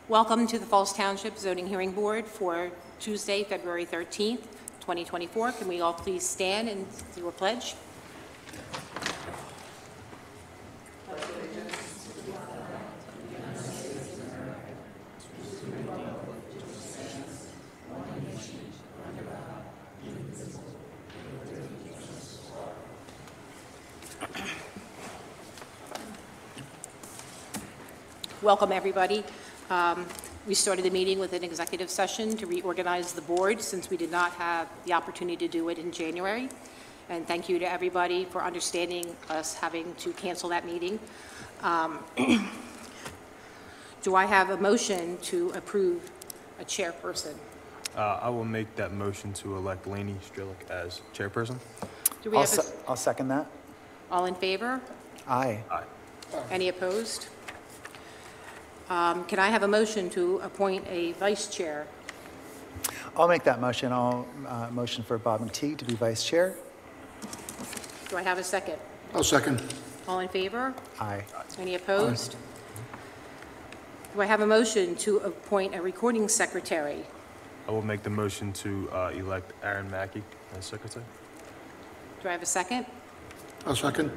Welcome to the Falls Township Zoning Hearing Board for Tuesday, February 13th, 2024. Can we all please stand and do a pledge? Welcome, everybody. We started the meeting with an executive session to reorganize the board since we did not have the opportunity to do it in January. And thank you to everybody for understanding us having to cancel that meeting. Do I have a motion to approve a chairperson? I will make that motion to elect Lainey Strelick as chairperson. Do we have I'll second that. all in favor? Aye. Aye. Any opposed? Can I have a motion to appoint a vice chair? I'll make that motion. I'll motion for Bob McTeague to be vice chair. Do I have a second? I'll second. All in favor? Aye. Any opposed? Do I have a motion to appoint a recording secretary? I will make the motion to elect Aaron Mackey as secretary. Do I have a second? I'll second.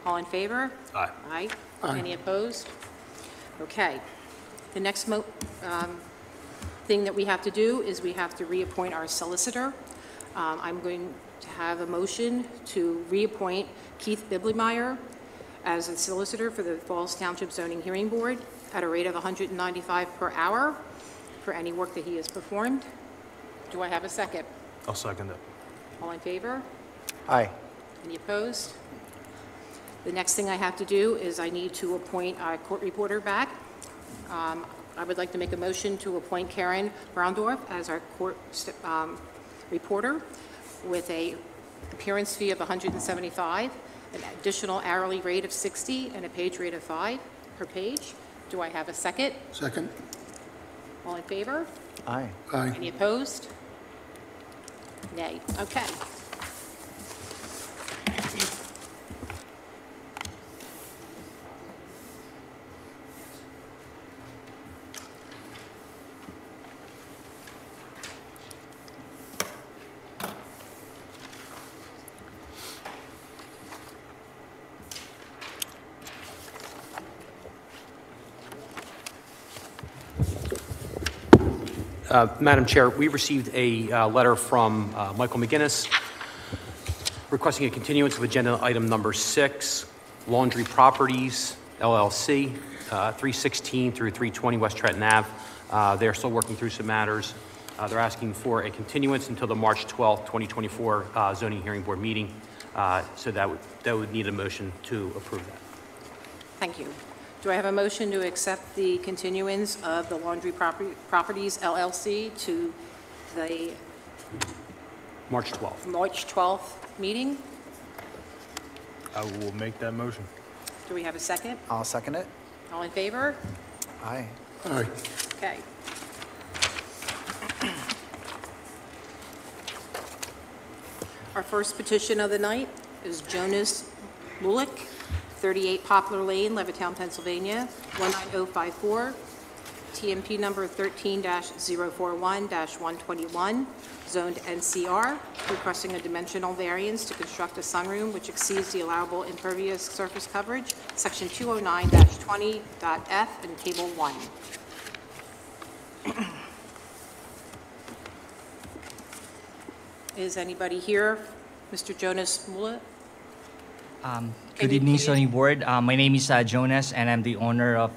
All in favor? Aye. Aye. Aye. Any opposed? Okay. The next thing that we have to do is we have to reappoint our solicitor. I'm going to have a motion to reappoint Keith Biblimeyer as a solicitor for the Falls Township Zoning Hearing Board at a rate of $195 per hour for any work that he has performed. Do I have a second? I'll second it. All in favor? Aye. Any opposed? The next thing I have to do is I need to appoint our court reporter back. I would like to make a motion to appoint Karen Browndorf as our court reporter with a appearance fee of $175, an additional hourly rate of $60, and a page rate of 5 per page. Do I have a second? Second. All in favor? Aye. Aye. Any opposed? Nay. Okay. Madam Chair, we received a letter from Michael McGinnis requesting a continuance of agenda item number 6, Laundry Properties, LLC, 316 through 320 West Trenton Ave. They're still working through some matters. They're asking for a continuance until the March 12th, 2024 Zoning Hearing Board meeting. So that would need a motion to approve that. Thank you. Do I have a motion to accept the continuance of the Laundry Properties LLC to the March 12th. March 12th meeting? I will make that motion. Do we have a second? I'll second it. All in favor? Aye. Aye. Okay. Our first petition of the night is Jonas Moulic, 38 Poplar Lane, Levittown, Pennsylvania, 19054, TMP number 13-041-121, zoned NCR, requesting a dimensional variance to construct a sunroom which exceeds the allowable impervious surface coverage, section 209-20.f and table 1. Is anybody here? Mr. Jonas Moulic? Good evening, Zoning Board. My name is Jonas, and I'm the owner of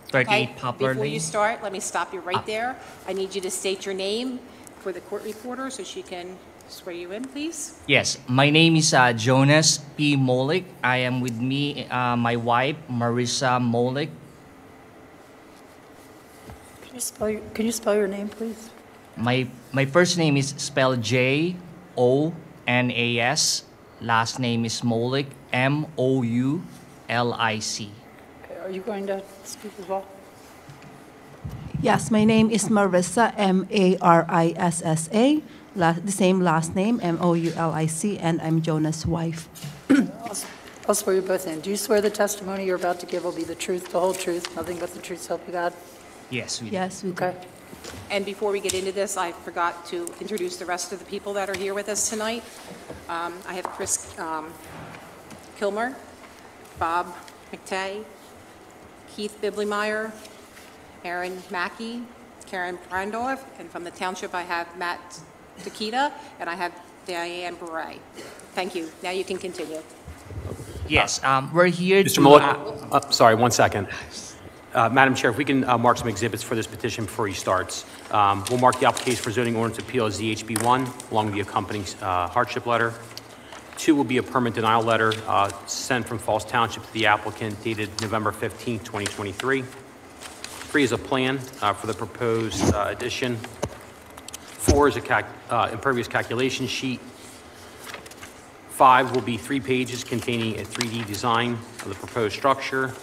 38 Poplar Lane. Before you start, let me stop you right there. I need you to state your name for the court reporter so she can swear you in, please. Yes, my name is Jonas P. Moulic. I am with me, my wife, Marissa Moulic. Can you spell your name, please? My first name is spelled Jonas. Last name is Moulic, Moulic. Okay, are you going to speak as well? Yes, my name is Marissa, Marissa. The same last name, Moulic, and I'm Jonas' wife. I'll swear you both in. Do you swear the testimony you're about to give will be the truth, the whole truth, nothing but the truth, so help you God? Yes, we do. Yes, we do. Okay. And before we get into this, I forgot to introduce the rest of the people that are here with us tonight. I have Chris Kilmer, Bob McTay, Keith Biblemeyer, Aaron Mackey, Karen Brandorf, and from the Township, I have Matt Takita, and I have Diane Beret. Thank you. Now you can continue. Yes, we're here Mr. to... Moulic, sorry, 1 second. Madam Chair, if we can mark some exhibits for this petition before he starts. We'll mark the application for zoning ordinance appeal as ZHB1, along with the accompanying hardship letter. 2 will be a permit denial letter sent from Falls Township to the applicant dated November 15, 2023. 3 is a plan for the proposed addition. 4 is a impervious calculation sheet. 5 will be 3 pages containing a 3D design of the proposed structure.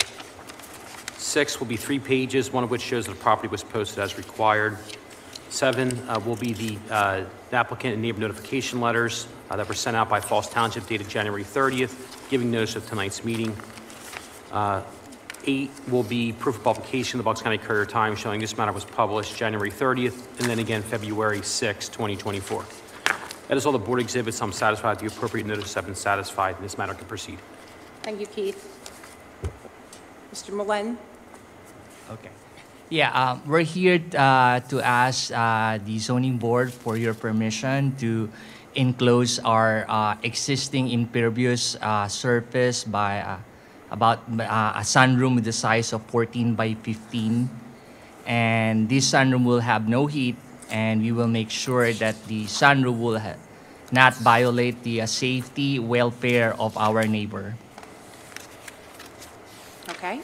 6 will be 3 pages, one of which shows that the property was posted as required. 7 will be the applicant and neighbor notification letters that were sent out by Falls Township dated January 30th, giving notice of tonight's meeting. 8 will be proof of publication in the Bucks County Courier Times showing this matter was published January 30th and then again February 6, 2024. That is all the board exhibits. I'm satisfied the appropriate notices have been satisfied and this matter can proceed. Thank you, Keith. Mr. Mullen? Okay. Yeah, we're here to ask the zoning board for your permission to enclose our existing impervious surface by about a sunroom with the size of 14 by 15. And this sunroom will have no heat, and we will make sure that the sunroom will not violate the safety, welfare of our neighbor. Okay.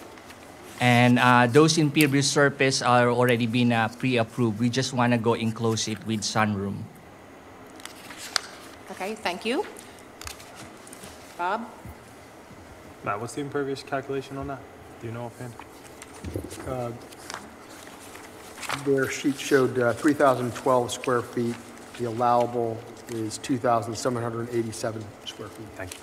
And those impervious surface are already been pre-approved. We just want to go enclose it with sunroom. Okay, thank you. Bob? Matt, what's the impervious calculation on that? Do you know offhand? Their sheet showed 3,012 square feet. The allowable is 2,787 square feet. Thank you.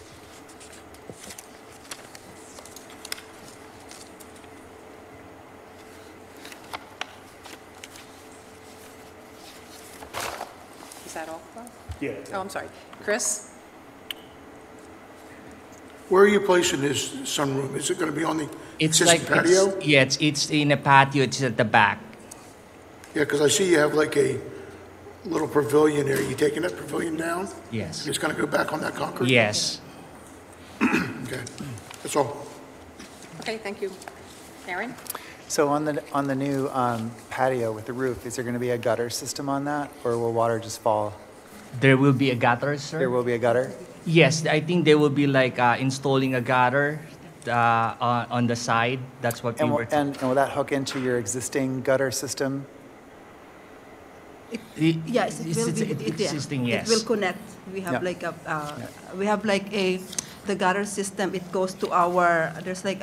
Is that all, Bob? Yeah. Oh, I'm sorry. Chris? Where are you placing this sunroom? Is it going to be on the It's existing like patio? it's in a patio. It's at the back. Yeah, because I see you have like a little pavilion there. You taking that pavilion down? Yes. It's going to go back on that concrete? Yes. Okay, that's all. Okay, thank you. Aaron? So on the new patio with the roof, is there going to be a gutter system on that, or will water just fall? There will be a gutter, sir. There will be a gutter? Yes, I think they will be like installing a gutter on the side. That's what we were. And will that hook into your existing gutter system? Yes, it will be. Existing, yes. It will connect. We have Yeah. the gutter system. It goes to our, there's like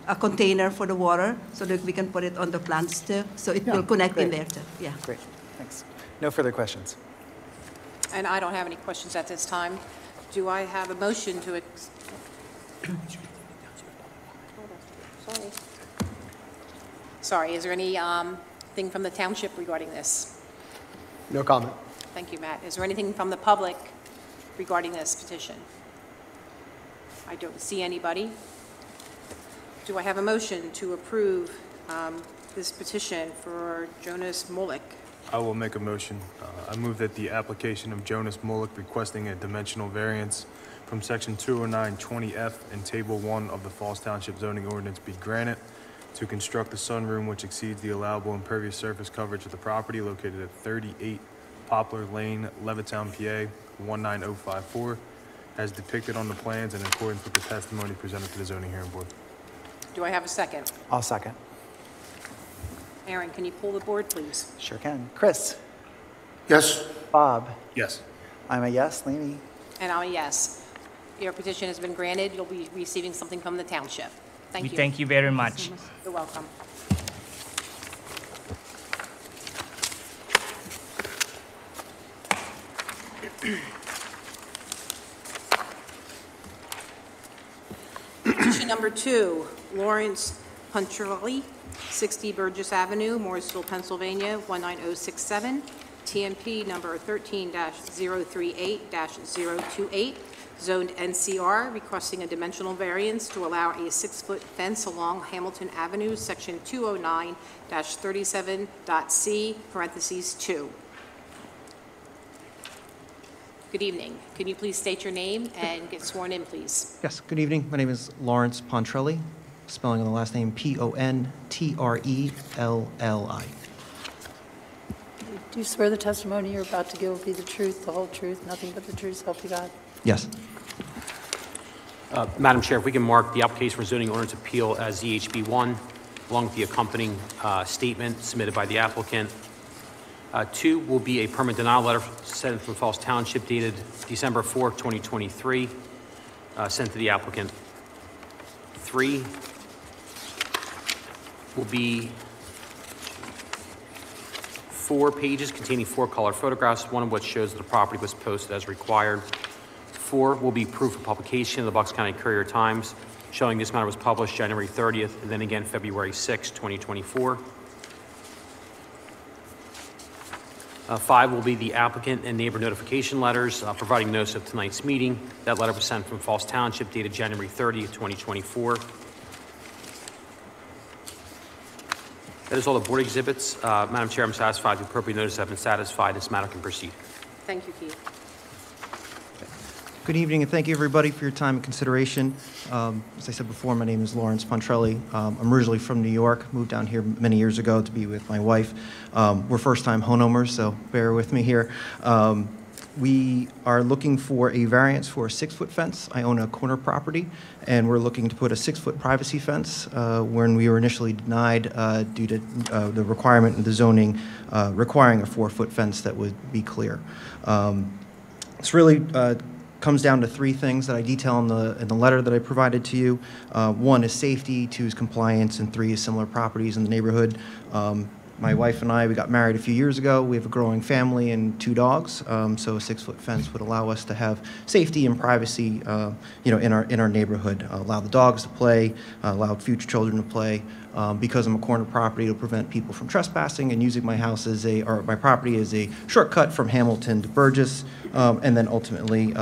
a container for the water so that we can put it on the plants too. So it Yeah, will connect in great. there too. Yeah. Great, thanks. No further questions. And I don't have any questions at this time. Do I have a motion to Sorry, is there any thing from the township regarding this? No comment. Thank you, Matt. Is there anything from the public regarding this petition? I don't see anybody. Do I have a motion to approve this petition for Jonas Moulic? I will make a motion. I move that the application of Jonas Moulic requesting a dimensional variance from section 209-20F in table 1 of the Falls Township zoning ordinance be granted to construct a sunroom which exceeds the allowable impervious surface coverage of the property located at 38 Poplar Lane, Levittown, PA 19054, as depicted on the plans and in accordance with the testimony presented to the zoning hearing board. Do I have a second? I'll second. Aaron, can you pull the board, please? Sure can. Chris? Yes, Bob? Yes. I'm a yes. Laney? And I'm a yes. Your petition has been granted. You'll be receiving something from the township. Thank We you. thank you very much. You're welcome. Petition number 2, Lawrence Pontrelli, 60 Burgess Avenue, Morrisville, Pennsylvania, 19067, TMP number 13-038-028, zoned NCR, requesting a dimensional variance to allow a 6-foot fence along Hamilton Avenue, section 209-37.c, parentheses 2. Good evening. Can you please state your name and get sworn in, please? Yes, good evening. My name is Lawrence Pontrelli, spelling of the last name Pontrelli. Do you swear the testimony you're about to give will be the truth, the whole truth, nothing but the truth, so help you God? Yes. Madam Chair, if we can mark the application for zoning ordinance appeal as ZHB1, along with the accompanying statement submitted by the applicant. 2 will be a permit denial letter sent from Falls Township dated December 4, 2023, sent to the applicant. 3 will be 4 pages containing 4 color photographs, one of which shows that the property was posted as required. 4 will be proof of publication in the Bucks County Courier Times, showing this matter was published January 30th and then again February 6, 2024. 5 will be the applicant and neighbor notification letters providing notice of tonight's meeting. That letter was sent from Falls Township dated January 30th, 2024. That is all the board exhibits. Madam Chair, I'm satisfied the appropriate notices have been satisfied. This matter can proceed. Thank you, Keith. Good evening, and thank you, everybody, for your time and consideration. As I said before, my name is Lawrence Pontrelli. I'm originally from New York, moved down here many years ago to be with my wife. We're first-time homeowners, so bear with me here. We are looking for a variance for a 6-foot fence. I own a corner property, and we're looking to put a 6-foot privacy fence when we were initially denied due to the requirement of the zoning requiring a 4-foot fence that would be clear. It's really comes down to 3 things that I detail in the letter that I provided to you. 1 is safety, 2 is compliance, and 3 is similar properties in the neighborhood. My wife and I, we got married a few years ago. We have a growing family and 2 dogs, so a 6-foot fence would allow us to have safety and privacy, in our neighborhood. Allow the dogs to play, allow future children to play. Because I'm a corner property, it'll prevent people from trespassing and using my house my property as a shortcut from Hamilton to Burgess, and then ultimately,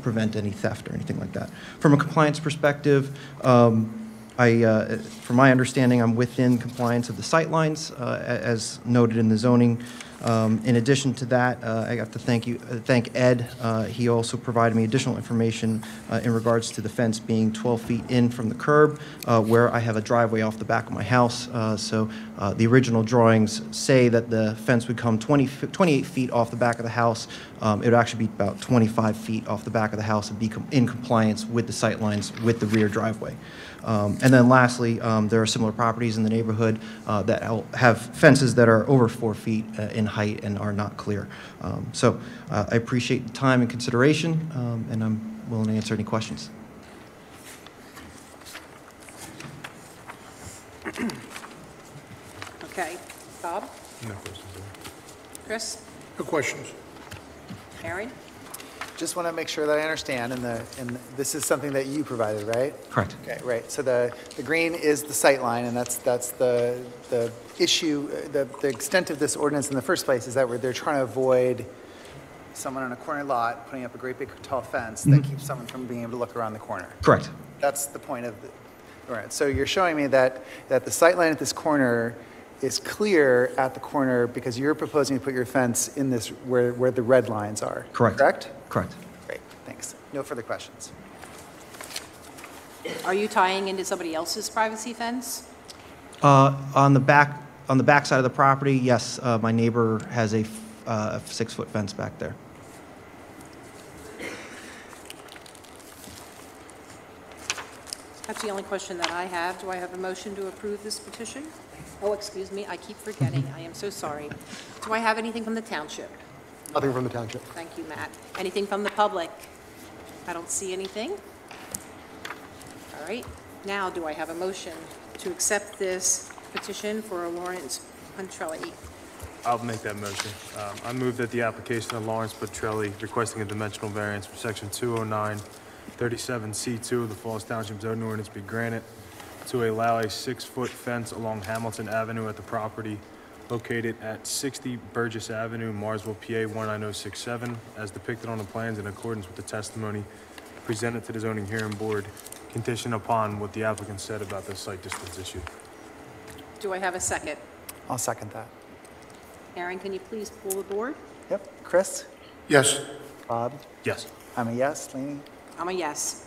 prevent any theft or anything like that. From a compliance perspective, from my understanding, I'm within compliance of the sightlines, as noted in the zoning. In addition to that, I got to thank Ed. He also provided me additional information in regards to the fence being 12 feet in from the curb, where I have a driveway off the back of my house. So the original drawings say that the fence would come 28 feet off the back of the house. It would actually be about 25 feet off the back of the house and be in compliance with the sightlines with the rear driveway. And then lastly, there are similar properties in the neighborhood that have fences that are over 4 feet in height and are not clear. So I appreciate the time and consideration, and I'm willing to answer any questions. Okay. Bob? No questions. Chris? No questions. Aaron? Just want to make sure that I understand, and this is something that you provided, right? Correct. Okay, right. So the green is the sight line, and that's the issue, the extent of this ordinance in the first place is that they're trying to avoid someone on a corner lot putting up a great big tall fence that keeps someone from being able to look around the corner. Correct. That's the point of the, all right. So you're showing me that the sight line at this corner is clear at the corner because you're proposing to put your fence in this where the red lines are. Correct. Correct? Correct. Great, thanks. No further questions. Are you tying into somebody else's privacy fence? On the back side of the property, yes, my neighbor has a 6-foot fence back there. That's the only question that I have. Do I have a motion to approve this petition? Oh, excuse me, I keep forgetting. I am so sorry. Do I have anything from the township? Nothing from the township. Thank you, Matt. Anything from the public? I don't see anything. All right. Now, do I have a motion to accept this petition for Lawrence Pontrelli? I'll make that motion. I move that the application of Lawrence Pontrelli requesting a dimensional variance for section 209, 37C2 of the Falls Township zoning ordinance be granted. to allow a 6-foot fence along Hamilton Avenue at the property located at 60 Burgess Avenue, Morrisville, PA 19067, as depicted on the plans in accordance with the testimony presented to the zoning hearing board, conditioned upon what the applicant said about the site distance issue. Do I have a second? I'll second that. Aaron, can you please pull the board? Yep. Chris? Yes. Bob? Yes. I'm a yes. Laney? I'm a yes.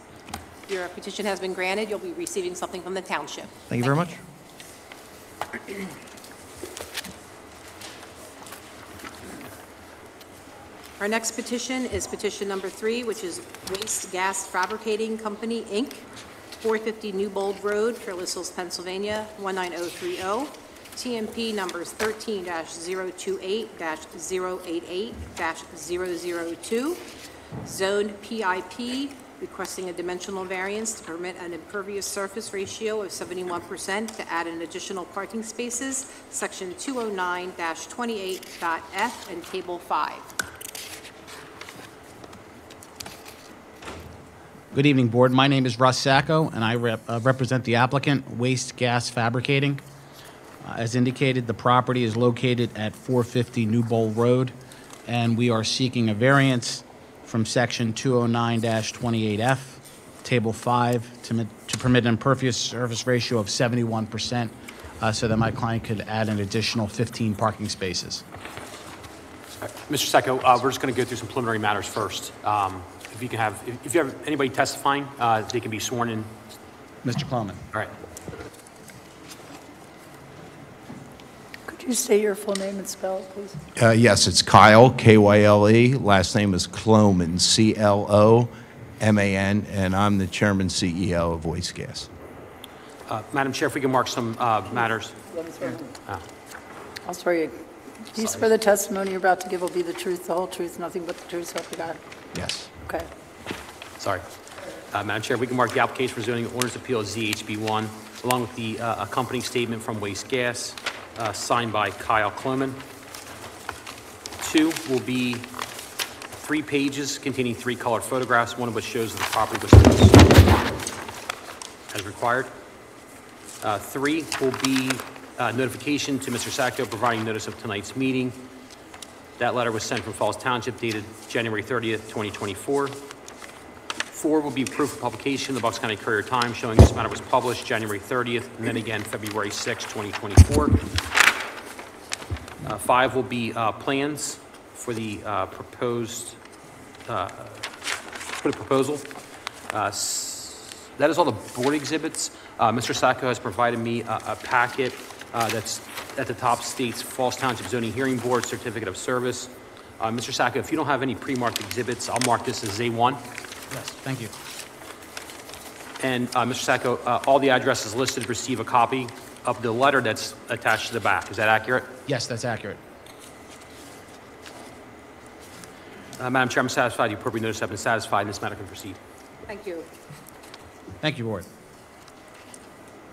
Your petition has been granted. You'll be receiving something from the township. Thank you very much. Our next petition is petition number 3, which is Waste Gas Fabricating Company, Inc., 450 Newbold Road, Fairless Hills, Pennsylvania, 19030. TMP numbers 13-028-088-002. Zone PIP, requesting a dimensional variance to permit an impervious surface ratio of 71% to add an additional parking spaces, section 209-28.f and table 5. Good evening, Board. My name is Russ Sacco, and I represent the applicant, Waste Gas Fabricating. As indicated, the property is located at 450 Newbold Road, and we are seeking a variance from Section 209-28F, Table 5, to permit an impervious surface ratio of 71%, so that my client could add an additional 15 parking spaces. Mr. Sacco, we're just going to go through some preliminary matters first. If you have anybody testifying, they can be sworn in. Mr. Cloman. All right. Could you state your full name and spell it, please? Yes, it's Kyle, K-Y-L-E. Last name is Cloman, C-L-O-M-A-N, and I'm the chairman CEO of Waste Gas. Madam Chair, if we can mark some matters. Let me swear you. I'll swear you. Do you swear the testimony you're about to give will be the truth, the whole truth, nothing but the truth, so help you God? Yes. Okay. Sorry. Madam Chair, if we can mark the application for zoning ordinance appeal as ZHB1, along with the accompanying statement from Waste Gas, signed by Kyle Cloman. 2 will be 3 pages containing 3 colored photographs, one of which shows that the property was closed as required. 3 will be notification to Mr. Sacco providing notice of tonight's meeting. That letter was sent from Falls Township dated January 30th, 2024. 4 will be proof of publication in the Bucks County Courier-Times showing this matter was published January 30th and then again February 6th, 2024. 5 will be plans for the proposed proposal. That is all the board exhibits. Mr. Sacco has provided me a packet that's at the top states Falls Township Zoning Hearing Board Certificate of Service. Mr. Sacco, if you don't have any pre-marked exhibits, I'll mark this as A1. Yes, thank you. And Mr. Sacco, all the addresses listed receive a copy of the letter that's attached to the back. Is that accurate? Yes, that's accurate. Madam Chair, I'm satisfied the appropriate notice has been satisfied and this matter can proceed. Thank you. Thank you, Board.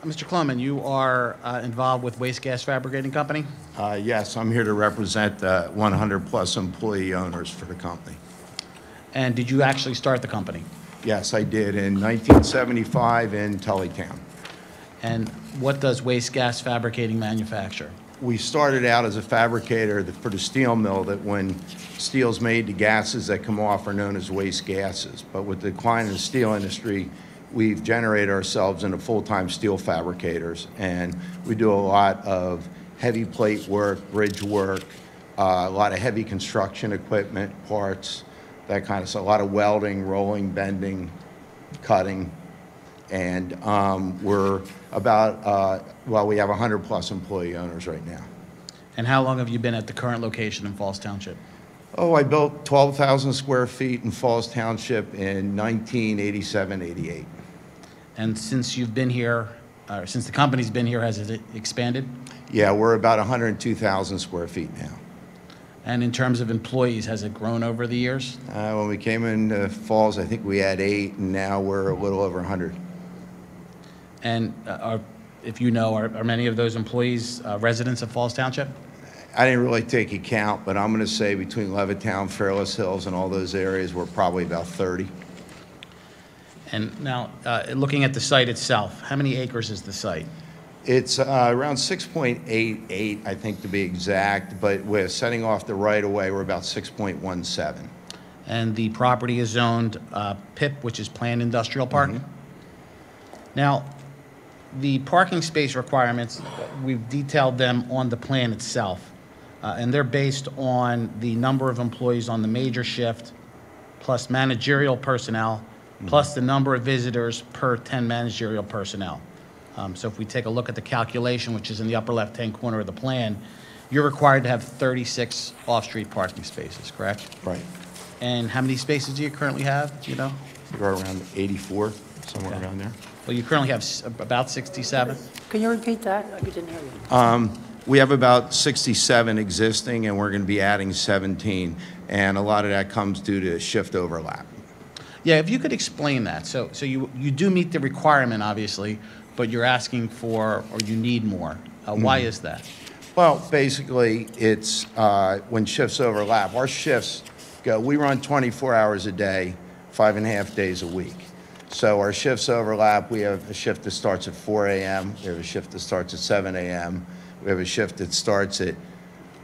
Mr. Cloman, you are involved with Waste Gas Fabricating Company? Yes, I'm here to represent the 100-plus employee owners for the company. And did you actually start the company? Yes, I did in 1975 in Tullytown. And what does Waste Gas Fabricating manufacture? We started out as a fabricator for the steel mill that when steel's made, the gases that come off are known as waste gases. But with the decline in the steel industry, we've generated ourselves into full-time steel fabricators, and we do a lot of heavy plate work, bridge work, a lot of heavy construction equipment, parts, that kind of stuff, a lot of welding, rolling, bending, cutting, and we're about, well, we have 100-plus employee owners right now. And how long have you been at the current location in Falls Township? Oh, I built 12,000 square feet in Falls Township in 1987, 88. And since you've been here, or since the company's been here, has it expanded? Yeah, we're about 102,000 square feet now. And in terms of employees, has it grown over the years? When we came into Falls, I think we had 8, and now we're a little over 100. And if you know, are many of those employees residents of Falls Township? I didn't really take account, but I'm going to say between Levittown, Fairless Hills, and all those areas, we're probably about 30. And now, looking at the site itself, how many acres is the site? It's around 6.88, I think, to be exact, but we're setting off the right-of-way, we're about 6.17. And the property is zoned PIP, which is Planned Industrial Park. Now, the parking space requirements, we've detailed them on the plan itself, and they're based on the number of employees on the major shift, plus managerial personnel, plus the number of visitors per 10 managerial personnel. So if we take a look at the calculation, which is in the upper left-hand corner of the plan, you're required to have 36 off-street parking spaces, correct? Right. And how many spaces do you currently have, do you know? We're around 84, somewhere around there. Well, you currently have about 67. Can you repeat that? I didn't hear you. We have about 67 existing, and we're going to be adding 17, and a lot of that comes due to shift overlap. Yeah, if you could explain that. So you do meet the requirement, obviously, but you're asking for, or you need more. Why is that? Well, basically, it's when shifts overlap. Our shifts go, we run 24 hours a day, 5.5 days a week. So our shifts overlap. We have a shift that starts at 4 a.m. We have a shift that starts at 7 a.m. We have a shift that starts at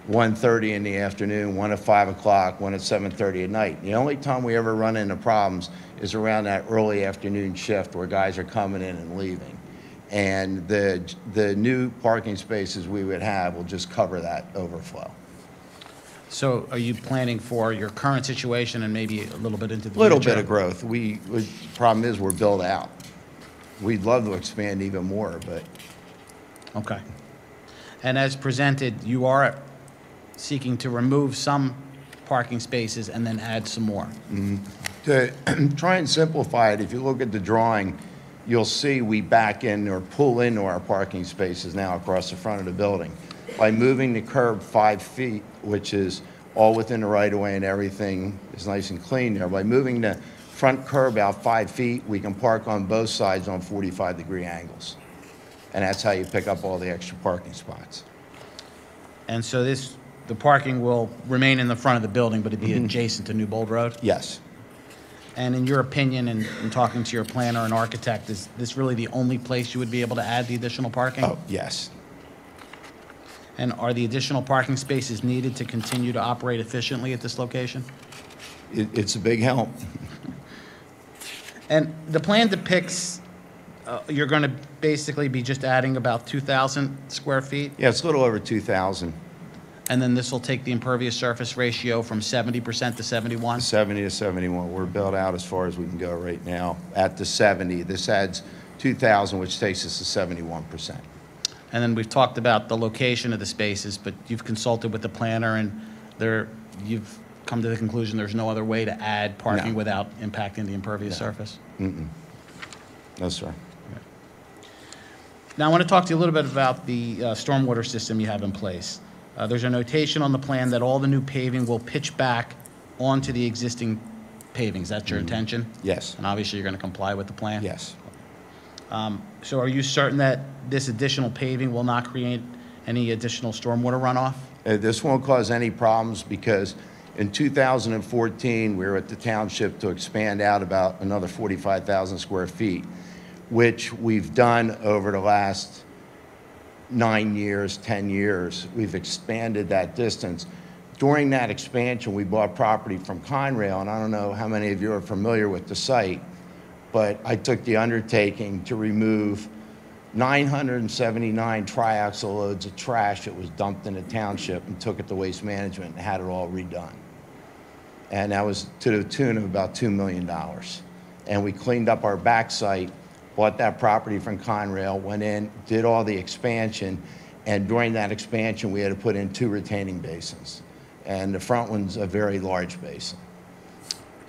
1:30 in the afternoon, one at 5 o'clock, one at 7:30 at night. The only time we ever run into problems is around that early afternoon shift where guys are coming in and leaving. And the new parking spaces we would have will just cover that overflow. So are you planning for your current situation and maybe a little bit into the A little future? bit of growth. The problem is we're built out. We'd love to expand even more, but. Okay. And as presented, you are seeking to remove some parking spaces and then add some more. To try and simplify it, if you look at the drawing, you'll see we back in or pull into our parking spaces now across the front of the building. By moving the curb 5 feet, which is all within the right-of-way and everything is nice and clean there, by moving the front curb out 5 feet, we can park on both sides on 45-degree angles. And that's how you pick up all the extra parking spots. And so the parking will remain in the front of the building, but it'd be adjacent to Newbold Road? Yes. And in your opinion, and talking to your planner and architect, is this really the only place you would be able to add the additional parking? Oh, yes. And are the additional parking spaces needed to continue to operate efficiently at this location? It's a big help. And the plan depicts you're going to basically be just adding about 2,000 square feet? Yeah, it's a little over 2,000. And then this will take the impervious surface ratio from 70% to 71? 70 to 71. We're built out as far as we can go right now at the 70. This adds 2,000, which takes us to 71%. And then we've talked about the location of the spaces, but you've consulted with the planner and you've come to the conclusion there's no other way to add parking without impacting the impervious surface? No, sir. Now I want to talk to you a little bit about the stormwater system you have in place. There's a notation on the plan that all the new paving will pitch back onto the existing paving. Is that your intention? Yes. And obviously you're going to comply with the plan? Yes. So are you certain that this additional paving will not create any additional stormwater runoff? This won't cause any problems because in 2014, we were at the Township to expand out about another 45,000 square feet, which we've done over the last 9 years, 10 years. We've expanded that distance. During that expansion, we bought property from Conrail, and I don't know how many of you are familiar with the site, but I took the undertaking to remove 979 triaxle loads of trash that was dumped in the Township and took it to Waste Management and had it all redone. And that was to the tune of about $2 million. And we cleaned up our back site, bought that property from Conrail, went in, did all the expansion, and during that expansion, we had to put in 2 retaining basins. And the front one's a very large basin.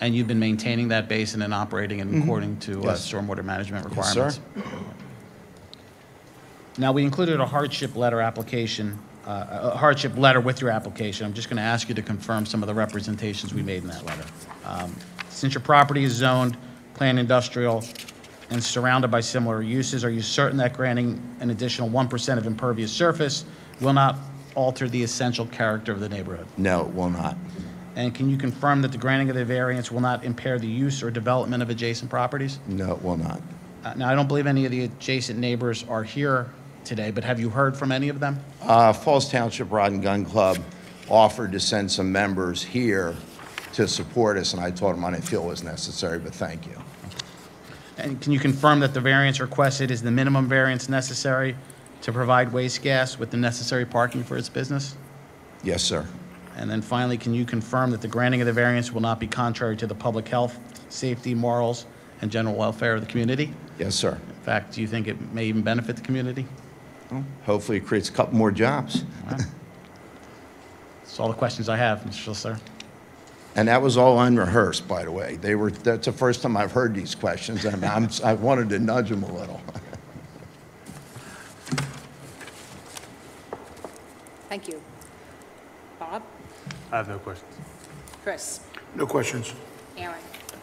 And you've been maintaining that basin and operating it according to stormwater management requirements? Yes, sir. Now, we included a hardship letter application, a hardship letter with your application. I'm just going to ask you to confirm some of the representations we made in that letter. Since your property is zoned, planned industrial, and surrounded by similar uses, are you certain that granting an additional 1% of impervious surface will not alter the essential character of the neighborhood? No, it will not. And can you confirm that the granting of the variance will not impair the use or development of adjacent properties? No, it will not. Now, I don't believe any of the adjacent neighbors are here today, but have you heard from any of them? Falls Township Rod and Gun Club offered to send some members here to support us, and I told them I didn't feel it was necessary, but thank you. And can you confirm that the variance requested is the minimum variance necessary to provide waste gas with the necessary parking for its business? Yes, sir. And then finally, can you confirm that the granting of the variance will not be contrary to the public health, safety, morals, and general welfare of the community? Yes, sir. In fact, do you think it may even benefit the community? Well, hopefully it creates a couple more jobs. That's all the questions I have, Mr. Solicitor. And that was all unrehearsed, by the way. That's the first time I've heard these questions, and I wanted to nudge them a little. Thank you. Bob? I have no questions. Chris? No questions. Aaron?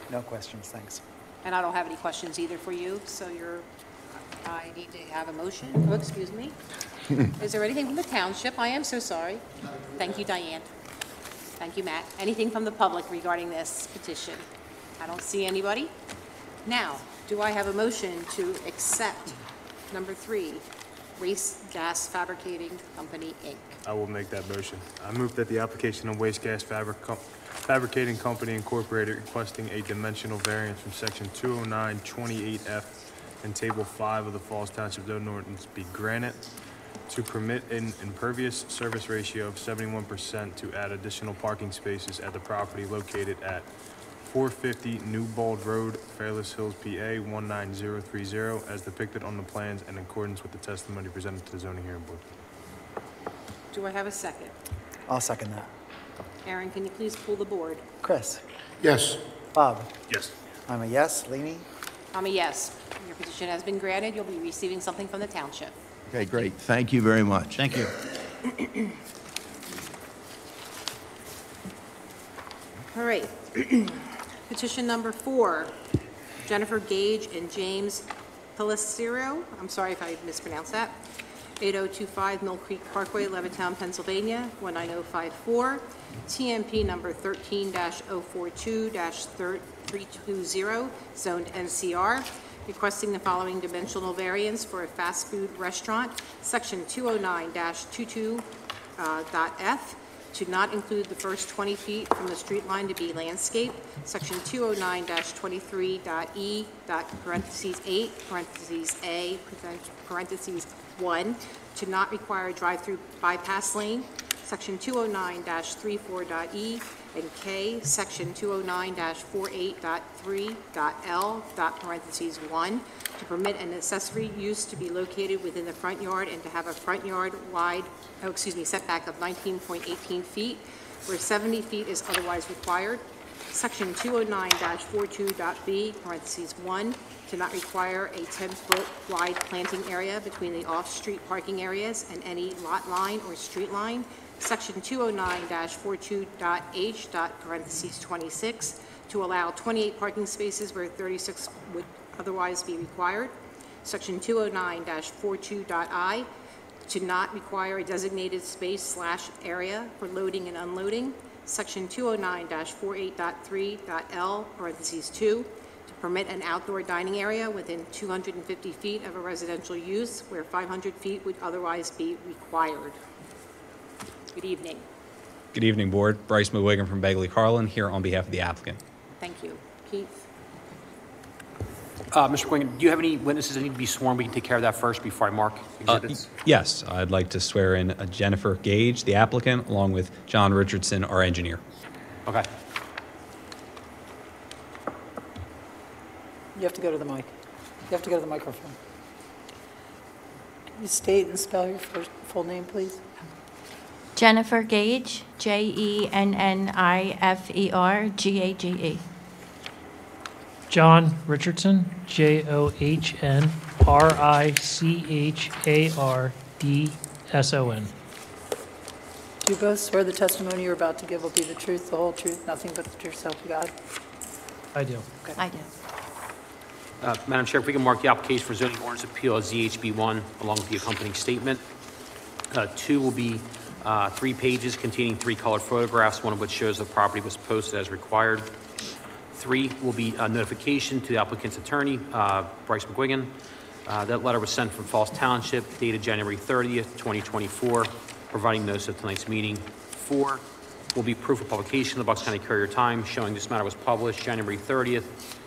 No questions, thanks. And I don't have any questions either for you, so I need to have a motion. Oh, excuse me. Is there anything from the township? I am so sorry. Thank you, Diane. Thank you, Matt. Anything from the public regarding this petition? I don't see anybody. Now, do I have a motion to accept number 3, Gas Fabricating Company, Inc.? I will make that motion. I move that the application of Waste Gas Fabricating Company Incorporated requesting a dimensional variance from section 209-28F and table 5 of the Falls Township zoning ordinance be granted to permit an impervious surface ratio of 71% to add additional parking spaces at the property located at 450 Newbold Road, Fairless Hills, PA 19030, as depicted on the plans in accordance with the testimony presented to the zoning hearing board. Do I have a second? I'll second that. Aaron, can you please pull the board? Chris? Yes. Bob? Yes. I'm a yes. Laney? I'm a yes. Your petition has been granted. You'll be receiving something from the township. Okay, great. Thank you very much. Thank you. All right. Petition number 4, Jennifer Gage and James Pellicero. I'm sorry if I mispronounced that. 8025 Mill Creek Parkway, Levittown, Pennsylvania, 19054. TMP number 13-042-320, zoned NCR, requesting the following dimensional variance for a fast food restaurant, section 209-22.F, to not include the first 20 feet from the street line to be landscape, section 209-23.E, parentheses 8, parentheses A, parentheses 1, to not require a drive-through bypass lane, section 209-34.E and K, section 209-48.3.L, parentheses 1, to permit an accessory use to be located within the front yard and to have a front yard setback of 19.18 feet, where 70 feet is otherwise required. Section 209-42.B, parentheses 1, to not require a 10-foot wide planting area between the off-street parking areas and any lot line or street line. Section 209-42.H, parentheses 26, to allow 28 parking spaces where 36 would otherwise be required. Section 209-42.I, to not require a designated space/area for loading and unloading. Section 209-48.3.L, parentheses 2, to permit an outdoor dining area within 250 feet of a residential use where 500 feet would otherwise be required. Good evening. Good evening, Board. Bryce Moulic from Begley Carlin here on behalf of the applicant. Thank you. Keith? Mr. Quinn, do you have any witnesses that need to be sworn? We can take care of that first before I mark exhibits. Yes, I'd like to swear in Jennifer Gage, the applicant, along with John Richardson, our engineer. Okay. You have to go to the mic. You have to go to the microphone. Can you state and spell your full name, please? Jennifer Gage, JENNIFER, John Richardson, JOHNRICHARDSON. Do you both swear the testimony you're about to give will be the truth, the whole truth, nothing but the truth, so help you God? I do. Okay. I do. Madam Chair, if we can mark the application for zoning ordinance appeal as ZHB1 along with the accompanying statement. 2 will be 3 pages containing 3 colored photographs, one of which shows the property was posted as required. 3 will be a notification to the applicant's attorney, Bryce McGuigan. That letter was sent from Falls Township, dated January 30th, 2024, providing notice of tonight's meeting. 4 will be proof of publication of the Bucks County Courier Times, showing this matter was published January 30th,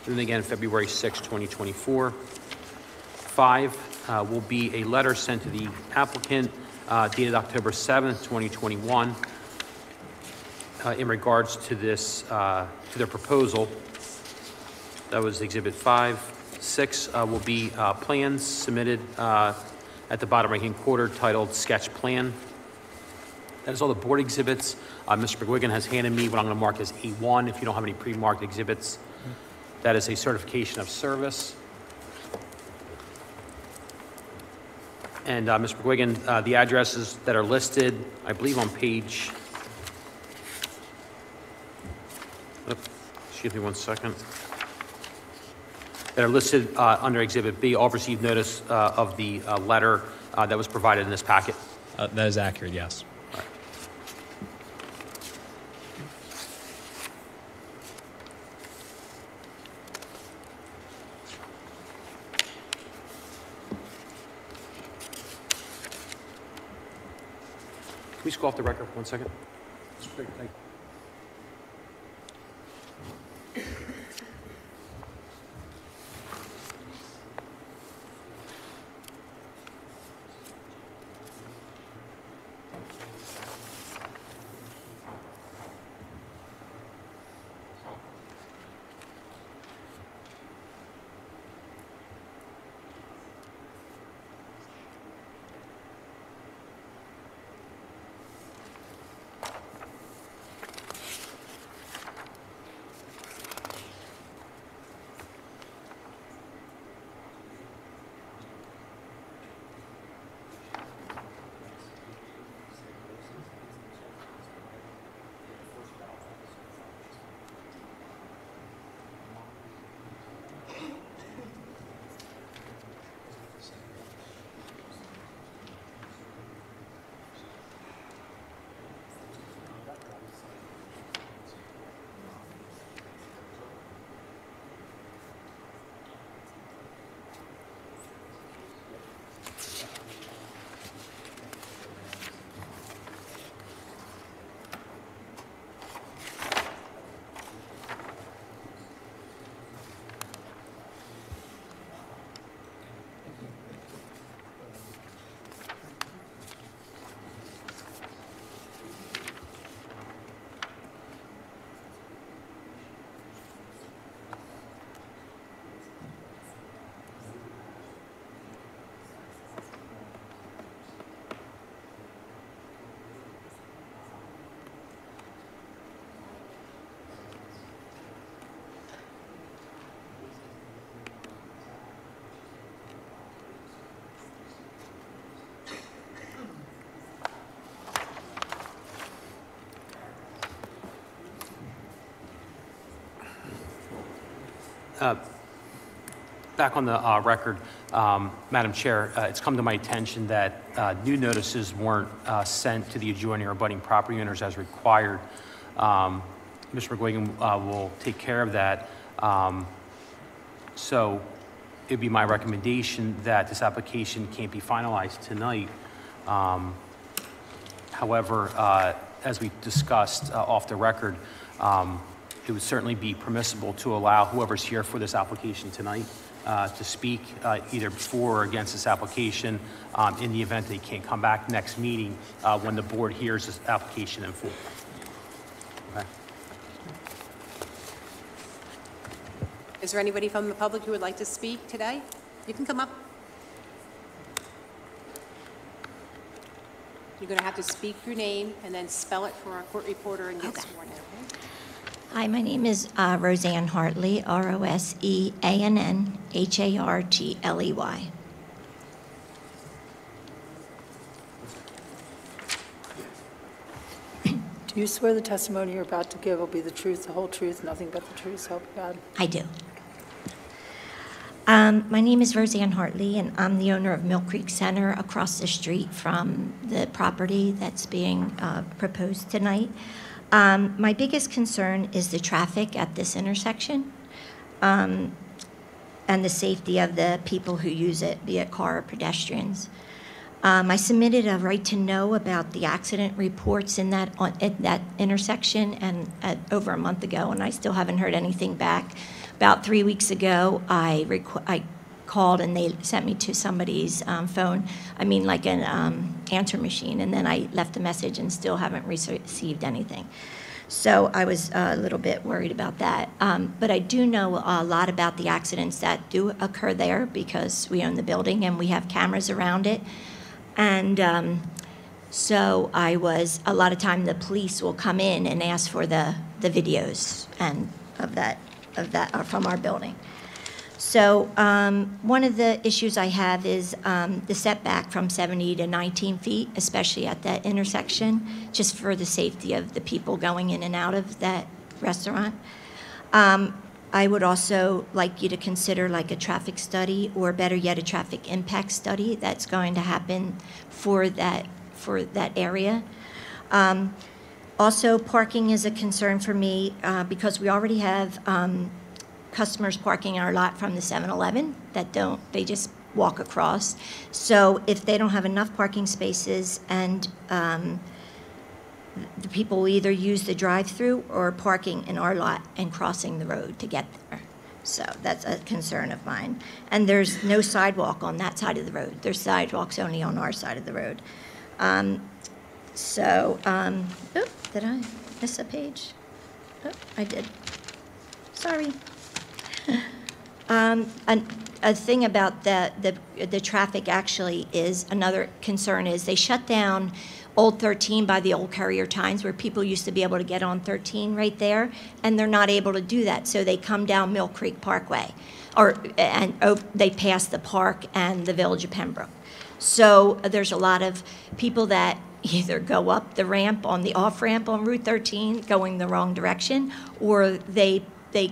and then again February 6th, 2024. 5 will be a letter sent to the applicant dated October 7th, 2021, in regards to this, to their proposal. That was Exhibit 5. 6 will be plans submitted at the bottom right-hand corner titled Sketch Plan. That is all the board exhibits. Mr. McGuigan has handed me what I'm going to mark as A1 if you don't have any pre-marked exhibits. That is a certification of service. And Mr. McGuigan, the addresses that are listed, I believe on page, excuse me one second, that are listed under Exhibit B, all received notice of the letter that was provided in this packet. That is accurate, yes. All right. Can we just go off the record for 1 second? Thank you. Back on the record, Madam Chair, it's come to my attention that new notices weren't sent to the adjoining or abutting property owners as required. Mr. McGuigan will take care of that. So it'd be my recommendation that this application can't be finalized tonight. However, as we discussed off the record, it would certainly be permissible to allow whoever's here for this application tonight to speak either for or against this application in the event they can't come back next meeting when the board hears this application in full. Okay. Is there anybody from the public who would like to speak today? You can come up. You're going to have to speak your name and then spell it for our court reporter and get sworn in. Okay? Hi, my name is Roseanne Hartley, Roseannhartley. Do you swear the testimony you're about to give will be the truth, the whole truth, nothing but the truth, so help you God? I do. My name is Roseanne Hartley, and I'm the owner of Mill Creek Center across the street from the property that's being proposed tonight. My biggest concern is the traffic at this intersection and the safety of the people who use it, be it car or pedestrians. I submitted a right to know about the accident reports in that intersection and over a month ago, and I still haven't heard anything back. About 3 weeks ago, I called and they sent me to somebody's phone, like an answer machine, and then I left a message and still haven't received anything. So I was a little bit worried about that. But I do know a lot about the accidents that do occur there because we own the building and we have cameras around it. And so a lot of time the police will come in and ask for the videos and of that from our building. So one of the issues I have is the setback from 70 to 19 feet, especially at that intersection, just for the safety of the people going in and out of that restaurant. I would also like you to consider like a traffic study, or better yet, a traffic impact study that's going to happen for that area. Also, parking is a concern for me because we already have customers parking in our lot from the 7-Eleven they just walk across. So if they don't have enough parking spaces and the people will either use the drive-through or parking in our lot and crossing the road to get there. So that's a concern of mine. And there's no sidewalk on that side of the road. There's sidewalks only on our side of the road. Did I miss a page? Oh, I did. Sorry. A thing about the traffic actually is, another concern is they shut down Old 13 by the old Courier Times, where people used to be able to get on 13 right there, and they're not able to do that. So they come down Mill Creek Parkway, they pass the park and the Village of Pembroke. So there's a lot of people that either go up the ramp on the off-ramp on Route 13 going the wrong direction, or they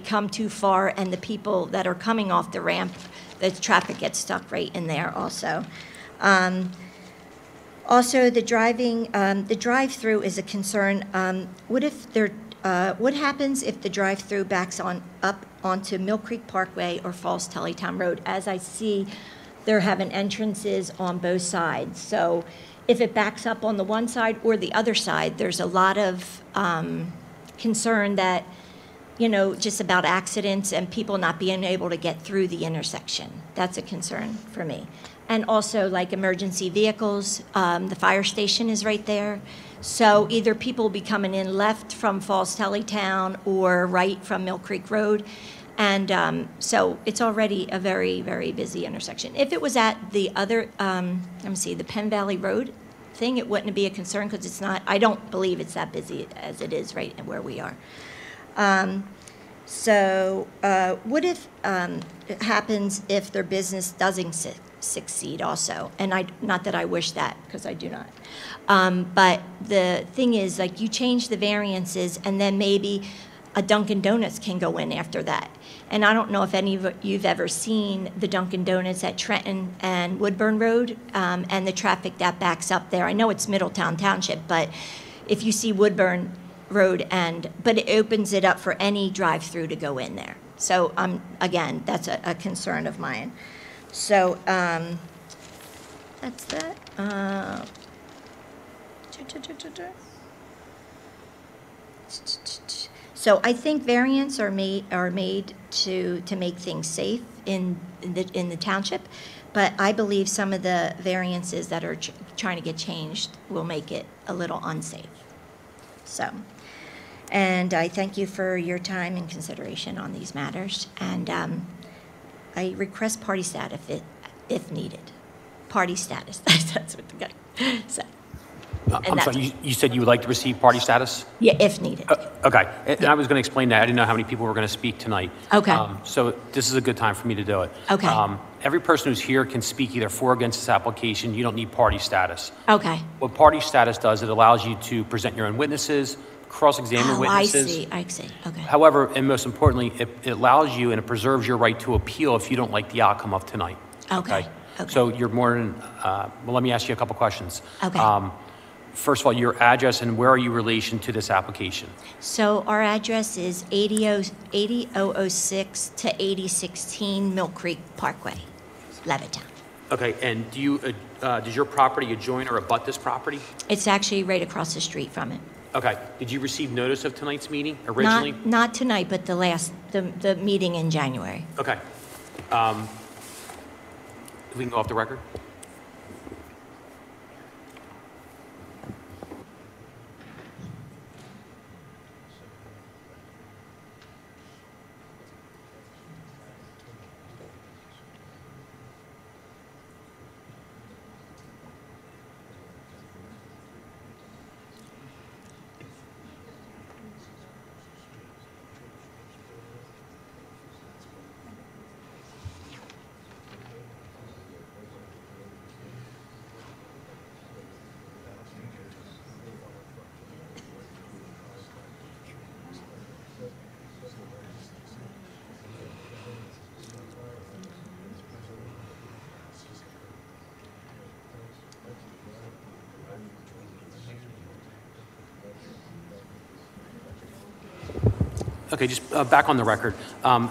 come too far and the people that are coming off the ramp, the traffic gets stuck right in there also. Also, the drive-through is a concern. What happens if the drive-through backs up onto Mill Creek Parkway or Falls Tullytown Road? As I see, they're having entrances on both sides. So if it backs up on the one side or the other side, there's a lot of concern that, just about accidents and people not being able to get through the intersection. That's a concern for me. And also, like emergency vehicles, the fire station is right there. So either people will be coming in left from Falls Tullytown or right from Mill Creek Road. And so it's already a very, very busy intersection. If it was at the other, the Penn Valley Road thing, it wouldn't be a concern because it's not, I don't believe it's that busy as it is right where we are. What if it happens if their business doesn't succeed also? And not that I wish that, because I do not. But the thing is, like, you change the variances and then maybe a Dunkin' Donuts can go in after that. And I don't know if any of you've ever seen the Dunkin' Donuts at Trenton and Woodburn Road and the traffic that backs up there. I know it's Middletown Township, but if you see Woodburn Road but it opens it up for any drive-through to go in there. So again, that's a concern of mine. So that's that. So I think variants are made to make things safe in the township, but I believe some of the variances that are trying to get changed will make it a little unsafe. So, and I thank you for your time and consideration on these matters, and I request party status if needed. Party status. That's what the guy said. I'm sorry, you said you would like to receive party status? Yeah, if needed. Okay, and I was going to explain that. I didn't know how many people were going to speak tonight. Okay. So this is a good time for me to do it. Okay. Every person who's here can speak either for or against this application. You don't need party status. Okay. What party status does, it allows you to present your own witnesses, cross-examine witnesses. I see, okay. However, and most importantly, it allows you and it preserves your right to appeal if you don't like the outcome of tonight. Okay. So you're more than, well, let me ask you a couple questions. Okay. First of all, your address and where are you in relation to this application? So our address is 80006 to 8016 Mill Creek Parkway, Levittown. Okay, and does your property adjoin or abut this property? It's actually right across the street from it. Okay, did you receive notice of tonight's meeting originally? Not tonight, but the meeting in January. Okay. We can go off the record? Okay, just back on the record. Ma'am,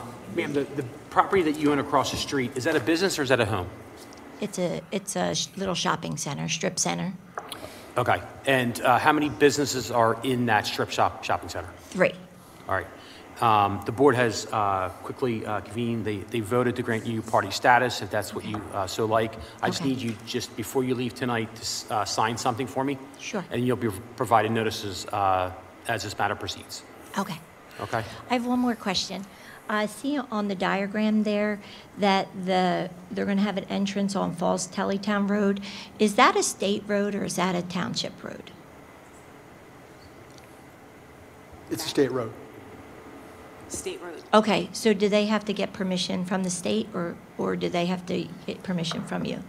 the property that you own across the street, is that a business or is that a home? It's a little shopping center, strip center. Okay, and how many businesses are in that shopping center? 3. All right. The board has quickly convened. They voted to grant you party status, if that's what you so like. I just need you, just before you leave tonight, to sign something for me. Sure. And you'll be provided notices as this matter proceeds. Okay. Okay. I have one more question. I see on the diagram there that they're going to have an entrance on Falls Tellytown Road. Is that a state road or is that a township road? It's a state road. State road. Okay, so do they have to get permission from the state or do they have to get permission from you?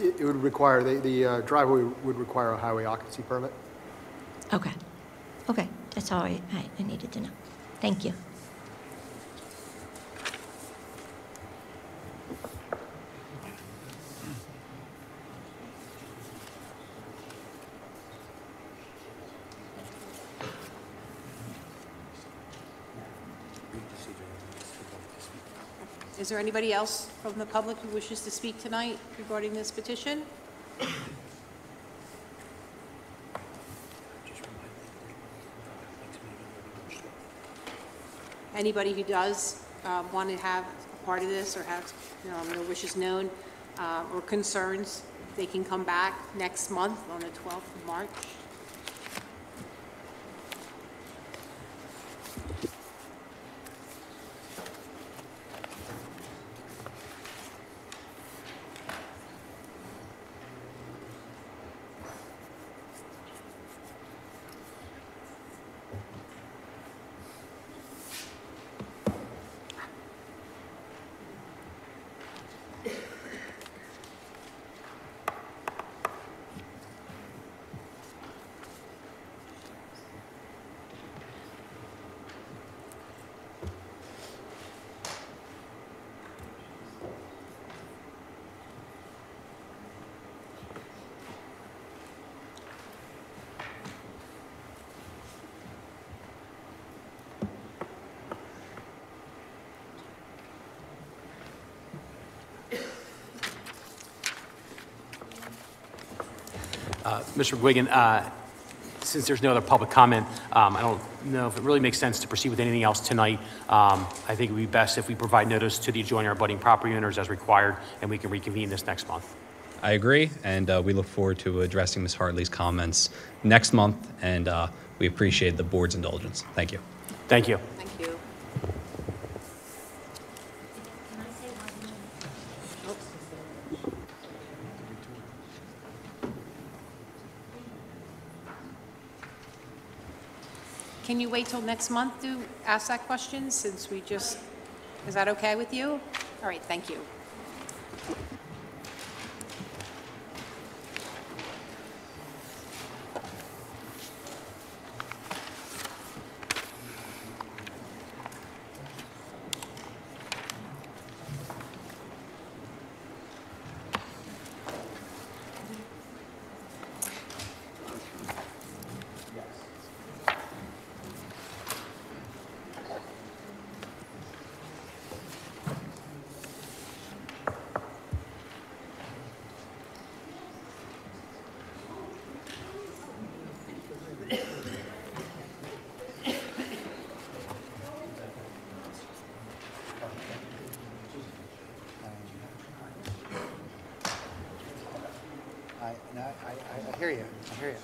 It would require, the driveway would require a highway occupancy permit. Okay. Okay, that's all I needed to know. Thank you. Is there anybody else from the public who wishes to speak tonight regarding this petition? Anybody who does want to have a part of this or have their wishes known or concerns, they can come back next month on the 12th of March. Mr. McGuigan, since there's no other public comment, I don't know if it really makes sense to proceed with anything else tonight. I think it would be best if we provide notice to the adjoining or abutting property owners as required, and we can reconvene this next month. I agree, and we look forward to addressing Ms. Hartley's comments next month, and we appreciate the board's indulgence. Thank you. Thank you. Thank you. Can you wait till next month to ask that question, since we just, is that okay with you? All right, thank you. hear you. I hear you.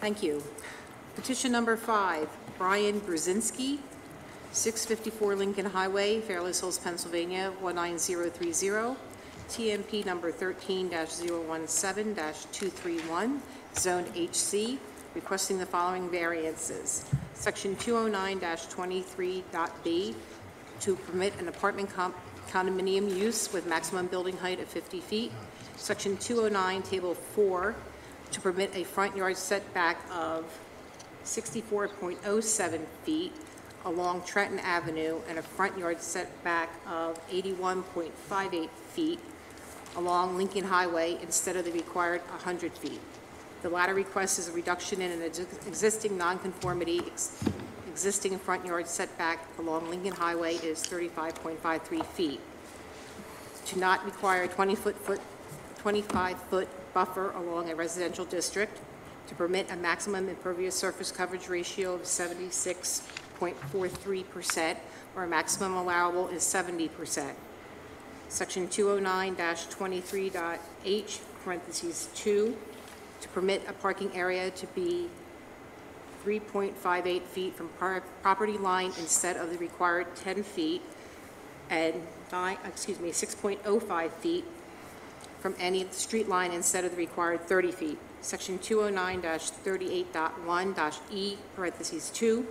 Thank you. Petition number 5, Brian Brzezinski, 654 Lincoln Highway, Fairless Hills, Pennsylvania, 19030, TMP number 13-017-231, Zone HC, requesting the following variances. Section 209-23.b, to permit an apartment condominium use with maximum building height of 50 feet. Section 209, Table 4, to permit a front yard setback of 64.07 feet along Trenton Avenue and a front yard setback of 81.58 feet along Lincoln Highway instead of the required 100 feet. The latter request is a reduction in an existing nonconformity. Existing front yard setback along Lincoln Highway is 35.53 feet. To not require 25-foot buffer along a residential district, to permit a maximum impervious surface coverage ratio of 76.43%, where maximum allowable is 70%. Section 209-23.h, parentheses 2, to permit a parking area to be 3.58 feet from property line instead of the required 10 feet, and 6.05 feet from any street line instead of the required 30 feet. Section 209-38.1-e, parentheses 2,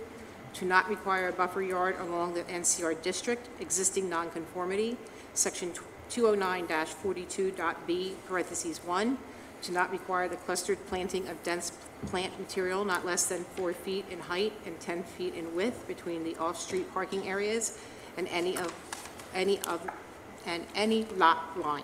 to not require a buffer yard along the NCR district, existing nonconformity. Section 209-42.b, parentheses 1, to not require the clustered planting of dense plant material not less than 4 feet in height and 10 feet in width between the off-street parking areas and any lot line.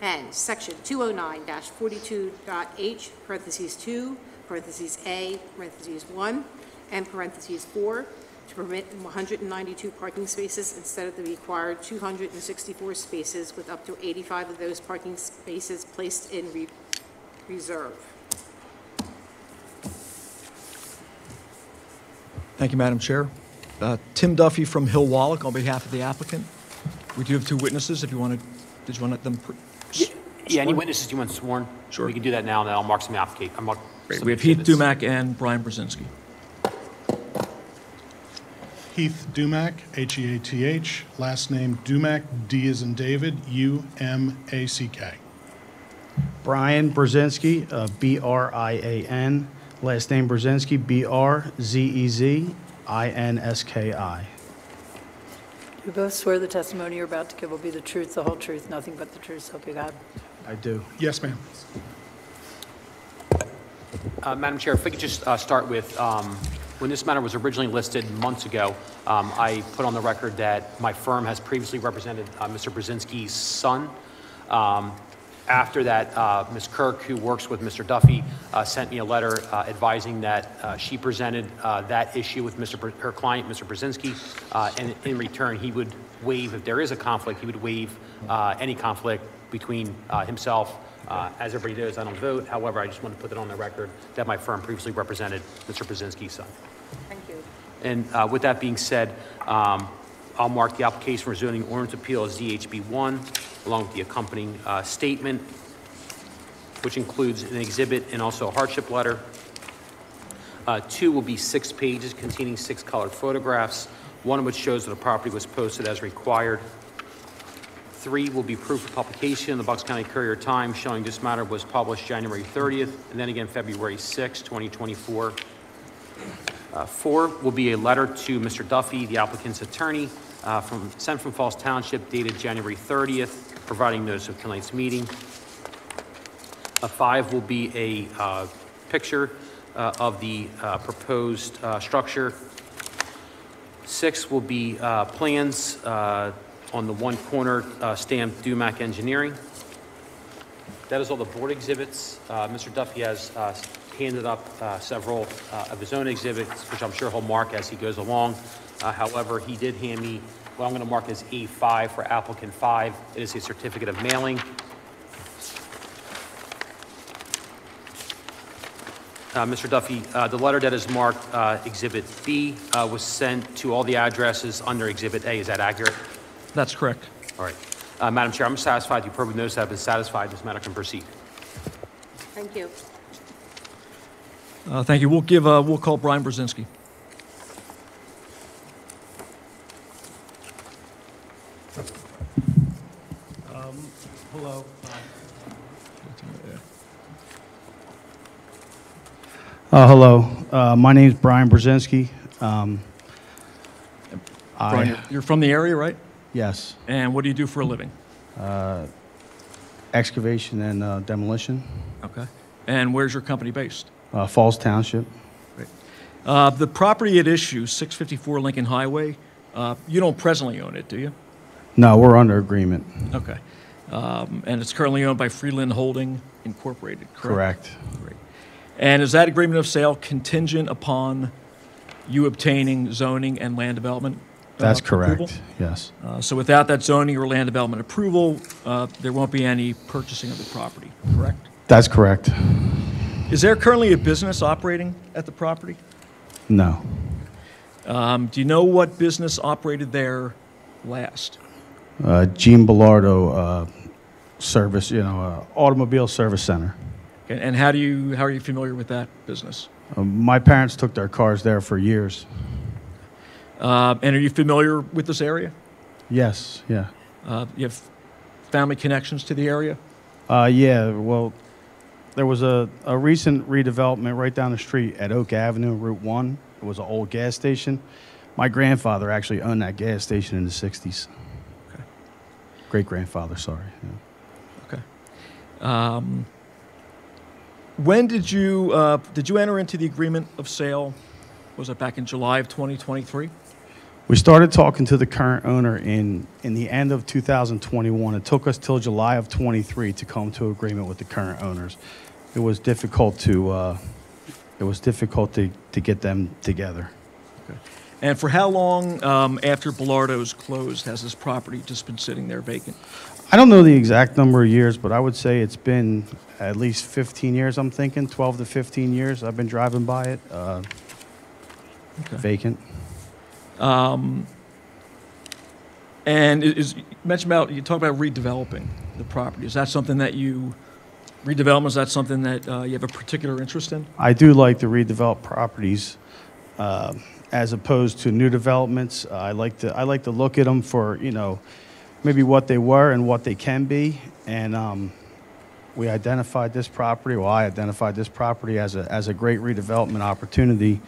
And section 209-42.h, parentheses 2, parentheses a, parentheses 1, and parentheses 4, to permit 192 parking spaces instead of the required 264 spaces, with up to 85 of those parking spaces placed in reserve. Thank you, Madam Chair. Tim Duffy from Hill Wallach on behalf of the applicant. We do have two witnesses. If you wanted, did you want them? Yeah, any witnesses you want sworn? Sure. We can do that now, and then I'll mark some application. Great. We have Heath Dumack and Brian Brzezinski. Heath Dumack, H-E-A-T-H, last name Dumack, D as in David, U-M-A-C-K. Brian Brzezinski, B-R-I-A-N, last name Brzezinski, B-R-Z-E-Z-I-N-S-K-I. You both swear the testimony you're about to give will be the truth, the whole truth, nothing but the truth, so help you God. I do. Yes, ma'am. Madam Chair, if we could just start with, when this matter was originally listed months ago, I put on the record that my firm has previously represented Mr. Brzezinski's son. After that, Ms. Kirk, who works with Mr. Duffy, sent me a letter advising that she presented that issue with her client, Mr. Brzezinski, and in return, he would waive, if there is a conflict, he would waive any conflict between himself. As everybody knows, I don't vote. However, I just want to put it on the record that my firm previously represented Mr. Brzezinski's son. Thank you. And with that being said, I'll mark the application for zoning ordinance appeal as DHB1, along with the accompanying statement, which includes an exhibit and also a hardship letter. 2 will be 6 pages containing 6 colored photographs, one of which shows that the property was posted as required. 3 will be proof of publication in the Bucks County Courier-Times showing this matter was published January 30th and then again February 6, 2024. 4 will be a letter to Mr. Duffy, the applicant's attorney, sent from Falls Township dated January 30th, providing notice of tonight's meeting. 5 will be a picture of the proposed structure. 6 will be plans on the one corner stamped Dumac Engineering. That is all the board exhibits. Mr. Duffy has handed up several of his own exhibits, which I'm sure he'll mark as he goes along. However, he did hand me what I'm going to mark as A5 for applicant 5. It is a certificate of mailing. Mr. Duffy, the letter that is marked Exhibit B was sent to all the addresses under Exhibit A. Is that accurate? That's correct. All right. Madam Chair, I'm satisfied. The appropriate notice has been satisfied. This matter can proceed. Thank you. Thank you. We'll call Brian Brzezinski. Hello. Hello. My name is Brian Brzezinski. Brian, you're from the area, right? Yes. And what do you do for a living? Excavation and demolition. Okay. And where's your company based? Falls Township. Great. The property at issue, 654 Lincoln Highway, you don't presently own it, do you? No, we're under agreement. Okay. And it's currently owned by Freeland Holding Incorporated, correct? Correct. Great. And is that agreement of sale contingent upon you obtaining zoning and land development? That's correct, approval? yes. So without that zoning or land development approval, there won't be any purchasing of the property, correct? That's correct. Is there currently a business operating at the property? No. Do you know what business operated there last? Gene Bellardo service, automobile service center. Okay, and how are you familiar with that business? My parents took their cars there for years. And are you familiar with this area? Yes, yeah. You have family connections to the area? Yeah, well, there was a recent redevelopment right down the street at Oak Avenue, Route 1. It was an old gas station. My grandfather actually owned that gas station in the 60s. Okay. Great-grandfather, sorry. Yeah. Okay. When did you enter into the agreement of sale? Was it back in July of 2023? We started talking to the current owner in the end of 2021. It took us till July of 23 to come to agreement with the current owners. It was difficult to get them together. Okay. And for how long after Bellardo's closed has this property just been sitting there vacant? I don't know the exact number of years, but I would say it's been at least 15 years, I'm thinking, 12 to 15 years. I've been driving by it, vacant. And you talk about redeveloping the property. Is that something that redevelopment, is that something that you have a particular interest in? I do like to redevelop properties as opposed to new developments. I like to look at them for, maybe what they were and what they can be. And we identified this property, I identified this property as a great redevelopment opportunity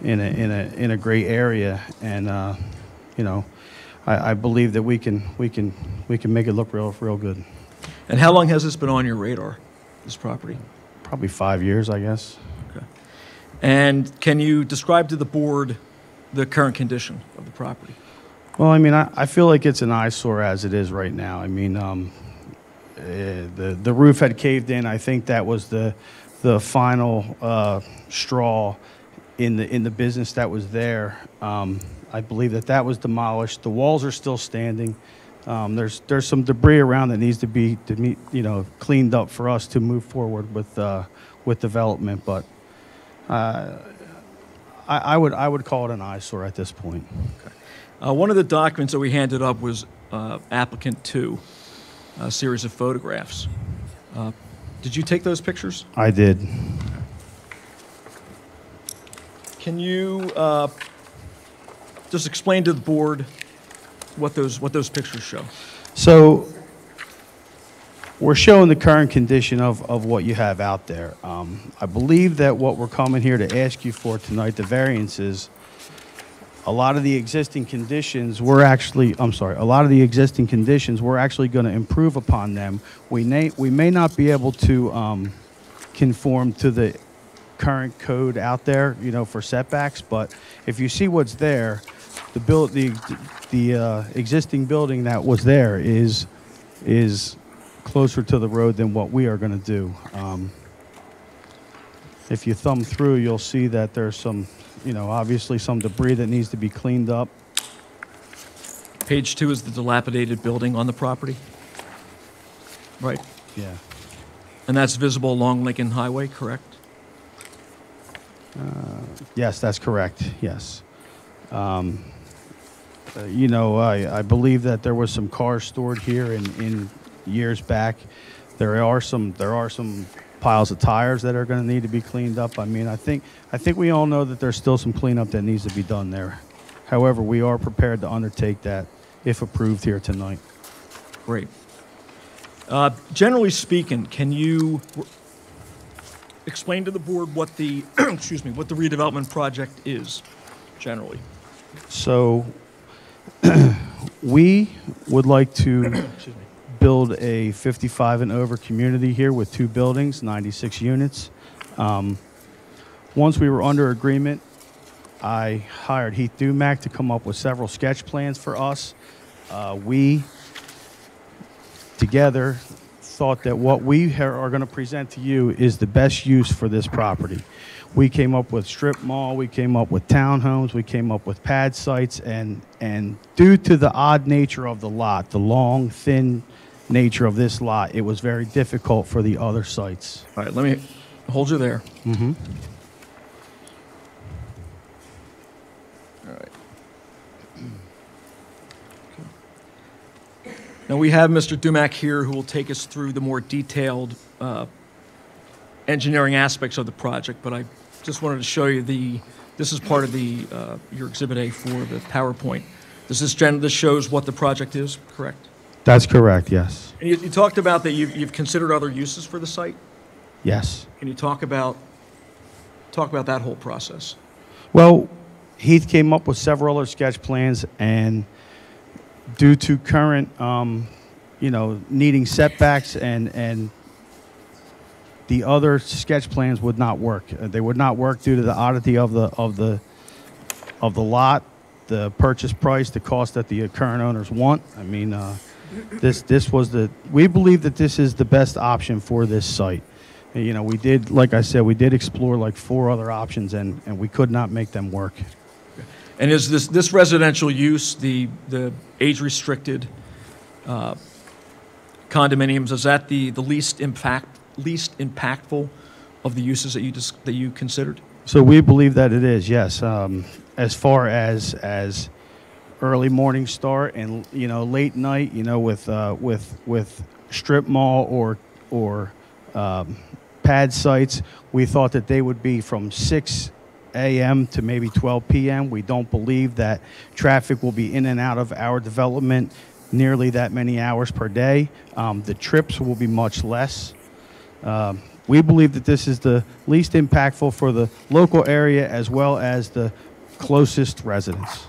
in a great area. And I believe that we can make it look real good. And how long has this been on your radar, this property? Probably 5 years, I guess. Okay. And can you describe to the board the current condition of the property? Well, I mean, I feel like it's an eyesore as it is right now. I mean, the roof had caved in. I think that was the final straw in the business that was there. I believe that was demolished. The walls are still standing. There's some debris around that needs to be cleaned up for us to move forward with development. But I would call it an eyesore at this point. Okay. One of the documents that we handed up was applicant 2, a series of photographs. Did you take those pictures? I did. Can you just explain to the board what those pictures show. So we're showing the current condition of what you have out there. I believe that what we're coming here to ask you for tonight, the variances, a lot of the existing conditions, we're actually going to improve upon them. We may not be able to conform to the current code out there, you know, for setbacks, but if you see what's there, the existing building that was there is closer to the road than what we are going to do. If you thumb through, you'll see that there's some, you know, obviously some debris that needs to be cleaned up. Page 2 is the dilapidated building on the property, right? Yeah. And that's visible along Lincoln Highway, correct? Yes, that's correct. Yes. You know, I believe that there was some cars stored here in years back. There are some piles of tires that are going to need to be cleaned up. I mean, I think we all know that there's still some cleanup that needs to be done there. However, we are prepared to undertake that if approved here tonight. Great. Generally speaking, can you explain to the board what the excuse me, what the redevelopment project is generally? So we would like to build a 55 and over community here with 2 buildings, 96 units. Once we were under agreement, I hired Heath Dumack to come up with several sketch plans for us. We together thought that what we are going to present to you is the best use for this property. We came up with strip mall, we came up with townhomes, we came up with pad sites, and due to the odd nature of the lot, the long, thin nature of this lot, it was very difficult for the other sites. All right, let me hold you there. Mm-hmm. All right. Now we have Mr. Dumack here who will take us through the more detailed engineering aspects of the project, but I just wanted to show you this is part of your Exhibit A for the PowerPoint. This shows what the project is, correct? That's correct, yes. And you talked about that you've considered other uses for the site. Yes. Can you talk about that whole process? Well, Heath came up with several other sketch plans, and due to current, you know, needing setbacks and the other sketch plans would not work. They would not work due to the oddity of the lot, the purchase price, the cost that the current owners want. I mean, we believe that this is the best option for this site. And, you know, we did, like I said, we did explore like 4 other options, and we could not make them work. And is this residential use, the age-restricted condominiums, is that the least impactful of the uses that you considered? So we believe that it is, yes. As far as early morning start and, you know, late night, you know, with strip mall or pad sites, we thought that they would be from 6 a.m. to maybe 12 p.m. We don't believe that traffic will be in and out of our development nearly that many hours per day. The trips will be much less. We believe that this is the least impactful for the local area as well as the closest residents.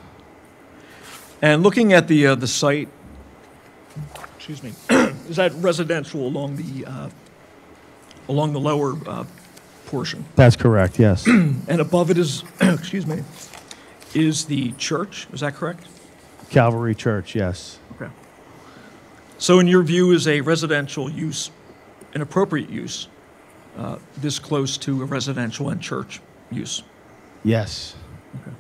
And looking at the site, excuse me, is that residential along the lower portion? That's correct, yes. And above it is, excuse me, is the church, is that correct? Calvary Church, yes. Okay. So in your view, is a residential use an appropriate use this close to a residential and church use? Yes. Okay.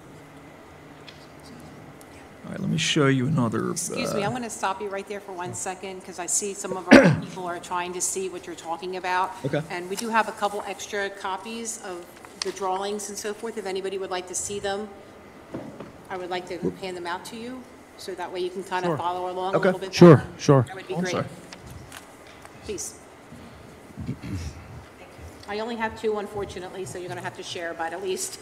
All right, let me show you another. Excuse me, I'm going to stop you right there for 1 second because I see some of our people are trying to see what you're talking about. Okay. And we do have a couple extra copies of the drawings and so forth. If anybody would like to see them, I would like to hand them out to you so that way you can kind of follow along a little bit. Sure, more. sure. That would be I'm great. sorry. Please. I only have 2, unfortunately, so you're going to have to share, but at least.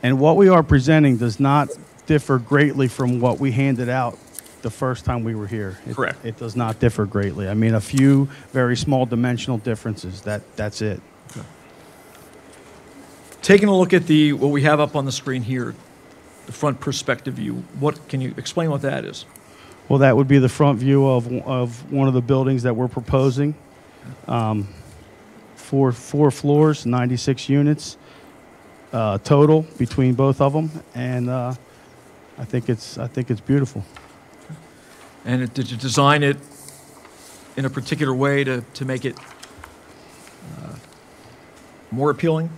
And what we are presenting does not differ greatly from what we handed out the first time we were here. Correct. It does not differ greatly. I mean, a few very small dimensional differences. That's it. Okay. Taking a look at what we have up on the screen here, the front perspective view, can you explain what that is? Well, that would be the front view of one of the buildings that we're proposing. 4 floors, 96 units total between both of them, and I think it's beautiful. And did you design it in a particular way to make it more appealing?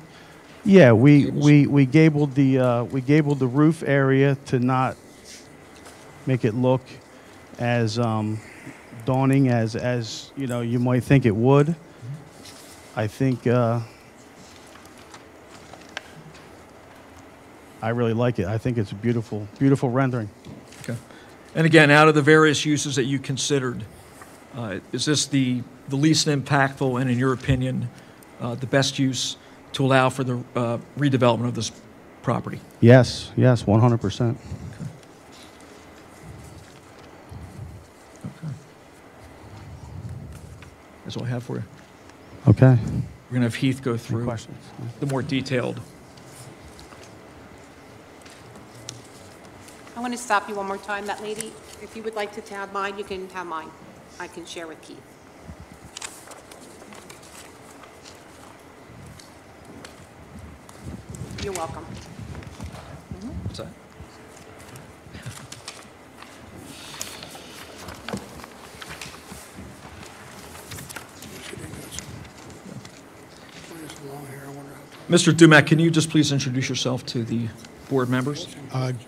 Yeah, we gabled the roof area to not make it look as daunting as you might think it would. I think I really like it. I think it's a beautiful rendering. Okay. And again, out of the various uses that you considered, is this the least impactful and, in your opinion, the best use to allow for the redevelopment of this property? Yes, 100%. Okay. That's all I have for you. Okay. We're going to have Heath go through the more detailed. I want to stop you one more time. That lady, if you would like to have mine, you can have mine. I can share with Keith. You're welcome. What's that? Mr. Dumack, can you just please introduce yourself to the board members?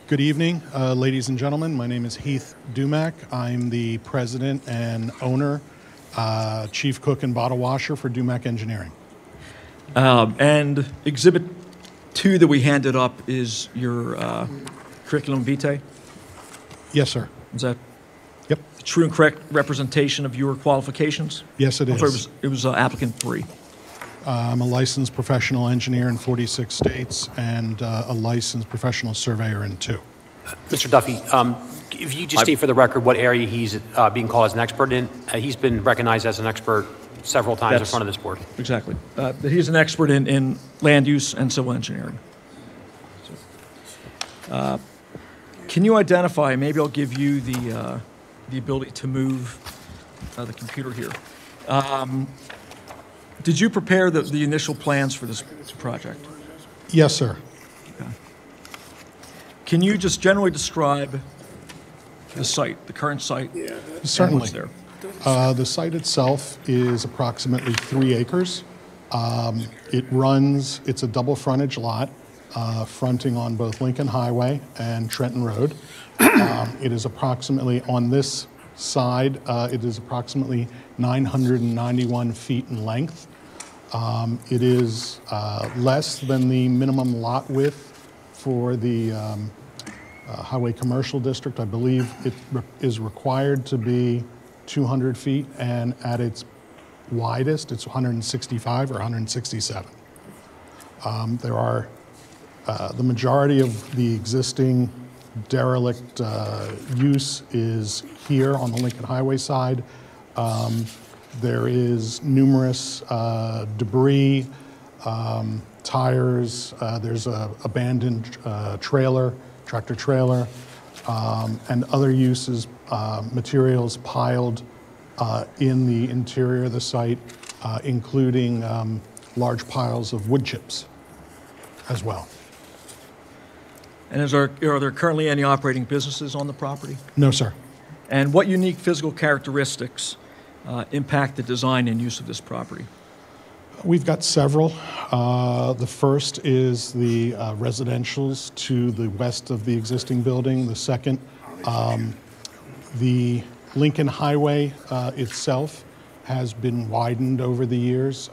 Good evening, ladies and gentlemen. My name is Heath Dumack. I'm the president and owner, chief cook and bottle washer for Dumack Engineering. And Exhibit 2 that we handed up is your curriculum vitae? Yes, sir. Is that Yep. true and correct representation of your qualifications? Yes, it is. It was applicant 3. I'm a licensed professional engineer in 46 states and a licensed professional surveyor in 2. Mr. Duffy, if you just state for the record what area he's being called as an expert in, he's been recognized as an expert several times in front of this board. Exactly. He's an expert in land use and civil engineering. Can you identify, maybe I'll give you the ability to move the computer here. Did you prepare the initial plans for this project? Yes, sir. Okay. Can you just generally describe the site, the current site? Certainly. What's there? The site itself is approximately 3 acres. It's a double frontage lot, fronting on both Lincoln Highway and Trenton Road. It is approximately, on this side, it is approximately 991 feet in length. It is less than the minimum lot width for the Highway Commercial District. I believe it is required to be 200 feet, and at its widest, it's 165 or 167. There are the majority of the existing derelict use is here on the Lincoln Highway side. There is numerous debris, tires, there's a abandoned tractor trailer, and other uses, materials piled in the interior of the site, including large piles of wood chips as well. And are there currently any operating businesses on the property? No, sir. And what unique physical characteristics impact the design and use of this property? We've got several. The first is the residentials to the west of the existing building. The second, the Lincoln Highway itself has been widened over the years.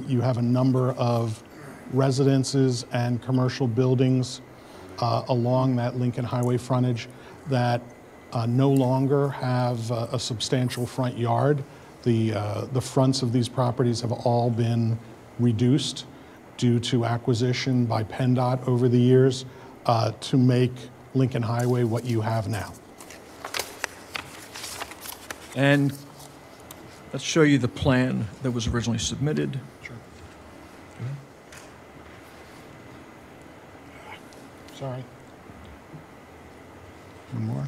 You have a number of residences and commercial buildings along that Lincoln Highway frontage that no longer have a substantial front yard. The fronts of these properties have all been reduced due to acquisition by PennDOT over the years to make Lincoln Highway, what you have now. And let's show you the plan that was originally submitted. Sure. Sorry. One more.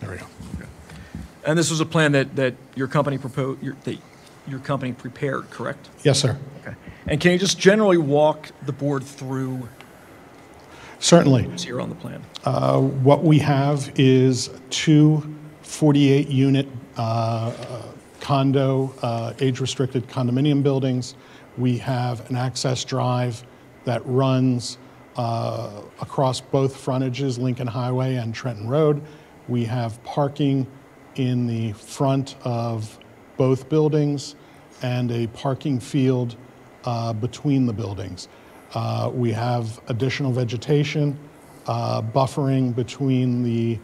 There we go. And this was a plan that your company proposed, that your company prepared, correct? Yes, sir. Okay. And can you just generally walk the board through Certainly. what's here on the plan? What we have is two 48-unit condo, age-restricted condominium buildings. We have an access drive that runs across both frontages, Lincoln Highway and Trenton Road. We have parking in the front of both buildings and a parking field between the buildings. We have additional vegetation buffering between the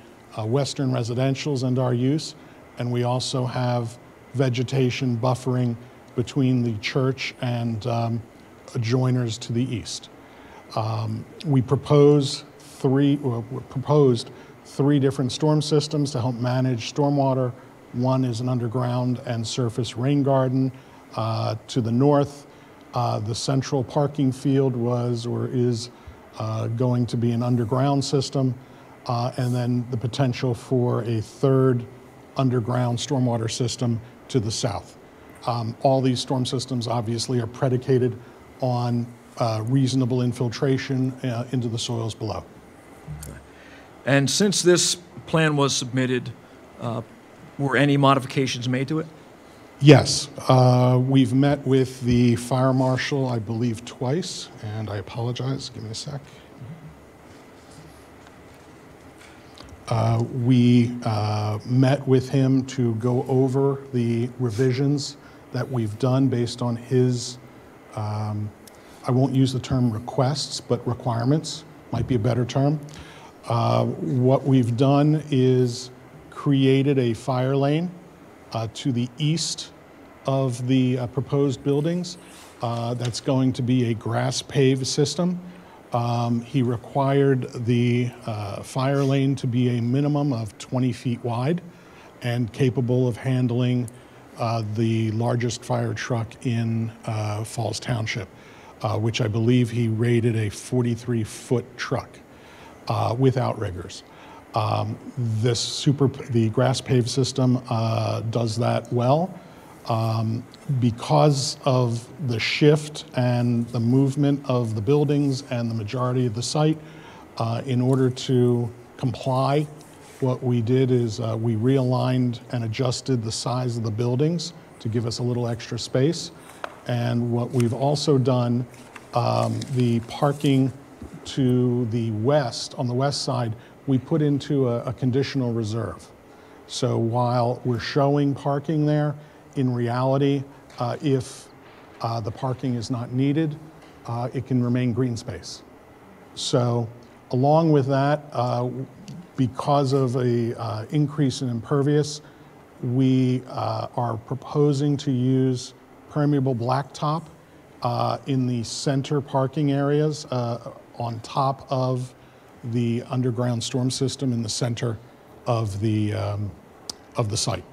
western residentials and our use, and we also have vegetation buffering between the church and adjoiners to the east. We proposed three different storm systems to help manage stormwater. One is an underground and surface rain garden. To the north, the central parking field was or is going to be an underground system, and then the potential for a third underground stormwater system to the south. All these storm systems obviously are predicated on reasonable infiltration into the soils below. Okay. And since this plan was submitted, were any modifications made to it? Yes, we've met with the fire marshal, I believe, twice, and I apologize, give me a sec. We met with him to go over the revisions that we've done based on his, I won't use the term requests, but requirements might be a better term. What we've done is created a fire lane to the east of the proposed buildings. That's going to be a grass paved system. He required the fire lane to be a minimum of 20 feet wide and capable of handling the largest fire truck in Falls Township, which I believe he rated a 43-foot truck with outriggers. The grass paved system does that well. Because of the shift and the movement of the buildings and the majority of the site, in order to comply, what we did is we realigned and adjusted the size of the buildings to give us a little extra space. And what we've also done, the parking to the west, on the west side, we put into a conditional reserve. So while we're showing parking there, in reality, if the parking is not needed, it can remain green space. So along with that, because of a increase in impervious, we are proposing to use permeable blacktop in the center parking areas on top of the underground storm system in the center of the site.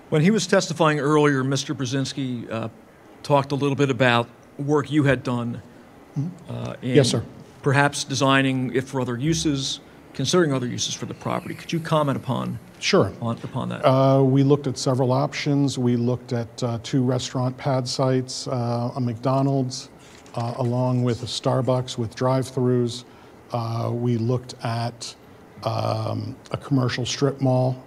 When he was testifying earlier, Mr. Brzezinski talked a little bit about work you had done in yes, sir. Perhaps designing it for other uses, considering other uses for the property. Could you comment upon that? We looked at several options. We looked at 2 restaurant pad sites, a McDonald's, along with a Starbucks with drive-throughs. We looked at a commercial strip mall.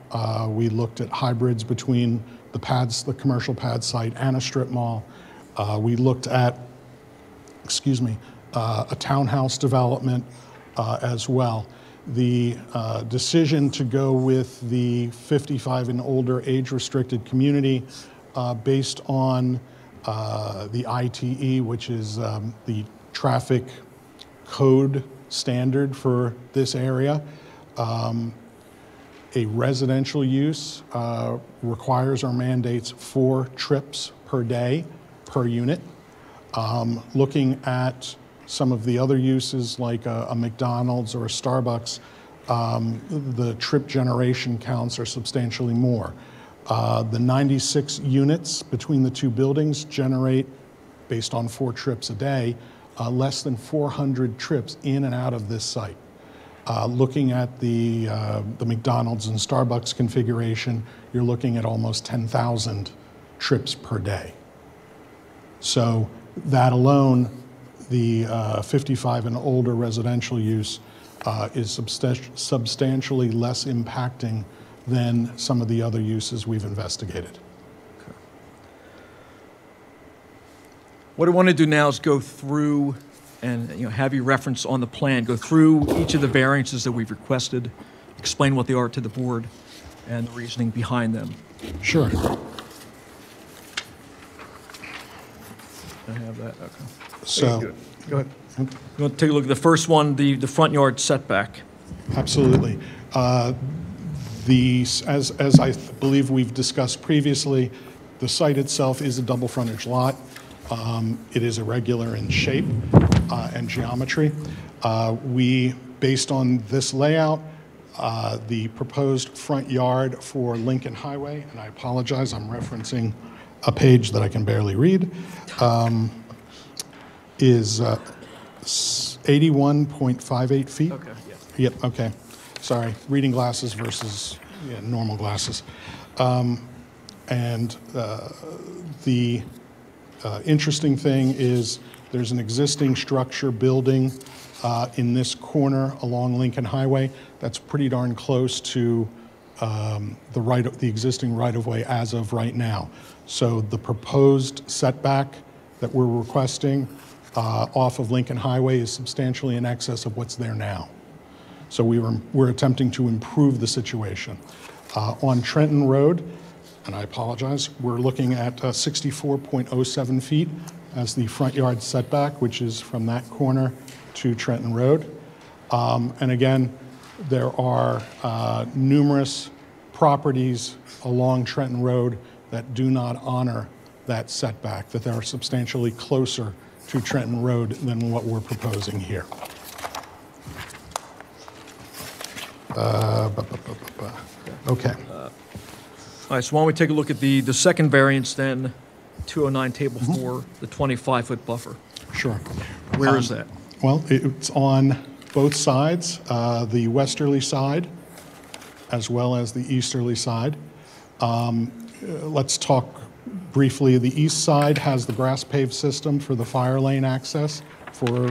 We looked at hybrids between the pads, the commercial pad site and a strip mall. We looked at, a townhouse development as well. The decision to go with the 55 and older age-restricted community based on the ITE, which is the traffic code standard for this area. A residential use requires or mandates 4 trips per day per unit. Looking at some of the other uses like a McDonald's or a Starbucks, the trip generation counts are substantially more. The 96 units between the two buildings generate, based on 4 trips a day, less than 400 trips in and out of this site. Looking at the McDonald's and Starbucks configuration, you're looking at almost 10,000 trips per day. So that alone, the 55 and older residential use is substantially less impacting than some of the other uses we've investigated. Okay. What I want to do now is go through and have you reference on the plan, go through each of the variances that we've requested, explain what they are to the board, and the reasoning behind them. Sure. I have that, okay. So, go ahead. You want to take a look at the first one, the front yard setback? Absolutely. As I believe we've discussed previously, the site itself is a double frontage lot. It is irregular in shape and geometry. Based on this layout, the proposed front yard for Lincoln Highway, and I apologize, I'm referencing a page that I can barely read, is 81.58 feet. Okay, yeah. Yep, okay. Sorry, reading glasses versus normal glasses. The interesting thing is there's an existing structure building in this corner along Lincoln Highway that's pretty darn close to the existing right-of-way as of right now. So the proposed setback that we're requesting off of Lincoln Highway is substantially in excess of what's there now. So we're attempting to improve the situation. On Trenton Road, and I apologize, we're looking at 64.07 feet as the front yard setback, which is from that corner to Trenton Road. And again, there are numerous properties along Trenton Road that do not honor that setback, that they are substantially closer to Trenton Road than what we're proposing here. Okay. All right, so why don't we take a look at the second variance then, 209 Table 4, the 25-foot buffer. Sure. Where is that? Well, it's on both sides, the westerly side as well as the easterly side. Let's talk briefly. The east side has the grass paved system for the fire lane access for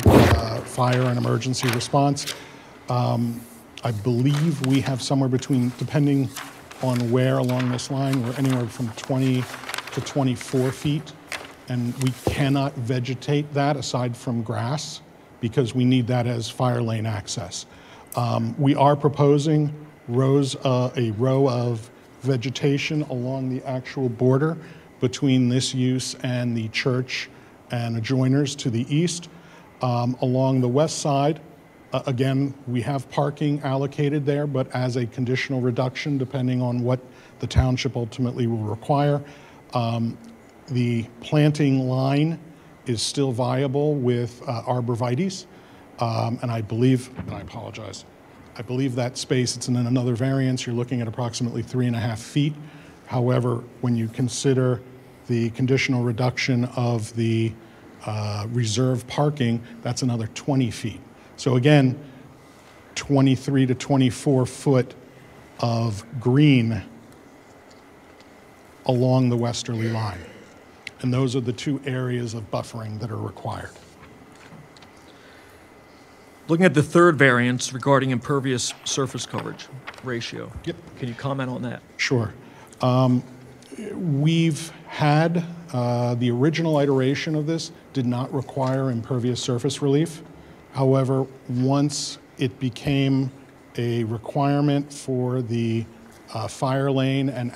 fire and emergency response. I believe we have somewhere between, depending on where along this line, we're anywhere from 20 to 24 feet, and we cannot vegetate that aside from grass because we need that as fire lane access. We are proposing a row of vegetation along the actual border between this use and the church and adjoiners to the east. Along the west side, again, we have parking allocated there, but as a conditional reduction, depending on what the township ultimately will require. The planting line is still viable with arborvitaes, and I believe, and I apologize, I believe that space, it's in another variance, you're looking at approximately 3.5 feet. However, when you consider the conditional reduction of the reserve parking, that's another 20 feet. So again, 23 to 24 foot of green along the westerly line. And those are the two areas of buffering that are required. Looking at the third variance regarding impervious surface coverage ratio. Yep. Can you comment on that? Sure. We've had, the original iteration of this did not require impervious surface relief. However, once it became a requirement for the fire lane and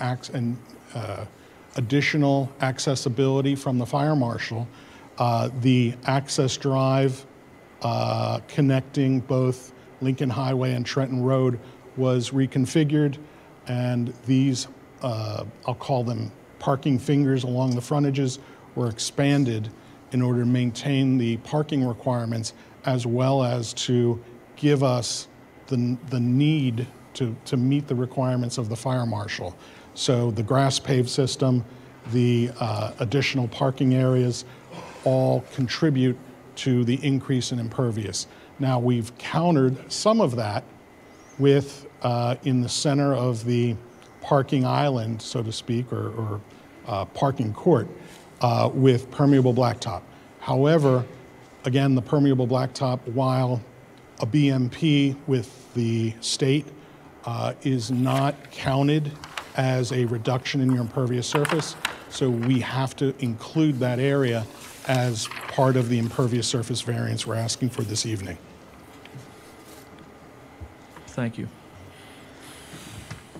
additional accessibility from the fire marshal, the access drive connecting both Lincoln Highway and Trenton Road was reconfigured, and these, I'll call them parking fingers along the frontages, were expanded in order to maintain the parking requirements as well as to give us the need to meet the requirements of the fire marshal. So the grass paved system, the additional parking areas all contribute to the increase in impervious. Now, we've countered some of that with, in the center of the parking island, so to speak, or parking court, with permeable blacktop. However, again, the permeable blacktop, while a BMP with the state, is not counted as a reduction in your impervious surface, so we have to include that area as part of the impervious surface variance we're asking for this evening. Thank you.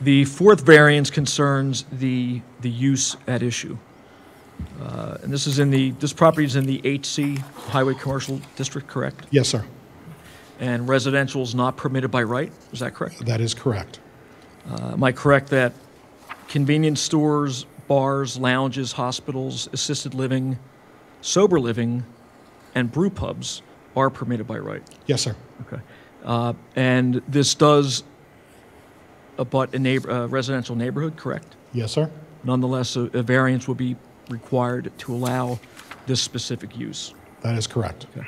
The fourth variance concerns the use at issue. And this property is in the HC, Highway Commercial District, correct? Yes, sir. And residential is not permitted by right, is that correct? That is correct. Am I correct that convenience stores, bars, lounges, hospitals, assisted living, sober living, and brew pubs are permitted by right? Yes, sir. Okay. And this does abut a residential neighborhood, correct? Yes, sir. Nonetheless, a variance will be required to allow this specific use. That is correct. Okay.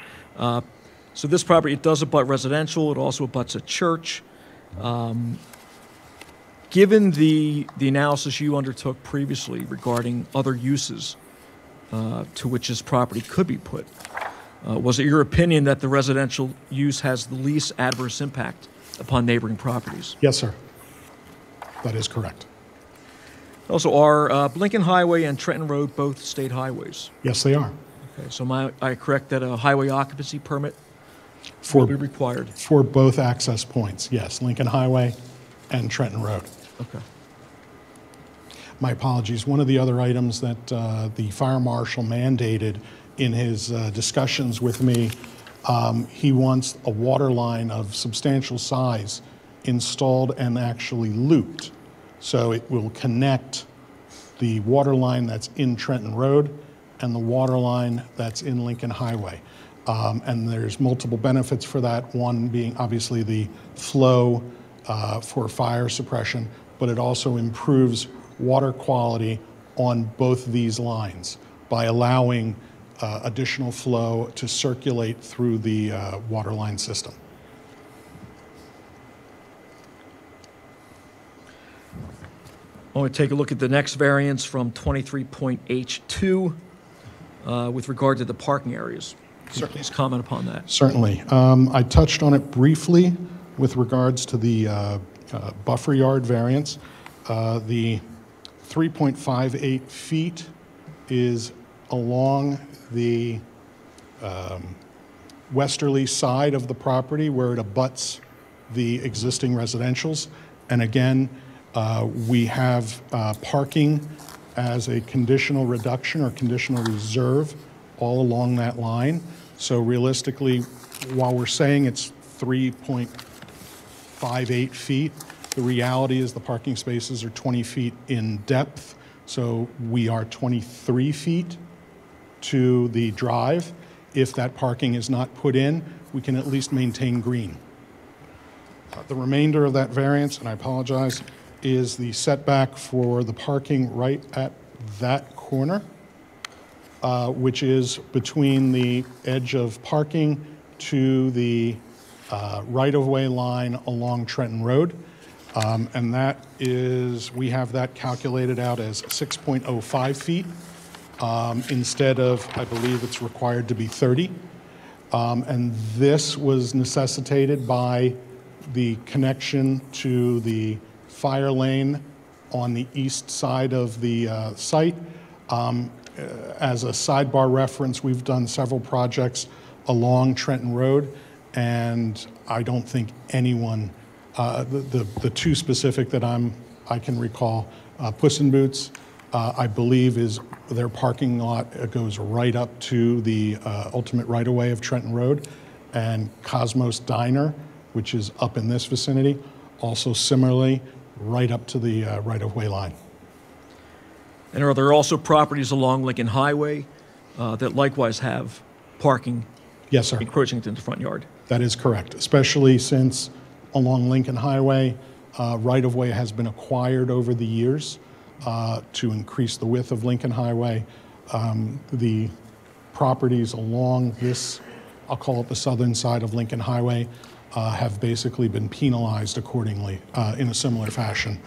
So this property, it does abut residential. It also abuts a church. Given the analysis you undertook previously regarding other uses to which this property could be put, was it your opinion that the residential use has the least adverse impact upon neighboring properties? Yes, sir. That is correct. Also, are Lincoln Highway and Trenton Road both state highways? Yes, they are. Okay, so am I correct that a highway occupancy permit will be required? For both access points, yes, Lincoln Highway and Trenton Road. Okay. My apologies. One of the other items that the fire marshal mandated in his discussions with me, he wants a water line of substantial size installed and actually looped. So it will connect the water line that's in Trenton Road and the water line that's in Lincoln Highway. And there's multiple benefits for that, one being obviously the flow for fire suppression, but it also improves water quality on both these lines by allowing additional flow to circulate through the water line system. I want to take a look at the next variance from 23.H2 with regard to the parking areas. Please comment upon that. Certainly. I touched on it briefly with regards to the buffer yard variance. The 3.58 feet is along the westerly side of the property where it abuts the existing residentials. And again, we have parking as a conditional reduction or conditional reserve all along that line. So realistically, while we're saying it's 3.58 feet, the reality is the parking spaces are 20 feet in depth. So we are 23 feet to the drive. If that parking is not put in, we can at least maintain green. The remainder of that variance, and I apologize, is the setback for the parking right at that corner, which is between the edge of parking to the right-of-way line along Trenton Road. And that is, we have that calculated out as 6.05 feet instead of, I believe it's required to be 30. And this was necessitated by the connection to the fire lane on the east side of the site. As a sidebar reference, we've done several projects along Trenton Road, and I don't think anyone, the two specific that I can recall, Puss in Boots, I believe is their parking lot goes right up to the ultimate right-of-way of Trenton Road, and Cosmos Diner, which is up in this vicinity, also similarly right up to the right-of-way line. And are there also properties along Lincoln Highway that likewise have parking Yes, sir. encroaching into the front yard. That is correct, especially since along Lincoln Highway, right-of-way has been acquired over the years to increase the width of Lincoln Highway. The properties along this, I'll call it the southern side of Lincoln Highway, have basically been penalized accordingly in a similar fashion.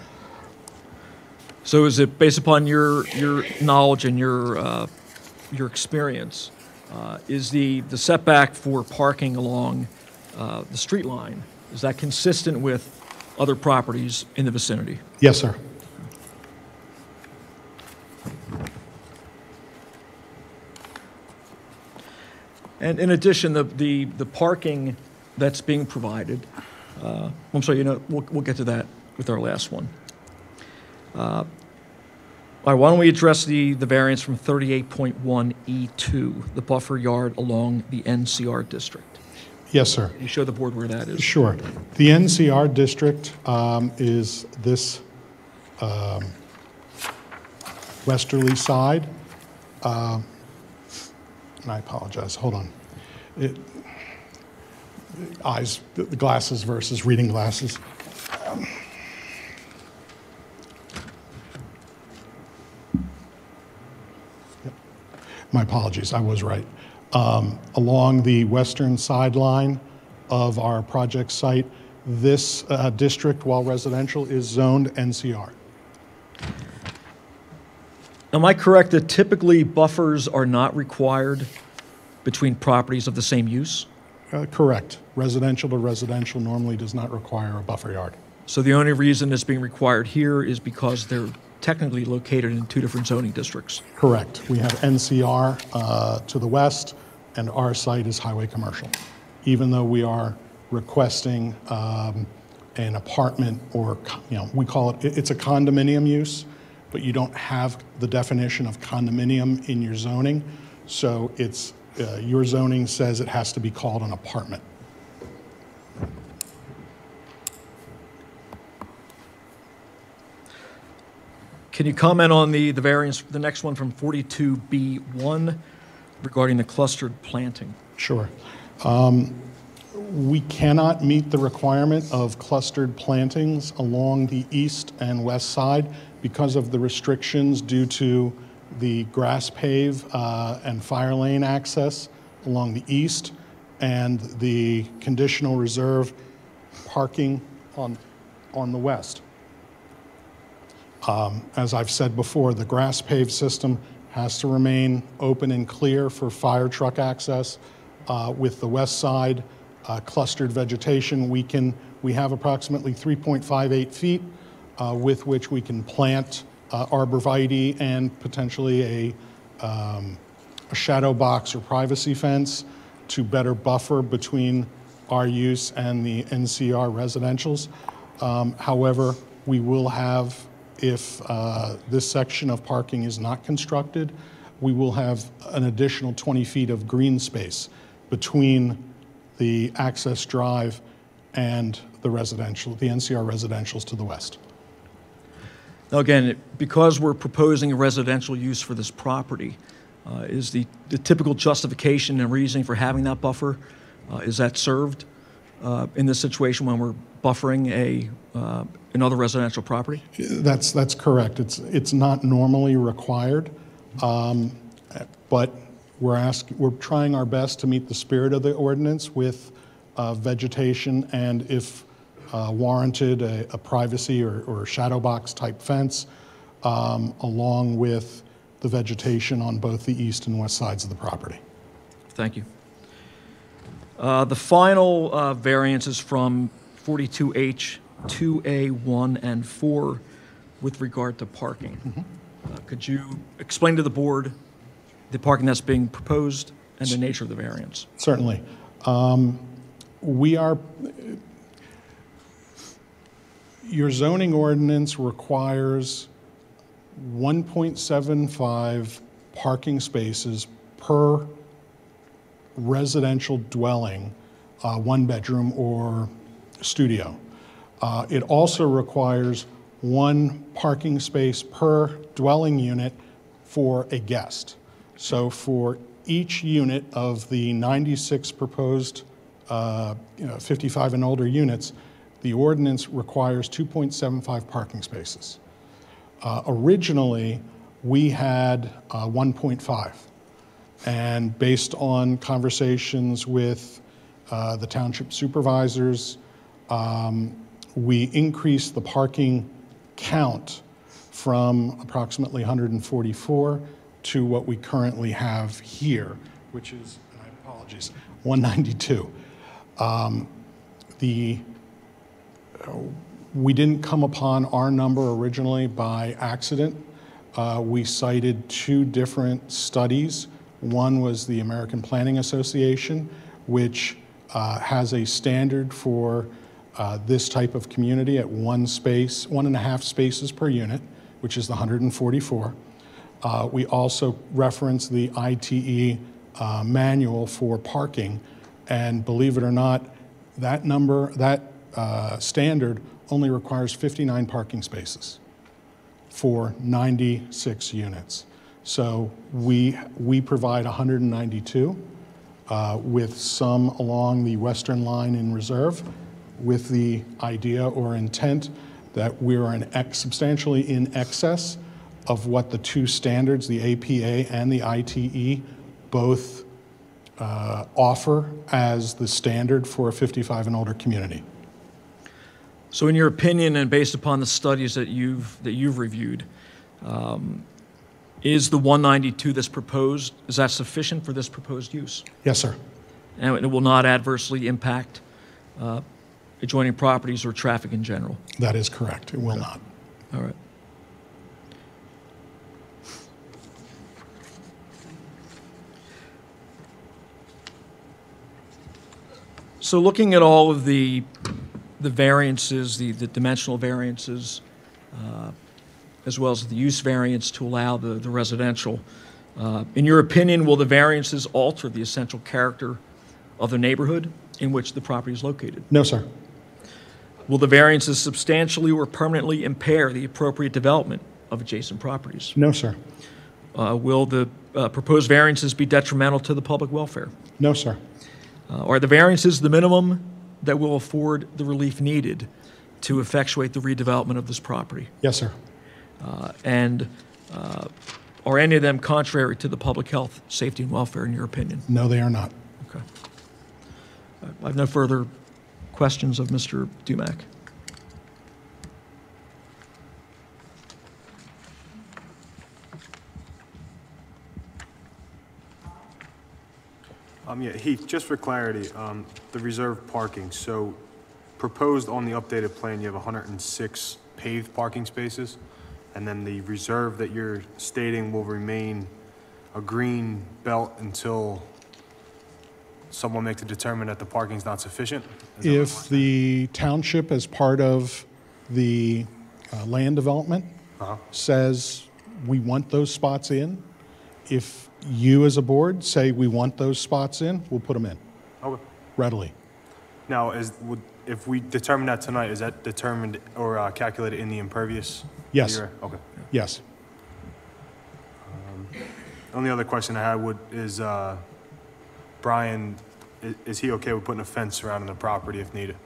So is it based upon your knowledge and your experience, is the setback for parking along the street line, is that consistent with other properties in the vicinity? Yes, sir. And in addition, the parking that's being provided, I'm sorry, we'll get to that with our last one. All right, why don't we address the variance from 38.1E2, the buffer yard along the NCR district? Yes, sir. Can you show the board where that is? Sure. The NCR district is this westerly side. And I apologize. Hold on. The glasses versus reading glasses. Yep. My apologies. I was right. Along the western sideline of our project site, this district, while residential, is zoned NCR. Am I correct that typically buffers are not required between properties of the same use? Correct. Residential to residential normally does not require a buffer yard. So the only reason it's being required here is because they're technically located in two different zoning districts? Correct. We have NCR to the west, and our site is highway commercial. Even though we are requesting an apartment, or we call it, it's a condominium use, but you don't have the definition of condominium in your zoning. So it's, your zoning says it has to be called an apartment. Can you comment on the variance, the next one from 42B1 regarding the clustered planting? Sure. We cannot meet the requirement of clustered plantings along the east and west side because of the restrictions due to the grass pave and fire lane access along the east and the conditional reserve parking on the west. As I've said before, the grass paved system has to remain open and clear for fire truck access. With the west side clustered vegetation, we have approximately 3.58 feet with which we can plant arborvitae and potentially a shadow box or privacy fence to better buffer between our use and the NCR residentials. However, we will have, if this section of parking is not constructed, we will have an additional 20 feet of green space between the access drive and the NCR residentials to the west. Now again, because we're proposing a residential use for this property, is the typical justification and reasoning for having that buffer, is that served in this situation when we're buffering another residential property? That's correct. It's not normally required, but we're trying our best to meet the spirit of the ordinance with vegetation and, if warranted, a privacy or shadow box type fence, along with the vegetation on both the east and west sides of the property. Thank you. The final variance is from 42H 2A1 and 4 with regard to parking. Mm-hmm. Could you explain to the board the parking that's being proposed and the nature of the variance? Certainly. Your zoning ordinance requires 1.75 parking spaces per residential dwelling, one bedroom or studio. It also requires one parking space per dwelling unit for a guest. So for each unit of the 96 proposed 55 and older units, the ordinance requires 2.75 parking spaces. Originally, we had 1.5. And based on conversations with the township supervisors, we increased the parking count from approximately 144 to what we currently have here, which is, and I apologize, 192. We didn't come upon our number originally by accident. We cited two different studies. One was the American Planning Association, which has a standard for this type of community at 1.5 spaces per unit, which is the 144. We also reference the ITE manual for parking, and believe it or not, that standard only requires 59 parking spaces for 96 units. So we provide 192 with some along the western line in reserve, with the idea or intent that we're substantially in excess of what the two standards, the APA and the ITE, both offer as the standard for a 55 and older community. So in your opinion, and based upon the studies that you've reviewed, is the 192 that's proposed, is that sufficient for this proposed use? Yes, sir. And it will not adversely impact adjoining properties or traffic in general? That is correct. It will not. All right. So looking at all of the variances, the dimensional variances, as well as the use variance to allow the residential, in your opinion, will the variances alter the essential character of the neighborhood in which the property is located? No, sir. Will the variances substantially or permanently impair the appropriate development of adjacent properties? No, sir. Will the proposed variances be detrimental to the public welfare? No, sir. Are the variances the minimum that will afford the relief needed to effectuate the redevelopment of this property? Yes, sir. And are any of them contrary to the public health, safety, and welfare, in your opinion? No, they are not. Okay. I have no further questions of Mr. Dumack. Yeah, Heath, just for clarity, the reserved parking, so proposed on the updated plan, you have 106 paved parking spaces, and then the reserve that you're stating will remain a green belt until someone makes a determination that the parking's not sufficient? If the township, as part of the land development, says we want those spots in, if you as a board say we want those spots in, we'll put them in. Okay. Readily. Now, if we determine that tonight, is that determined or calculated in the impervious? Yes. Okay. Yes. Only other question I had is Brian, is he okay with putting a fence surrounding the property if needed?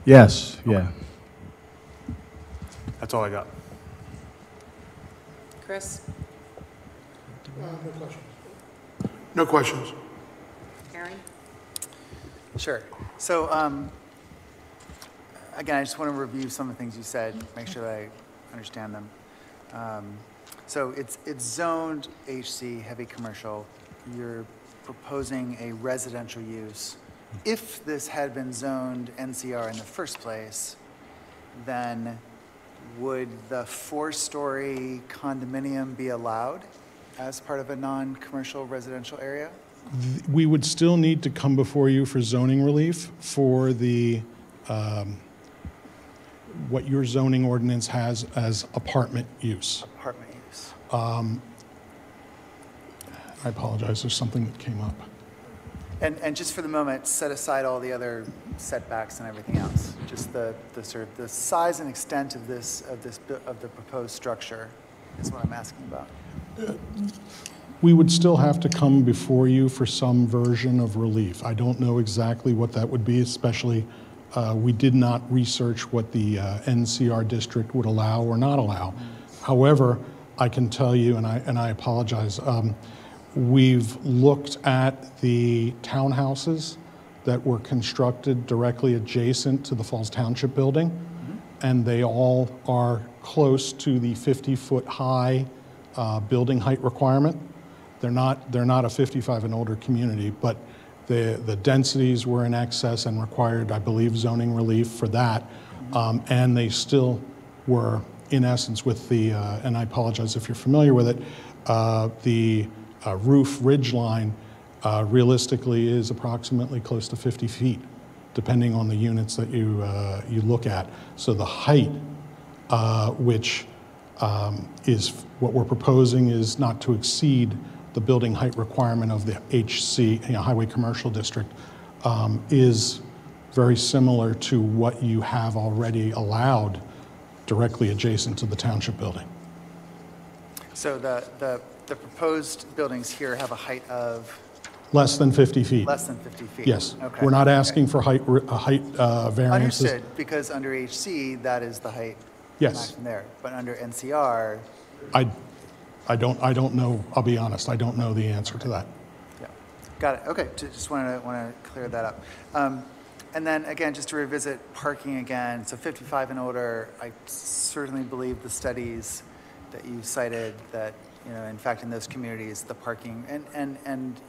Yes, yeah. That's all I got. Chris? No questions. No questions. Aaron? Sure. So, again, I just want to review some of the things you said, make sure that I understand them. So it's zoned HC, heavy commercial. You're proposing a residential use. If this had been zoned NCR in the first place, then would the 4-story condominium be allowed as part of a non-commercial residential area? We would still need to come before you for zoning relief for the, what your zoning ordinance has as apartment use. Apartment use. I apologize, there's something that came up. And just for the moment, set aside all the other setbacks and everything else. Just the sort of the size and extent of the proposed structure is what I'm asking about. We would still have to come before you for some version of relief. I don't know exactly what that would be, especially we did not research what the NCR district would allow or not allow. However, I can tell you, and I apologize, we've looked at the townhouses that were constructed directly adjacent to the Falls Township building, and they all are close to the 50-foot high building height requirement. They're not a 55 and older community, but the densities were in excess and required, I believe, zoning relief for that. And they still were, in essence, with the, and I apologize if you're familiar with it, the roof ridge line realistically is approximately close to 50 feet, depending on the units that you look at. So the height, which is what we're proposing, is not to exceed the building height requirement of the HC, Highway Commercial District, is very similar to what you have already allowed directly adjacent to the township building. So the proposed buildings here have a height of? Less than 50 feet. Less than 50 feet. Yes. Okay. We're not asking for height variances. Understood, because under HC, that is the height. Yes. There, but under NCR. I don't know, I'll be honest, I don't know the answer to that. Yeah, got it, okay, just want to clear that up. And then again, just to revisit parking again, so 55 and older, I certainly believe the studies that you cited that, in fact, in those communities, the parking and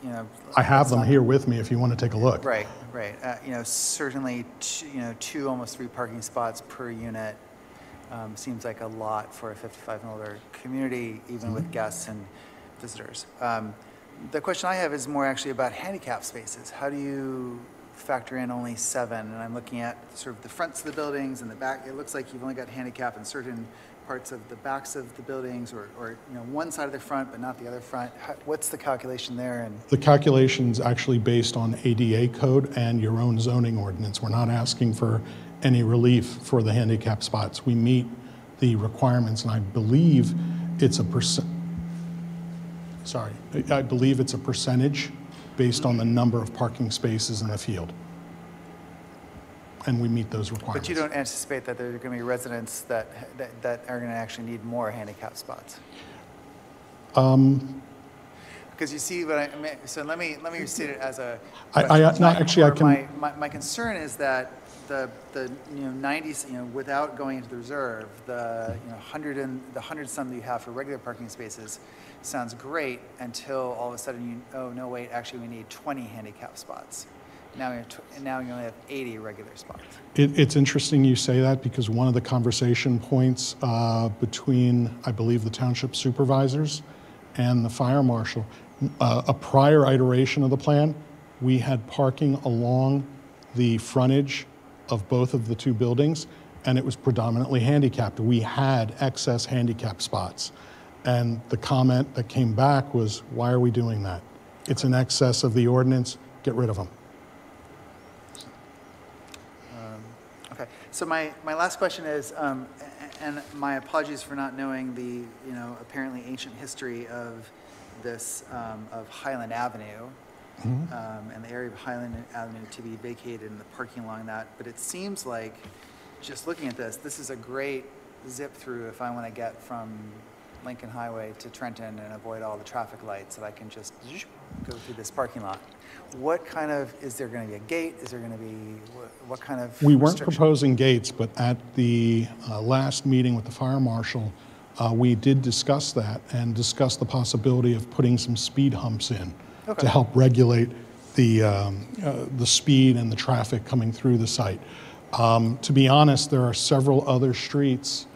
I have them here with me if you want to take a look. Right. Certainly, two, almost 3 parking spots per unit. Seems like a lot for a 55 and older community, even with guests and visitors. The question I have is more actually about handicap spaces. How do you factor in only 7? And I'm looking at sort of the fronts of the buildings and the back. It looks like you've only got handicap in certain parts of the backs of the buildings, or one side of the front but not the other front. What's the calculation there? And the calculation's actually based on ADA code and your own zoning ordinance. We're not asking for any relief for the handicap spots. We meet the requirements, and I believe it's a I believe it's a percentage based on the number of parking spaces in the field. And we meet those requirements. But you don't anticipate that there are going to be residents that are going to actually need more handicap spots? Because you see what I mean, so let me state it as a question. My concern is that the 90s, without going into the reserve, the 100 some that you have for regular parking spaces sounds great until all of a sudden oh no wait, actually we need 20 handicap spots. Now you only have 80 regular spots. It's interesting you say that, because one of the conversation points between, I believe, the township supervisors and the fire marshal, a prior iteration of the plan, we had parking along the frontage of both of the 2 buildings, and it was predominantly handicapped. We had excess handicap spots. And the comment that came back was, why are we doing that? It's in excess of the ordinance, get rid of them. Okay, so my last question is, and my apologies for not knowing the apparently ancient history of this, of Highland Avenue, and the area of Highland Avenue to be vacated and the parking along that. But it seems like, just looking at this is a great zip through if I want to get from Lincoln Highway to Trenton and avoid all the traffic lights, that I can just go through this parking lot. What kind of, is there going to be a gate? Is there going to be, what kind of We weren't proposing gates, but at the last meeting with the fire marshal, we did discuss that and discuss the possibility of putting some speed humps in to help regulate the speed and the traffic coming through the site. To be honest, there are several other streets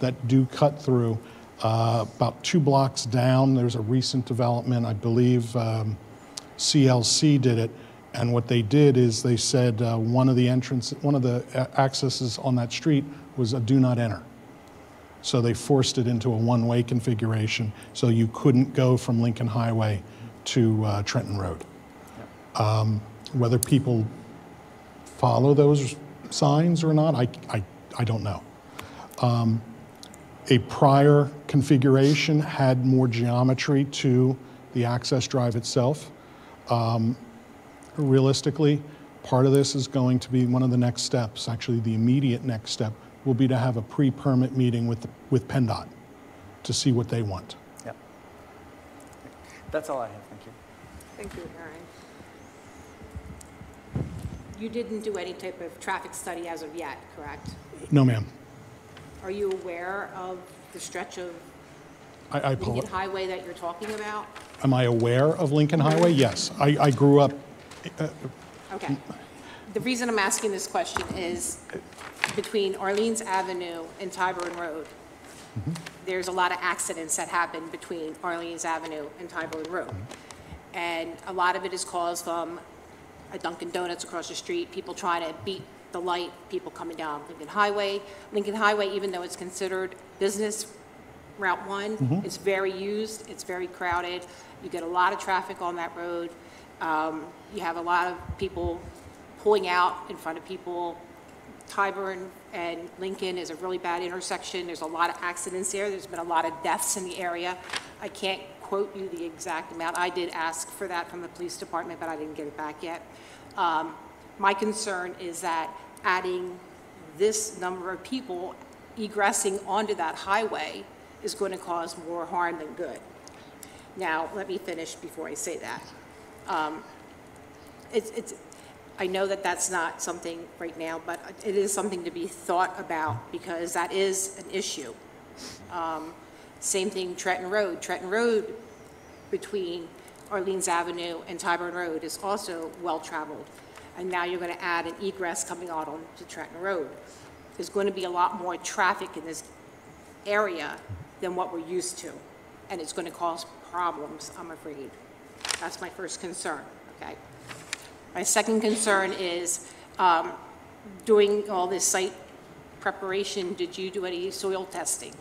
that do cut through. About 2 blocks down, there's a recent development, I believe CLC did it, and what they did is they said one of the accesses on that street was a do not enter. So they forced it into a one-way configuration, so you couldn't go from Lincoln Highway to Trenton Road. Whether people follow those signs or not, I don't know. A prior configuration had more geometry to the access drive itself. Realistically, part of this is going to be one of the next steps, actually the immediate next step, will be to have a pre-permit meeting with PennDOT to see what they want. Yep. That's all I have, thank you. Thank you, Aaron. You didn't do any type of traffic study as of yet, correct? No, ma'am. Are you aware of the stretch of I Lincoln Highway that you're talking about? Am I aware of Lincoln Highway? Yes. I grew up. Okay. The reason I'm asking this question is between Orleans Avenue and Tyburn Road, there's a lot of accidents that happen between Orleans Avenue and Tyburn Road. And a lot of it is caused from a Dunkin' Donuts across the street, people trying to beat the light, people coming down Lincoln Highway. Lincoln Highway, even though it's considered business Route 1, it's very used, it's very crowded. You get a lot of traffic on that road. You have a lot of people pulling out in front of people. Tyburn and Lincoln is a really bad intersection. There's a lot of accidents there. There's been a lot of deaths in the area. I can't quote you the exact amount. I did ask for that from the police department, but I didn't get it back yet. My concern is that adding this number of people egressing onto that highway is going to cause more harm than good. Now, let me finish before I say that. I know that that's not something right now, but it is something to be thought about because that is an issue. Same thing, Trenton Road. Trenton Road between Orleans Avenue and Tyburn Road is also well-traveled. And now you're going to add an egress coming out onto Trenton Road. There's going to be a lot more traffic in this area than what we're used to. And it's going to cause problems, I'm afraid. That's my first concern, okay? My second concern is doing all this site preparation, did you do any soil testing?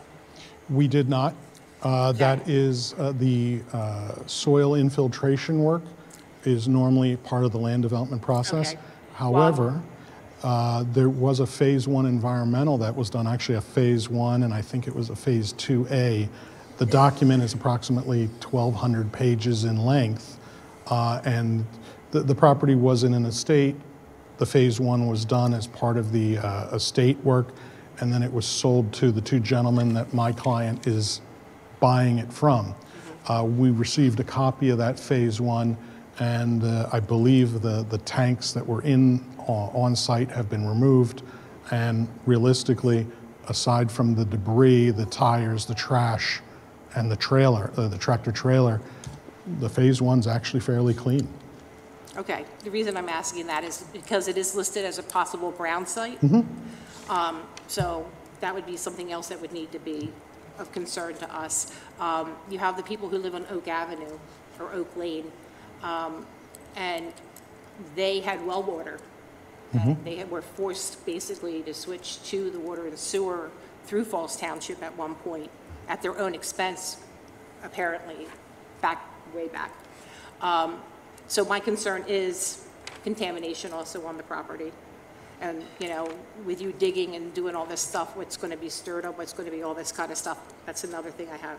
We did not. That is the soil infiltration work is normally part of the land development process. Okay. However, there was a phase 1 environmental that was done, actually a phase 1, and I think it was a phase 2A. The document is approximately 1,200 pages in length, and the property was in an estate. The phase 1 was done as part of the estate work, and then it was sold to the two gentlemen that my client is buying it from. We received a copy of that phase 1, and I believe the tanks that were on site have been removed, and realistically, aside from the debris, the tires, the trash, and the trailer, the tractor trailer, the phase 1's actually fairly clean. Okay, the reason I'm asking that is because it is listed as a possible brown site. So that would be something else that would need to be of concern to us. You have the people who live on Oak Avenue or Oak Lane, and they had well water. They were forced basically to switch to the water and sewer through Falls Township at one point at their own expense, apparently, way back. So my concern is contamination also on the property. And, you know, with you digging and doing all this stuff, what's going to be stirred up, what's going to be all this kind of stuff, that's another thing I have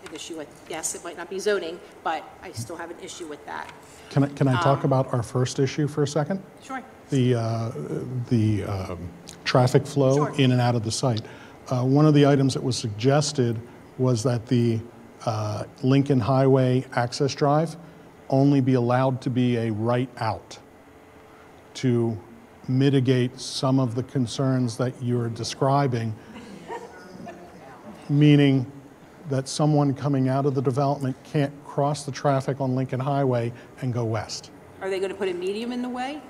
an issue with. Yes, it might not be zoning, but I still have an issue with that. Can I talk about our first issue for a second? Sure. The traffic flow Sure. in and out of the site. One of the items that was suggested was that the Lincoln Highway access drive only be allowed to be a right out to mitigate some of the concerns that you're describing, meaning that someone coming out of the development can't cross the traffic on Lincoln Highway and go west. Are they going to put a medium in the way?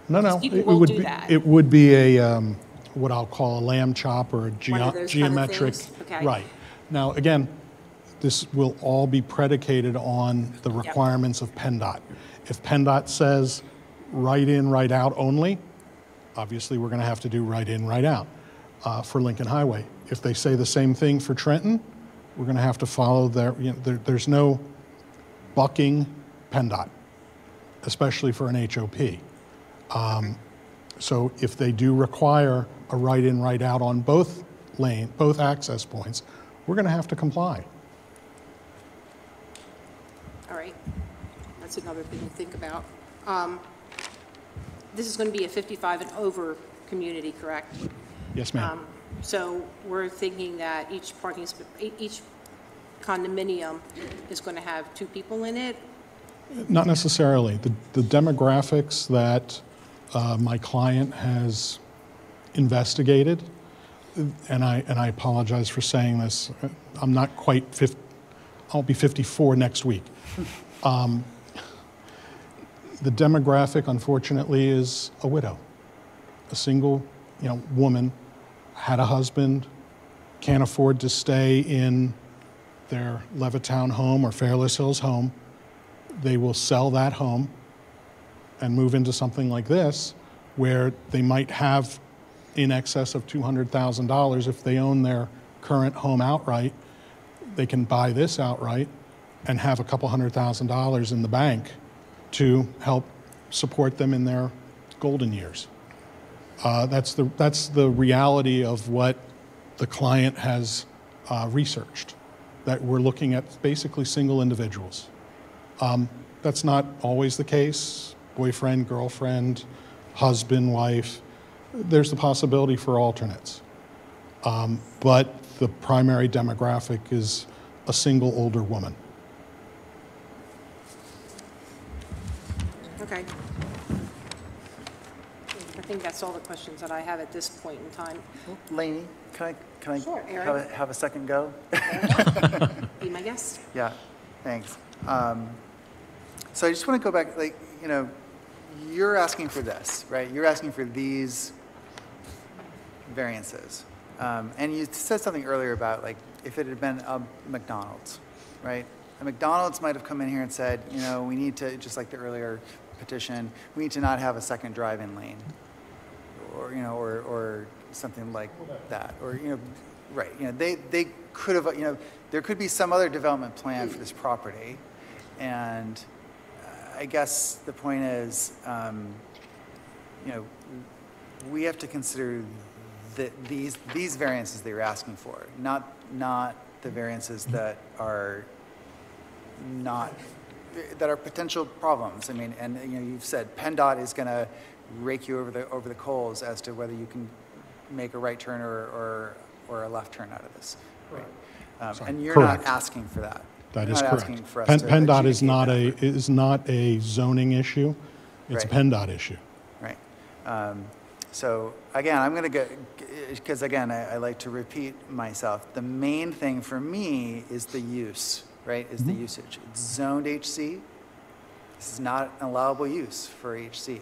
No, People will do that. it would be a what I'll call a lamb chop or a One of those kind of geometric. things? Okay. Right. Now, again, this will all be predicated on the requirements of PennDOT. If PennDOT says right in, right out only, obviously we're going to have to do right in, right out for Lincoln Highway. If they say the same thing for Trenton, we're going to have to follow their, there's no bucking PennDOT, especially for an HOP. So if they do require a right in, right out on both access points, we're going to have to comply. All right, that's another thing to think about. This is going to be a 55 and over community, correct? Yes, ma'am. So we're thinking that each condominium is going to have 2 people in it? Not necessarily. The demographics that my client has investigated, and I apologize for saying this, I'm not quite 50, I'll be 54 next week. The demographic, unfortunately, is a widow. A single, woman, had a husband, can't afford to stay in their Levittown home or Fairless Hills home. They will sell that home and move into something like this, where they might have in excess of $200,000 if they own their current home outright. They can buy this outright and have a couple $100,000 in the bank to help support them in their golden years. That's the reality of what the client has researched, that we're looking at basically single individuals. That's not always the case. Boyfriend, girlfriend, husband, wife. There's the possibility for alternates. But the primary demographic is a single older woman. Okay. I think that's all the questions that I have at this point in time. Lainey, can I Sure, Aaron. have a second go? Be my guest. Yeah, thanks. So I just want to go back, you're asking for this, right? You're asking for these variances. And you said something earlier about, if it had been a McDonald's, right? A McDonald's might have come in here and said, we need to, just like the earlier petition, we need to not have a second drive-in lane, or something like that, or right? They could have, there could be some other development plan for this property, and I guess the point is, we have to consider these variances that you're asking for, not the variances that are potential problems. I mean, and you've said PennDOT is going to rake you over the coals as to whether you can make a right turn or a left turn out of this. Right? And you're Correct. not asking for that. That You're is not correct. asking for us to PennDOT is adjudicate not a zoning issue. It's Right. a PennDOT issue. Right. So again, I'm going to go, because again, I like to repeat myself. The main thing for me is the use, right, is the usage. It's zoned HC. This is not an allowable use for HC.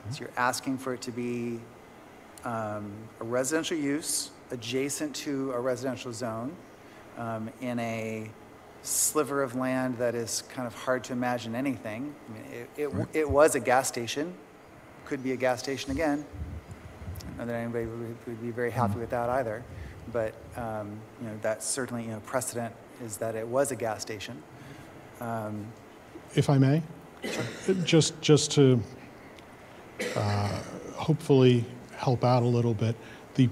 So you're asking for it to be a residential use adjacent to a residential zone in a sliver of land that is kind of hard to imagine anything. I mean, it was a gas station, could be a gas station again. I don't know that anybody would be very happy with that either, but that's certainly precedent is that it was a gas station. If I may, just to hopefully help out a little bit, the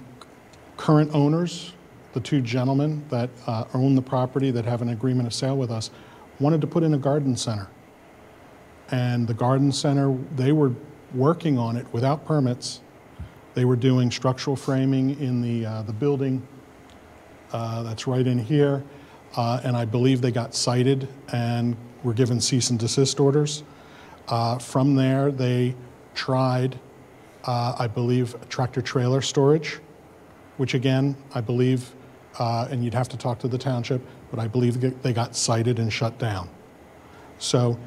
current owners, the 2 gentlemen that own the property that have an agreement of sale with us, wanted to put in a garden center. And the garden center, they were working on it without permits. They were doing structural framing in the building that's right in here. And I believe they got cited and were given cease and desist orders. From there, they tried, I believe, tractor trailer storage, which again, I believe, and you'd have to talk to the township, but I believe they got cited and shut down. So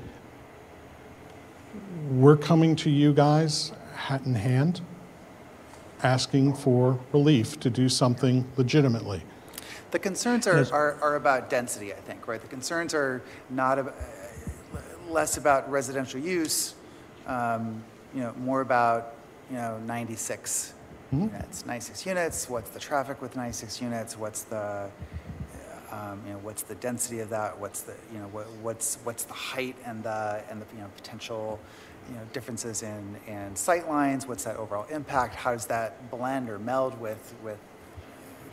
we're coming to you guys, hat in hand, asking for relief to do something legitimately. The concerns are about density, I think, right? The concerns are not less about residential use, more about 96 units. 96 units. What's the traffic with 96 units? What's the what's the density of that? What's the what's the height and the potential differences in sight lines? What's that overall impact? How does that blend or meld with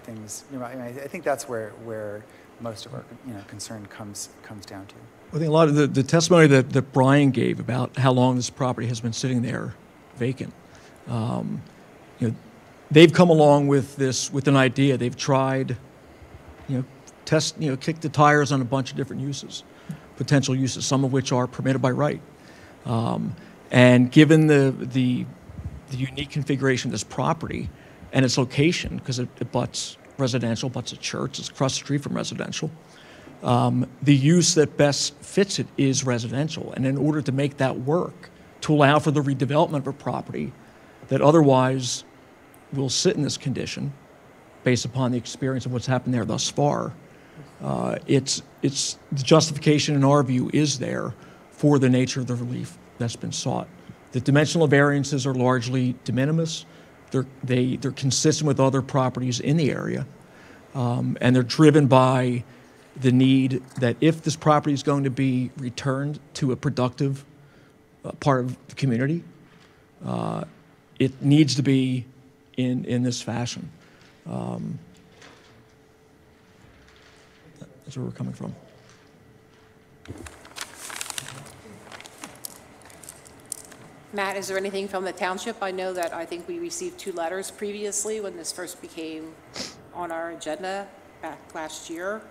things, you know, I think that's where most of our, you know, concern comes down to. I think a lot of the testimony that Brian gave about how long this property has been sitting there vacant, you know, they've come along with this, with an idea. They've tried, you know, kick the tires on a bunch of different uses, potential uses, some of which are permitted by right. And given the unique configuration of this property and its location, because it butts residential, butts a church, it's across the street from residential, the use that best fits it is residential. And in order to make that work, to allow for the redevelopment of a property that otherwise will sit in this condition, based upon the experience of what's happened there thus far, it's the justification in our view is there for the nature of the relief that's been sought. The dimensional variances are largely de minimis. They're consistent with other properties in the area, and they're driven by the need that if this property is going to be returned to a productive part of the community, it needs to be in this fashion. That's where we're coming from. Matt, is there anything from the township? I know that I think we received 2 letters previously when this first became on our agenda back last year.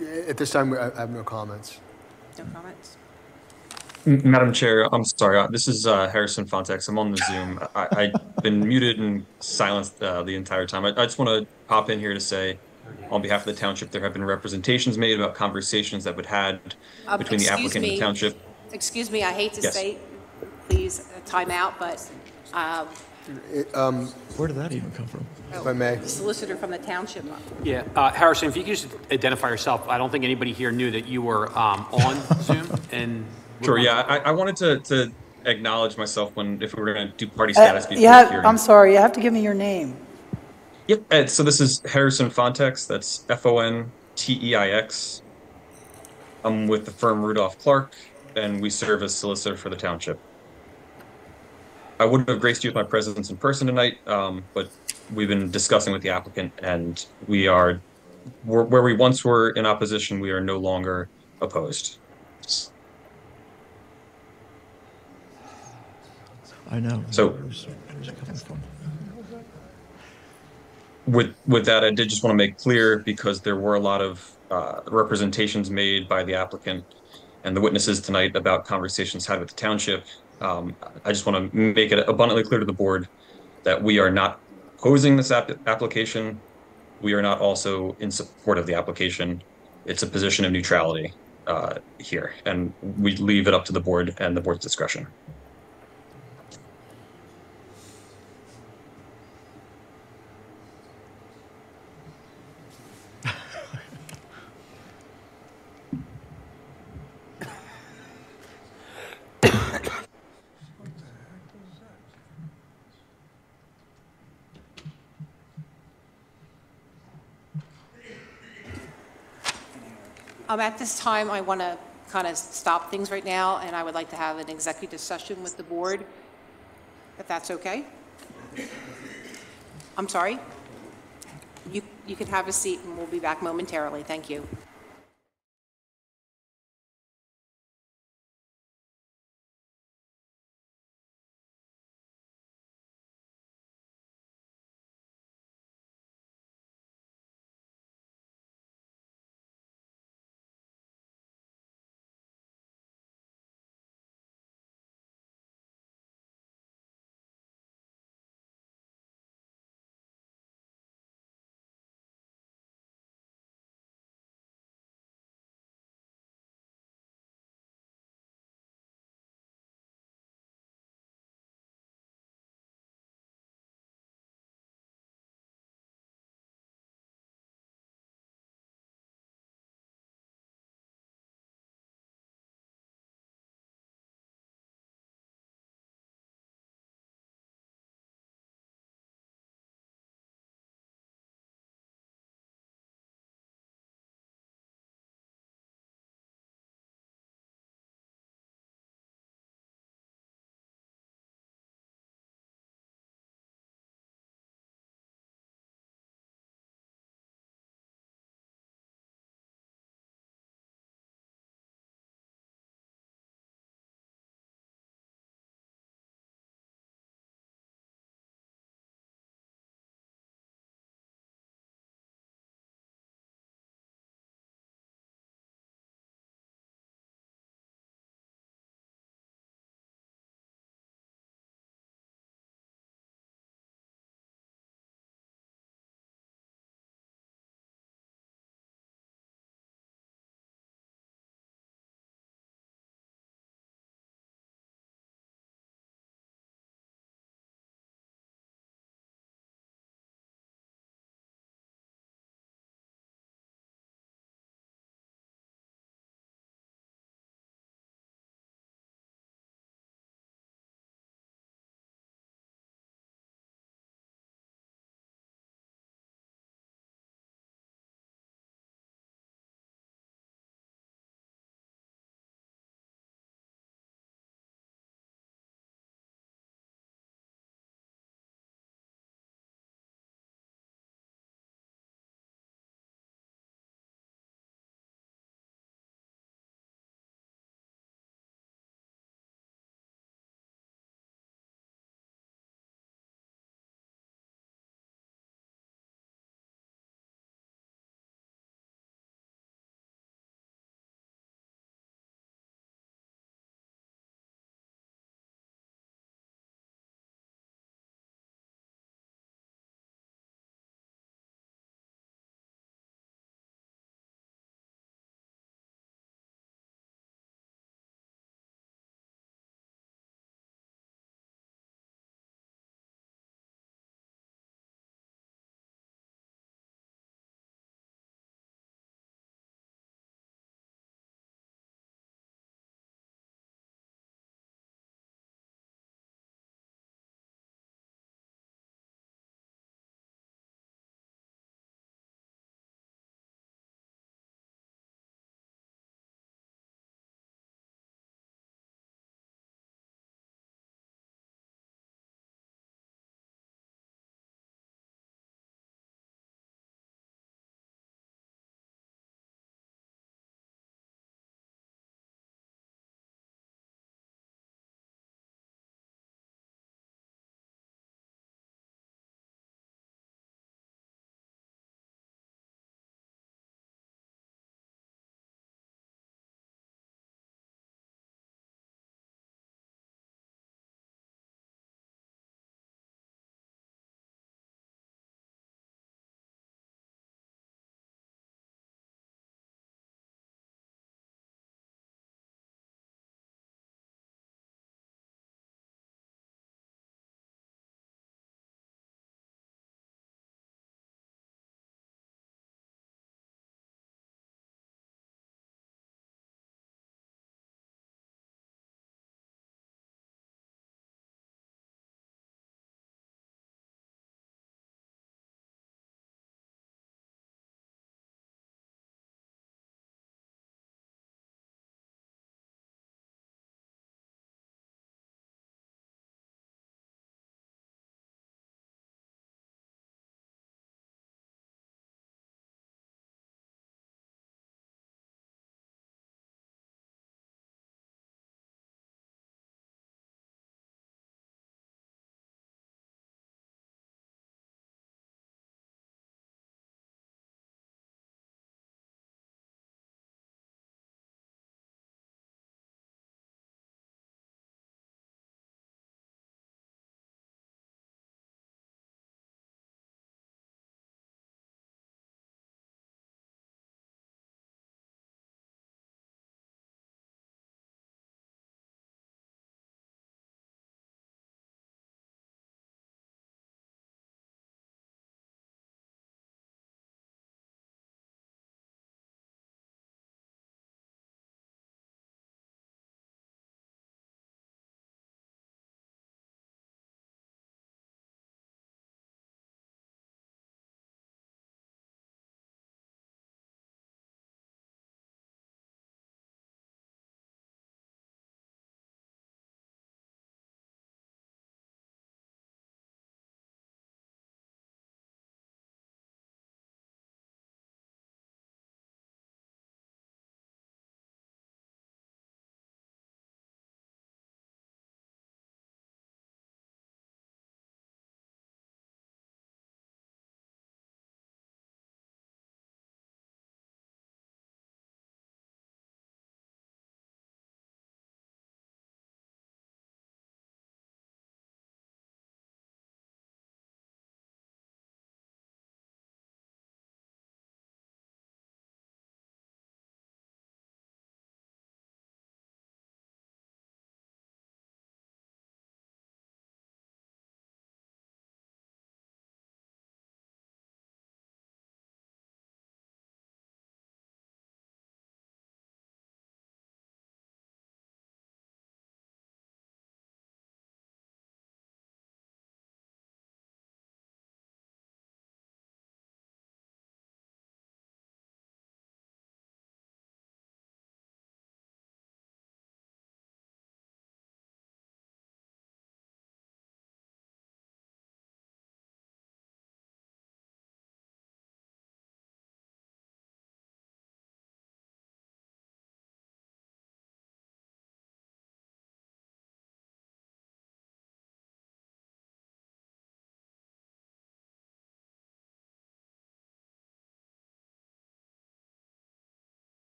At this time, I have no comments. No comments? Madam Chair, I'm sorry. This is Harrison Fontex. I'm on the Zoom. I've been muted and silenced the entire time. I just want to pop in here to say, on behalf of the township, there have been representations made about conversations that would had between the applicant and the township. Excuse me, I hate to Yes. say, please, time out, but where did that even come from? If I may. The solicitor from the township. Yeah, Harrison, if you could just identify yourself. I don't think anybody here knew that you were on Zoom. And Sure, yeah. I wanted to acknowledge myself if we were going to do party status before Yeah, the hearing. I'm sorry, you have to give me your name. Yep. So this is Harrison Fontex. That's Fonteix. I'm with the firm Rudolph Clark, and we serve as solicitor for the township. I would have graced you with my presence in person tonight, but we've been discussing with the applicant, and we're where we once were in opposition, we are no longer opposed. I know. So Where's it coming from? with that, I did just want to make clear, because there were a lot of representations made by the applicant and the witnesses tonight about conversations had with the township. I just want to make it abundantly clear to the board that we are not opposing this application. We are not also in support of the application. It's a position of neutrality here, and we leave it up to the board and the board's discretion. At this time, I want to kind of stop things right now, and I would like to have an executive session with the board, if that's okay. I'm sorry? You can have a seat, and we'll be back momentarily. Thank you.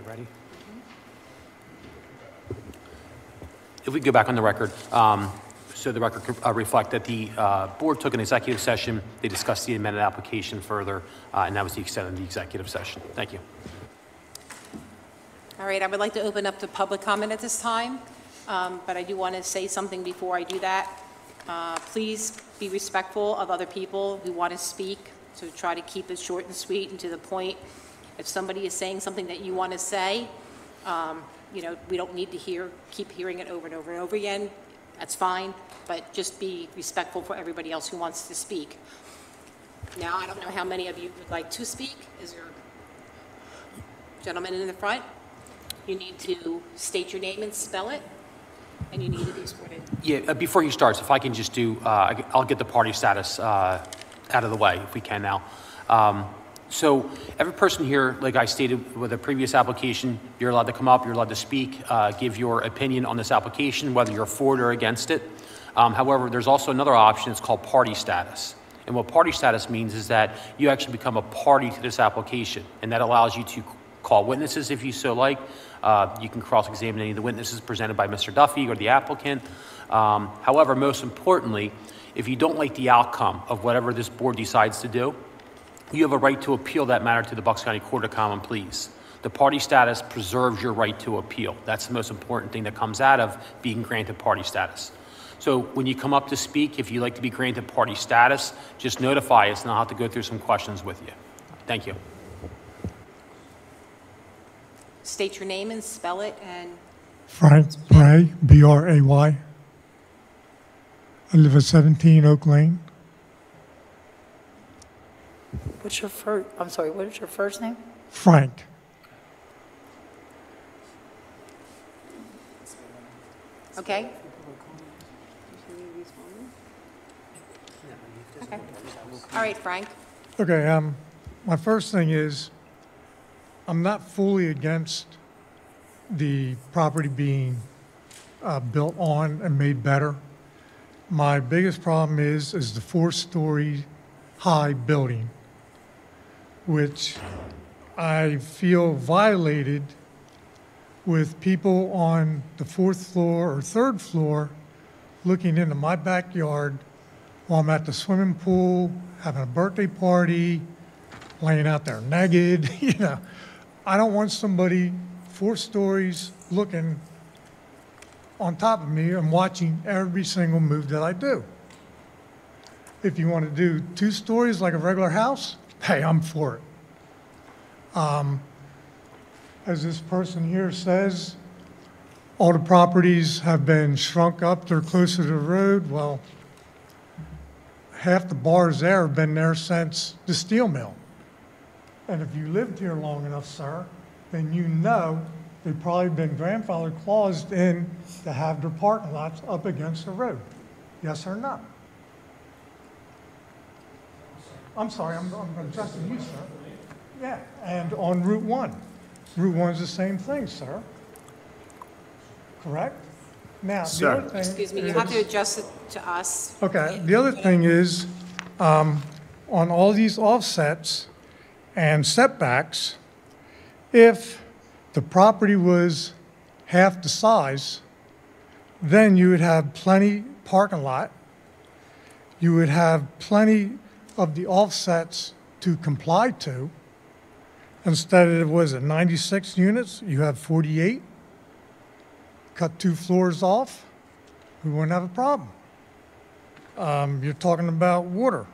Ready? If we go back on the record, so the record could reflect that the board took an executive session, they discussed the amended application further, and that was the extent of the executive session. Thank you. All right, I would like to open up to public comment at this time, but I do want to say something before I do that. Please be respectful of other people who want to speak, so try to keep it short and sweet and to the point. If somebody is saying something that you want to say, you know, we don't need to keep hearing it over and over and over again. That's fine, but just be respectful for everybody else who wants to speak. Now, I don't know how many of you would like to speak. Is there a gentleman in the front? You need to state your name and spell it, and you need to be sworn in. Yeah, before he starts, if I can just do, I'll get the party status out of the way if we can now. So every person here, like I stated with a previous application, you're allowed to come up, you're allowed to speak, give your opinion on this application, whether you're for it or against it. However, there's also another option, it's called party status. And what party status means is that you actually become a party to this application, and that allows you to call witnesses if you so like. You can cross-examine any of the witnesses presented by Mr. Duffy or the applicant. However, most importantly, if you don't like the outcome of whatever this board decides to do, you have a right to appeal that matter to the Bucks County Court of Common Pleas. The party status preserves your right to appeal. That's the most important thing that comes out of being granted party status. So when you come up to speak, if you'd like to be granted party status, just notify us and I'll have to go through some questions with you. Thank you. State your name and spell it, and Frank Bray, B-R-A-Y. I live at 17 Oak Lane. What's your first, I'm sorry, what is your first name? Frank. okay? Okay. All right, Frank. Okay, my first thing is, I'm not fully against the property being built on and made better. My biggest problem is the 4-story high building, which I feel violated with people on the 4th floor or 3rd floor looking into my backyard while I'm at the swimming pool, having a birthday party, laying out there naked, you know. I don't want somebody 4 stories looking on top of me and watching every single move that I do. If you want to do 2 stories like a regular house, hey, I'm for it. As this person here says, all the properties have been shrunk up, they're closer to the road. Well, half the bars there have been there since the steel mill. And if you lived here long enough, sir, then you know they've probably been grandfather claused in to have their parking lots up against the road. Yes or no? I'm sorry, I'm addressing you, sir. Yeah, and on Route 1. Route 1 is the same thing, sir. Correct? Now, the other thing Excuse me, you have to adjust it to us. Okay, the other thing is, on all these offsets and setbacks, if the property was half the size, then you would have plenty parking lot. You would have plenty of the offsets to comply to. Instead of, was it 96 units, you have 48. Cut 2 floors off, we wouldn't have a problem. You're talking about water.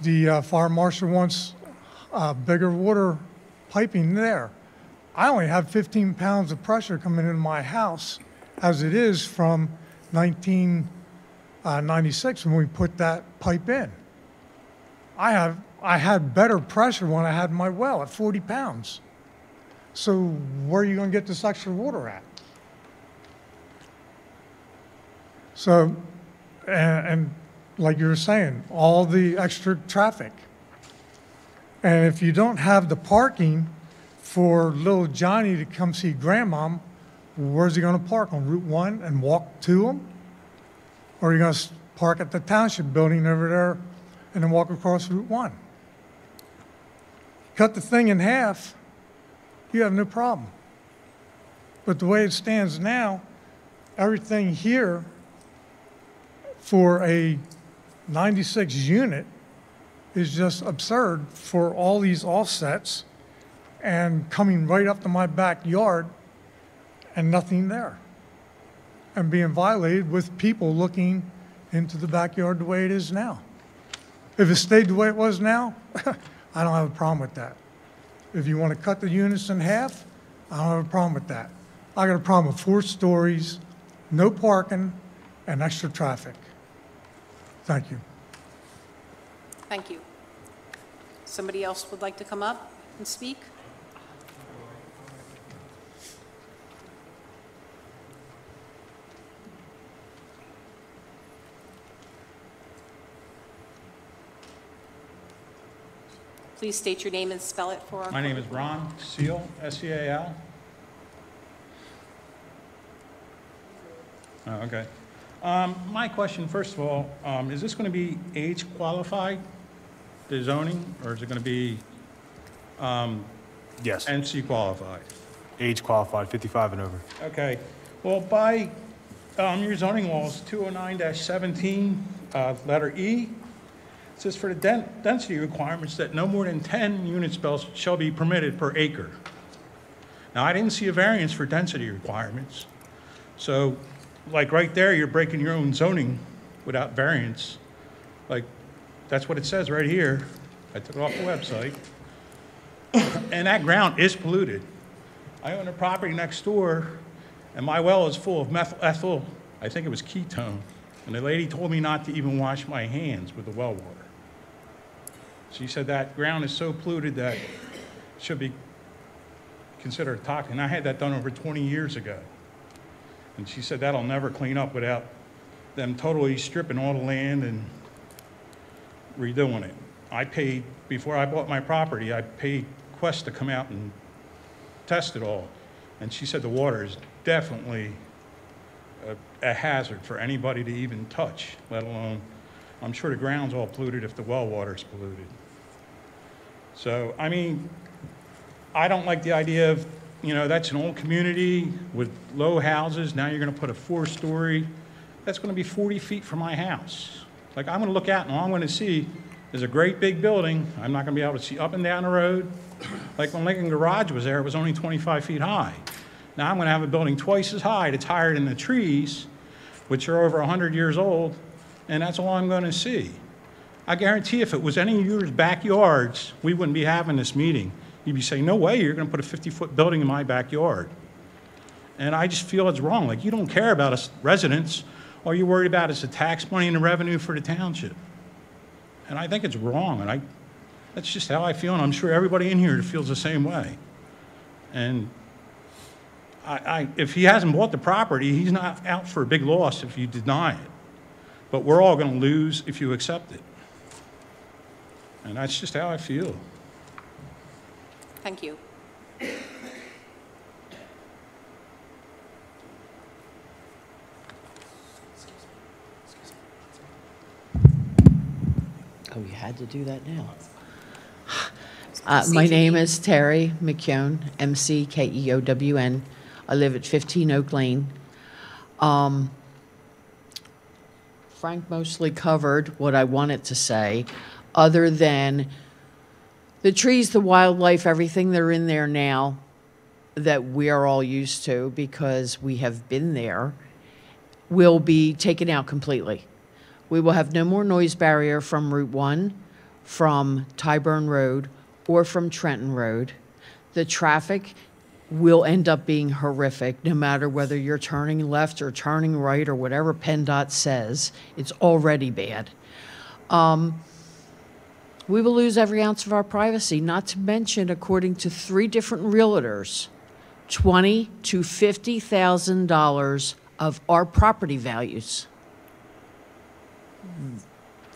The fire marshal wants bigger water piping there. I only have 15 pounds of pressure coming into my house as it is from 1996 when we put that pipe in. I had better pressure when I had my well at 40 pounds. So where are you going to get this extra water at? So, and like you were saying, all the extra traffic. And if you don't have the parking for little Johnny to come see grandmom, where's he going to park? On Route 1 and walk to him? Or are you going to park at the Township building over there and then walk across Route 1? Cut the thing in half, you have no problem. But the way it stands now, everything here for a 96 unit is just absurd for all these offsets and coming right up to my backyard and nothing there. And being violated with people looking into the backyard the way it is now. If it stayed the way it was now, I don't have a problem with that. If you want to cut the units in half, I don't have a problem with that. I got a problem with 4 stories, no parking, and extra traffic. Thank you. Thank you. Somebody else would like to come up and speak? Please state your name and spell it for our... My name is Ron Seal, S-E-A-L. Oh, okay. My question, first of all, is this going to be age qualified, the zoning, or is it going to be Yes. NC qualified? Age qualified, 55 and over. Okay. Well, by your zoning laws, 209-17, letter E, it says for the density requirements that no more than 10 units shall be permitted per acre. Now, I didn't see a variance for density requirements. So, like right there, you're breaking your own zoning without variance. Like, that's what it says right here. I took it off the website. And that ground is polluted. I own a property next door, and my well is full of methyl, I think it was ketone. And the lady told me not to even wash my hands with the well water. She said that ground is so polluted that it should be considered toxic. And I had that done over 20 years ago. And she said that'll never clean up without them totally stripping all the land and redoing it. I paid, before I bought my property, I paid Quest to come out and test it all. And she said the water is definitely a hazard for anybody to even touch, let alone, I'm sure the ground's all polluted if the well water's polluted. So, I mean, I don't like the idea of, you know, that's an old community with low houses. Now you're going to put a 4-story. That's going to be 40 feet from my house. Like, I'm going to look out and all I'm going to see is a great big building. I'm not going to be able to see up and down the road. Like when Lincoln Garage was there, it was only 25 feet high. Now I'm going to have a building twice as high that's higher than the trees, which are over 100 years old, and that's all I'm going to see. I guarantee if it was any of your backyards, we wouldn't be having this meeting. You'd be saying, no way, you're going to put a 50-foot building in my backyard. And I just feel it's wrong. Like, you don't care about us residents. All you're worried about is the tax money and the revenue for the township. And I think it's wrong, and that's just how I feel, and I'm sure everybody in here feels the same way. And if he hasn't bought the property, he's not out for a big loss if you deny it. But we're all going to lose if you accept it. And that's just how I feel. Thank you. Oh, you had to do that now. My name is Terry McKeown, M-C-K-E-O-W-N. I live at 15 Oak Lane. Frank mostly covered what I wanted to say, other than the trees, the wildlife, everything that are in there now that we are all used to because we have been there, will be taken out completely. We will have no more noise barrier from Route 1, from Tyburn Road, or from Trenton Road. The traffic will end up being horrific, no matter whether you're turning left or turning right or whatever PennDOT says. It's already bad. We will lose every ounce of our privacy, not to mention, according to 3 different realtors, $20,000 to $50,000 of our property values.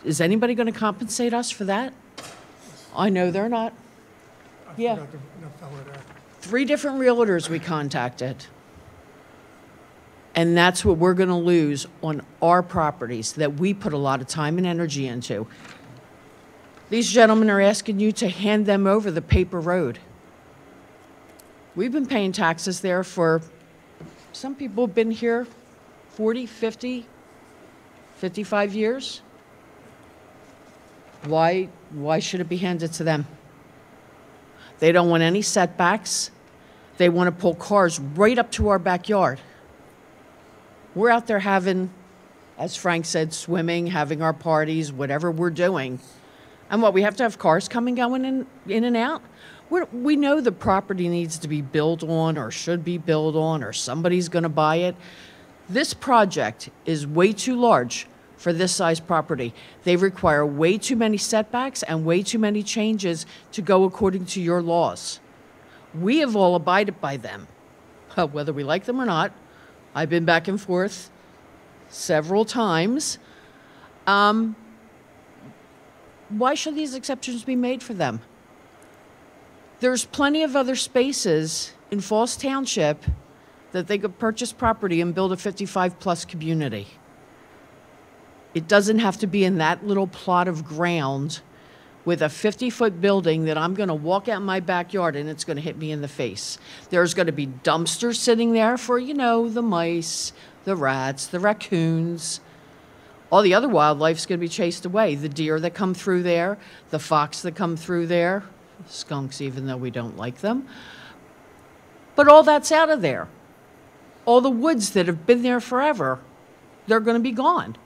Is anybody going to compensate us for that? I know they're not. Yeah. 3 different realtors we contacted. And that's what we're going to lose on our properties that we put a lot of time and energy into. These gentlemen are asking you to hand them over the paper road. We've been paying taxes there for, some people have been here 40, 50, 55 years. Why should it be handed to them? They don't want any setbacks. They want to pull cars right up to our backyard. We're out there having, as Frank said, swimming, having our parties, whatever we're doing. And what, we have to have cars coming, going in and out? We know the property needs to be built on or should be built on or somebody's going to buy it. This project is way too large for this size property. They require way too many setbacks and way too many changes to go according to your laws. We have all abided by them, whether we like them or not. I've been back and forth several times. Why should these exceptions be made for them? There's plenty of other spaces in Falls Township that they could purchase property and build a 55-plus community. It doesn't have to be in that little plot of ground with a 50-foot building that I'm going to walk out in my backyard and it's going to hit me in the face. There's going to be dumpsters sitting there for, you know, the mice, the rats, the raccoons. All the other wildlife's going to be chased away. The deer that come through there, the fox that come through there, skunks even though we don't like them. But all that's out of there. All the woods that have been there forever, they're going to be gone.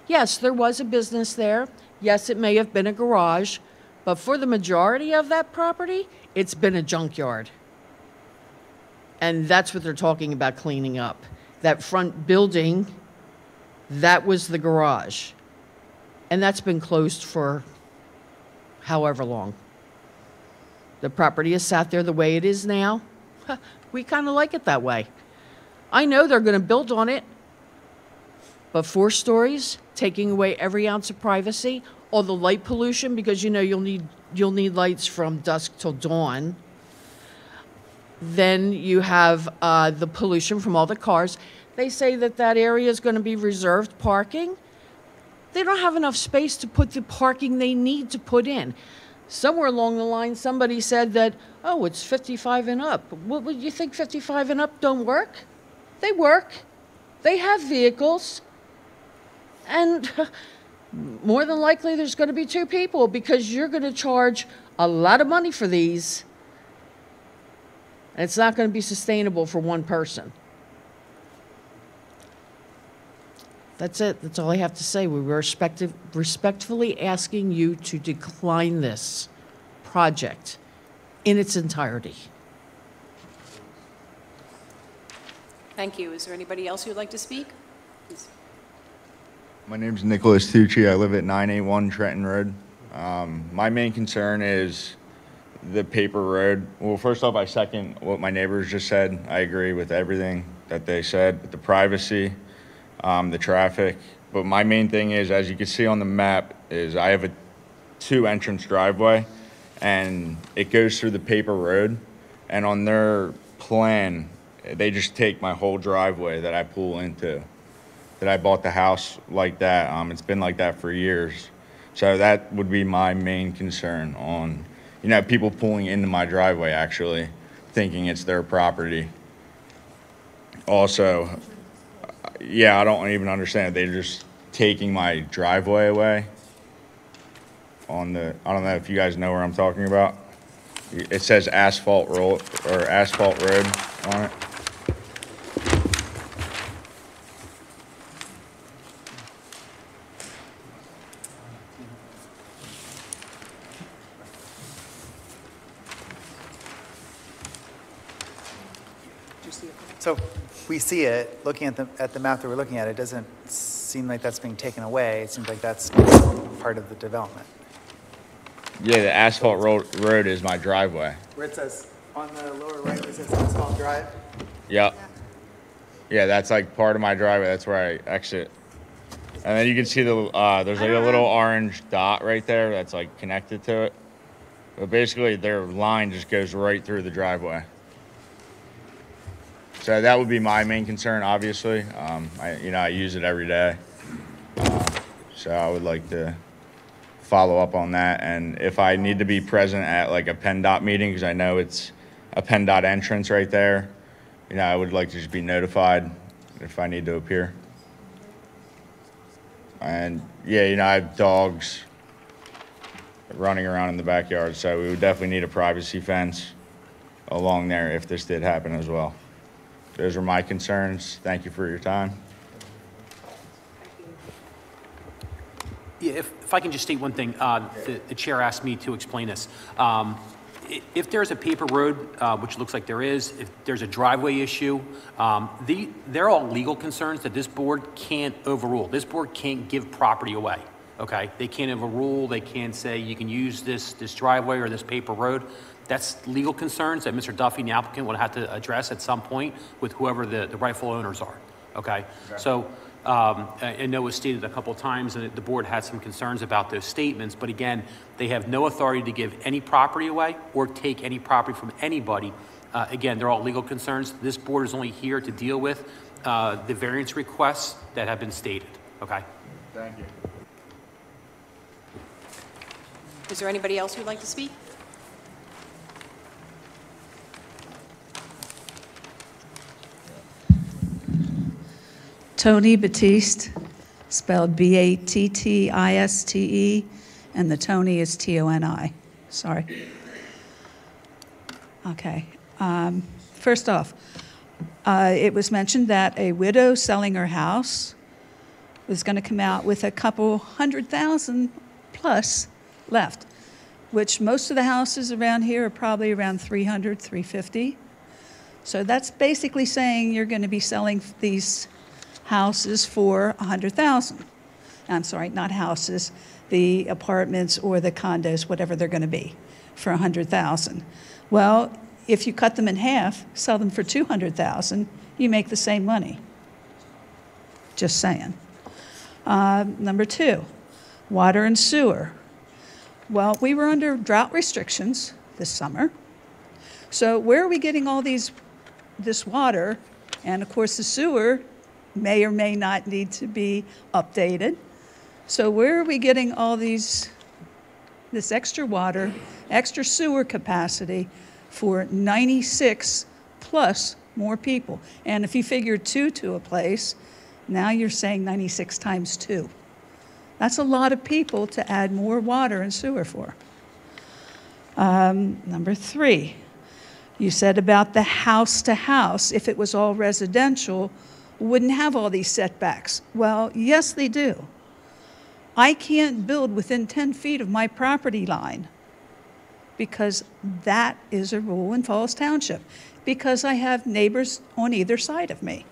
Yes, there was a business there. Yes, it may have been a garage, but for the majority of that property, it's been a junkyard. And that's what they're talking about cleaning up. That front building, that was the garage. And that's been closed for however long. The property has sat there the way it is now. We kind of like it that way. I know they're going to build on it, but 4 stories, taking away every ounce of privacy, all the light pollution, because you know you'll need lights from dusk till dawn. Then you have the pollution from all the cars. They say that that area is going to be reserved parking. They don't have enough space to put the parking they need to put in. Somewhere along the line, somebody said that, oh, it's 55 and up. What would you think 55 and up don't work? They work. They have vehicles. And more than likely, there's going to be 2 people because you're going to charge a lot of money for these. And it's not going to be sustainable for one person. That's it. That's all I have to say. We were respectfully asking you to decline this project in its entirety. Thank you. Is there anybody else who'd like to speak? Please. My name's Nicholas Tucci. I live at 981 Trenton Road. My main concern is the paper road. Well, first off, I second what my neighbors just said. I agree with everything that they said, with the privacy, the traffic. But my main thing is, as you can see on the map, is I have a 2 entrance driveway and it goes through the paper road. And on their plan, they just take my whole driveway that I pull into. That I bought the house like that. It's been like that for years. So that would be my main concern on, you know, people pulling into my driveway actually, thinking it's their property. Also, yeah, I don't even understand. They're just taking my driveway away on the, I don't know if you guys know where I'm talking about. It says asphalt road or asphalt road on it. So we see it, looking at the map that we're looking at, it doesn't seem like that's being taken away. It seems like that's part of the development. Yeah, the asphalt road is my driveway. Where it says, on the lower right, where it says asphalt drive? Yep. Yeah, that's like part of my driveway. That's where I exit. And then you can see the there's like a little orange dot right there that's like connected to it. But basically their line just goes right through the driveway. So that would be my main concern, obviously. I use it every day. So I would like to follow up on that. And if I need to be present at like a PennDOT meeting, because I know it's a PennDOT entrance right there. You know, I would like to just be notified if I need to appear. And yeah, you know, I have dogs running around in the backyard, so we would definitely need a privacy fence along there if this did happen as well. Those are my concerns. Thank you for your time. Yeah, if I can just state one thing, the chair asked me to explain this. If there's a paper road, which looks like there is, if there's a driveway issue, they're all legal concerns that this board can't overrule. This board can't give property away, okay? They can't overrule, they can't say you can use this driveway or this paper road. That's legal concerns that Mr. Duffy and the applicant would have to address at some point with whoever the rightful owners are, okay? So, I know it was stated a couple of times and the board had some concerns about those statements, but again, they have no authority to give any property away or take any property from anybody. Again, they're all legal concerns. This board is only here to deal with the variance requests that have been stated, okay? Thank you. Is there anybody else who'd like to speak? Tony Batiste, spelled Battiste, and the Tony is Toni. Sorry. Okay. First off, it was mentioned that a widow selling her house was going to come out with a couple $100,000 plus left, which most of the houses around here are probably around $300,000, $350,000. So that's basically saying you're going to be selling these houses for $100,000. I'm sorry, not houses, the apartments or the condos, whatever they're going to be, for $100,000. Well, if you cut them in half, sell them for $200,000, you make the same money. Just saying. Number two, water and sewer. Well, we were under drought restrictions this summer. So where are we getting all this water? And of course, the sewer may or may not need to be updated. So where are we getting all this extra water, extra sewer capacity for 96 plus more people? And if you figure 2 to a place, now you're saying 96 times 2. That's a lot of people to add more water and sewer for. Number 3, you said about the house to house, if it was all residential, wouldn't have all these setbacks. Well, yes, they do. I can't build within 10 feet of my property line because that is a rule in Falls Township, because I have neighbors on either side of me.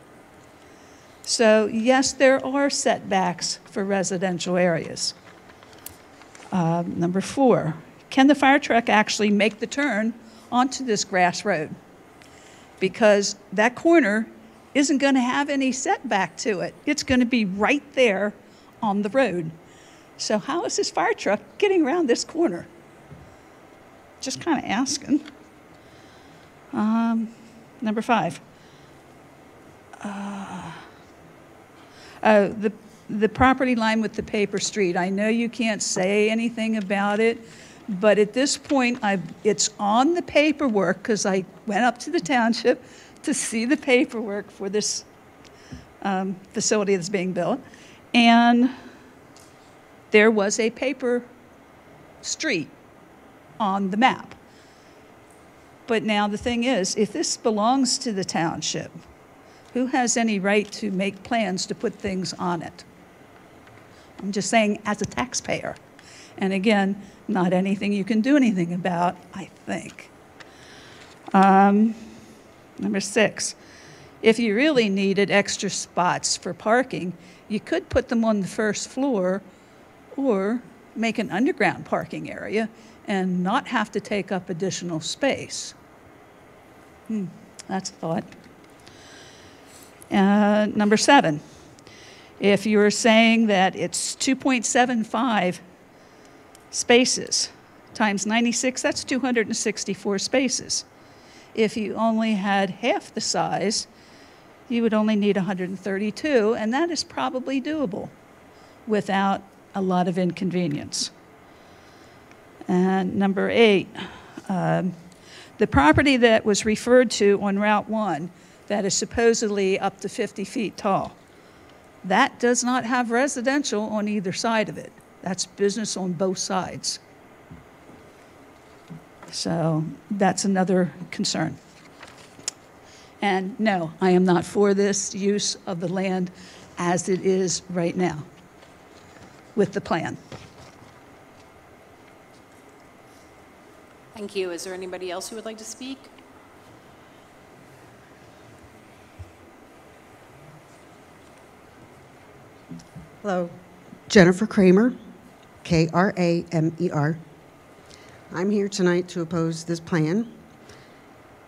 So yes, there are setbacks for residential areas. Number 4, can the fire truck actually make the turn onto this grass road? Because that corner isn't going to have any setback to it. It's going to be right there on the road. So how is this fire truck getting around this corner? Just kind of asking. Number 5. The property line with the paper street. I know you can't say anything about it, but at this point, it's on the paperwork because I went up to the township to see the paperwork for this facility that's being built. And there was a paper street on the map. But now the thing is, if this belongs to the township, who has any right to make plans to put things on it? I'm just saying as a taxpayer. And again, not anything you can do anything about, I think. Number 6, if you really needed extra spots for parking, you could put them on the first floor or make an underground parking area and not have to take up additional space. That's a thought. Number 7, if you were saying that it's 2.75 spaces times 96, that's 264 spaces. If you only had half the size, you would only need 132, and that is probably doable without a lot of inconvenience. And number 8, The property that was referred to on Route 1 that is supposedly up to 50 feet tall, that does not have residential on either side of it. That's business on both sides. So that's another concern. And no, I am not for this use of the land as it is right now with the plan. Thank you. Is there anybody else who would like to speak? Hello, Jennifer Kramer, Kramer. I'm here tonight to oppose this plan,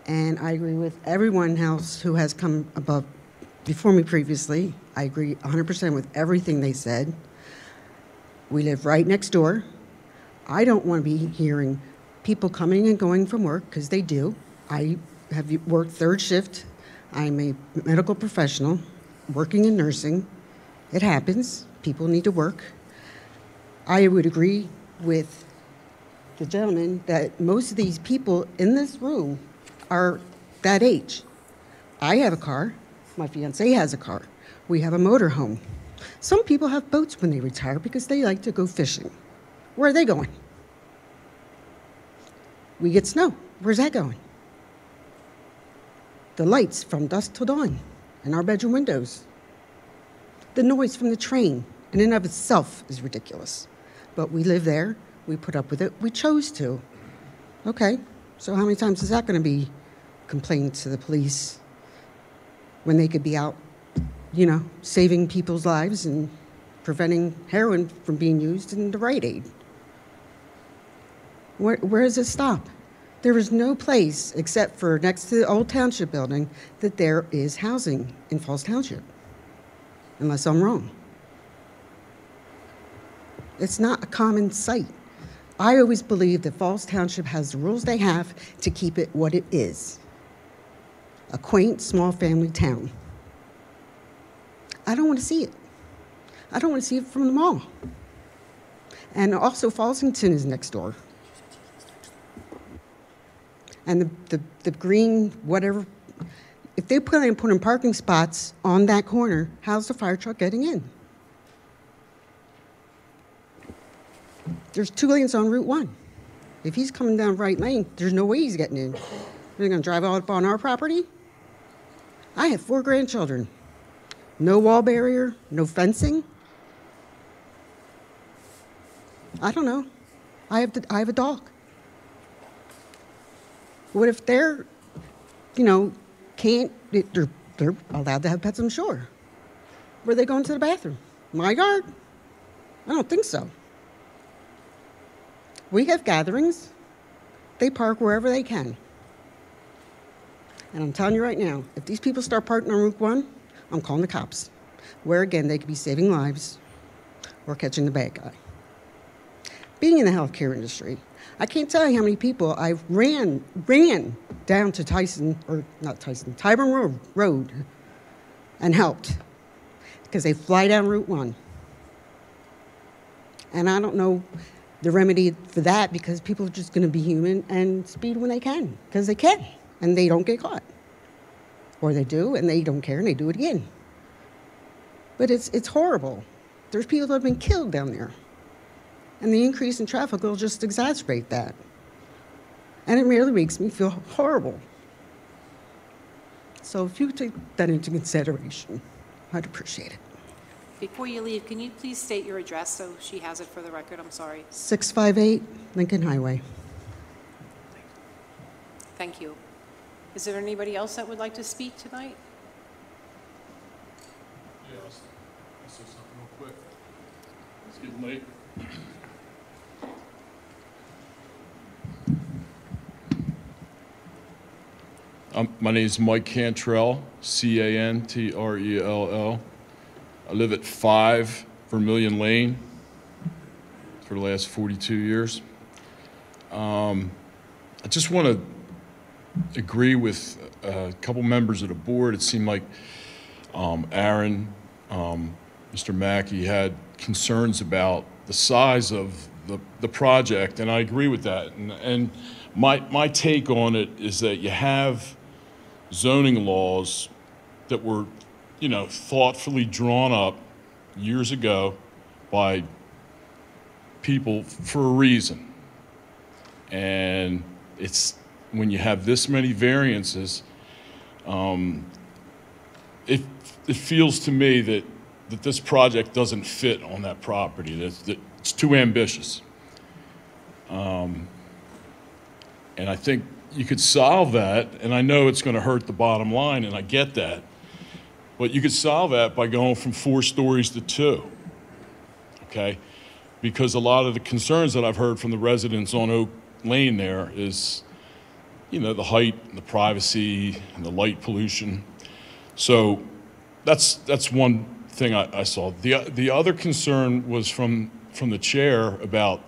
and I agree with everyone else who has come above before me previously. I agree 100% with everything they said. We live right next door. I don't want to be hearing people coming and going from work, because they do. I have worked third shift. I'm a medical professional working in nursing. It happens. People need to work. I would agree with the gentleman that most of these people in this room are that age. I have a car. My fiance has a car. We have a motor home. Some people have boats when they retire because they like to go fishing. Where are they going? We get snow. Where's that going? The lights from dusk till dawn in our bedroom windows. The noise from the train in and of itself is ridiculous. But we live there, we put up with it, we chose to. Okay, so how many times is that going to be complained to the police when they could be out, you know, saving people's lives and preventing heroin from being used in the Rite Aid? Where does it stop? There is no place except for next to the old Township building that there is housing in Falls Township, unless I'm wrong. It's not a common sight. I always believe that Falls Township has the rules they have to keep it what it is, a quaint, small family town. I don't want to see it. I don't want to see it from the mall. And also, Fallsington is next door. And the green, whatever, if they plan on putting parking spots on that corner, how's the fire truck getting in? There's 2 lanes on Route 1. If he's coming down right lane, there's no way he's getting in. They're going to drive all up on our property? I have 4 grandchildren. No wall barrier, no fencing. I don't know. I have a dog. What if they're, you know, they're allowed to have pets, I'm sure. Where are they going to the bathroom? My yard? I don't think so. We have gatherings. They park wherever they can. And I'm telling you right now, if these people start parking on Route 1, I'm calling the cops. Where, again, they could be saving lives or catching the bad guy. Being in the healthcare industry, I can't tell you how many people I ran down to Tyburn Road and helped because they fly down Route 1. And I don't know the remedy for that, because people are just going to be human and speed when they can, because they can, and they don't get caught. Or they do, and they don't care, and they do it again. But it's horrible. There's people that have been killed down there. And the increase in traffic will just exacerbate that. And it really makes me feel horrible. So if you take that into consideration, I'd appreciate it. Before you leave, can you please state your address so she has it for the record? I'm sorry. 658 Lincoln Highway. Thank you. Is there anybody else that would like to speak tonight? Yeah, I'll say something real quick. It's getting late. My name is Mike Cantrell, Cantrell. I live at 5 Vermilion Lane for the last 42 years. I just want to agree with a couple members of the board. It seemed like Aaron, Mr. Mackey had concerns about the size of the project, and I agree with that. And my take on it is that you have zoning laws that were, you know, thoughtfully drawn up years ago by people for a reason. And it's when you have this many variances, it feels to me that this project doesn't fit on that property. That it's too ambitious. And I think you could solve that, and I know it's going to hurt the bottom line, and I get that. But you could solve that by going from 4 stories to 2, okay? Because a lot of the concerns that I've heard from the residents on Oak Lane there is, you know, the height and the privacy and the light pollution. So that's one thing I saw. The other concern was from the chair about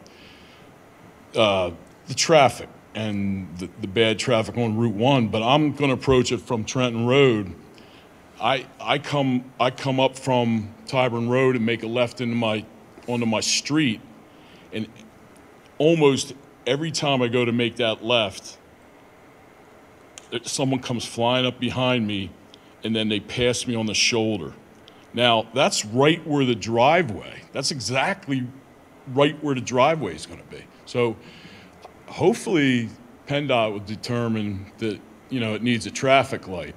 the traffic and the bad traffic on Route 1, but I'm going to approach it from Trenton Road. I come up from Tyburn Road and make a left onto my street, and almost every time I go to make that left, someone comes flying up behind me, and then they pass me on the shoulder. Now, that's right where the driveway, that's exactly right where the driveway is going to be. So hopefully PennDOT will determine that, you know, it needs a traffic light,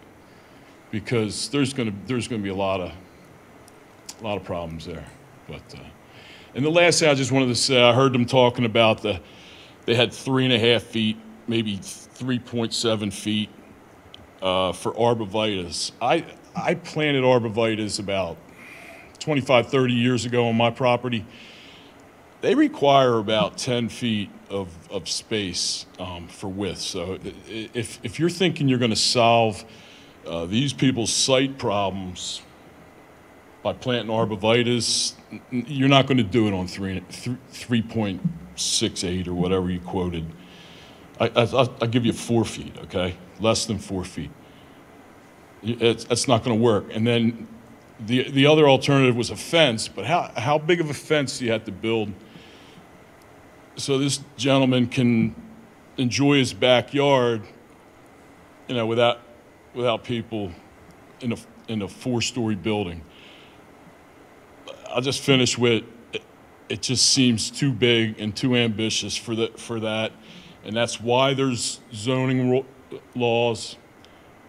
because there's going to be a lot of problems there. But and the last thing I just wanted to say, I heard them talking about they had 3.5 feet, maybe 3.7 feet for arborvitaes. I planted arborvitaes about 25, 30 years ago on my property. They require about 10 feet of space for width. So if you're thinking you're going to solve these people's site problems by planting arborvitaes, you're not going to do it on 3.68 or whatever you quoted. I'll give you 4 feet, okay? Less than 4 feet. That's not going to work. And then the other alternative was a fence, but how big of a fence do you have to build so this gentleman can enjoy his backyard, you know, without people in a 4-story building? I'll just finish with, it just seems too big and too ambitious for that, and that's why there's zoning laws.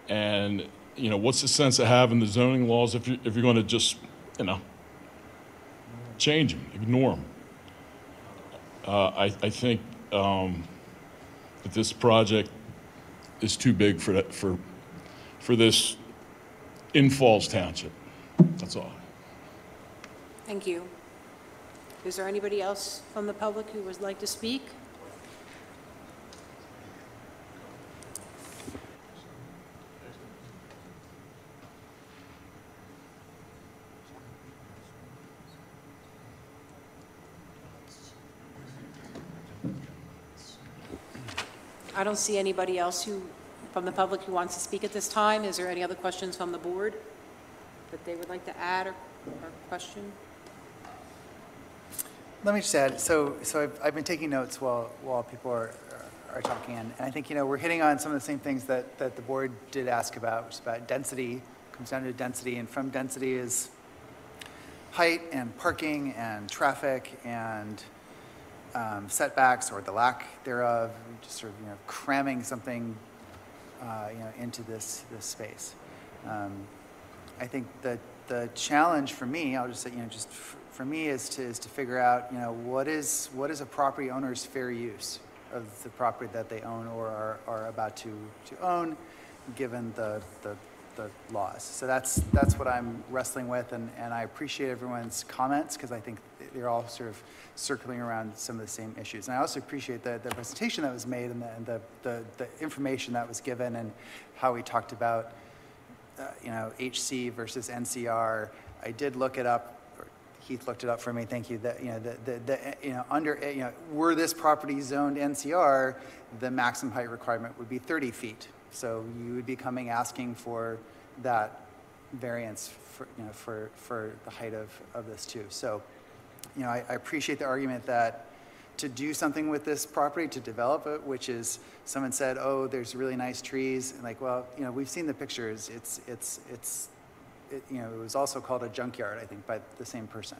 And you know, what's the sense of having the zoning laws if you're going to just, you know, change them, ignore them? I think that this project is too big for that, for this in Falls Township. That's all. Thank you. Is there anybody else from the public who would like to speak? I don't see anybody else from the public who wants to speak at this time. Is there any other questions from the board that they would like to add or question? Let me just add, so I've been taking notes while people are talking, and I think, you know, we're hitting on some of the same things that the board did ask about, which is about density, comes down to density, and from density is height and parking and traffic and setbacks or the lack thereof, just sort of, you know, cramming something, you know, into this space. I think that the challenge for me, I'll just say, you know, just for me is to figure out, you know, what is a property owner's fair use of the property that they own or are about to own, given the laws. So that's what I'm wrestling with, and I appreciate everyone's comments, because I think they're all sort of circling around some of the same issues. And I also appreciate the presentation that was made and the information that was given, and how we talked about you know, HC versus NCR. I did look it up. Keith looked it up for me. Thank you. That, you know, you know, under, you know, were this property zoned NCR, the maximum height requirement would be 30 feet. So you would be asking for that variance for, you know, for the height of this too. So, you know, I appreciate the argument that to do something with this property, to develop it, which is, someone said, oh, there's really nice trees, and like, well, you know, we've seen the pictures, you know, it was also called a junkyard, I think, by the same person.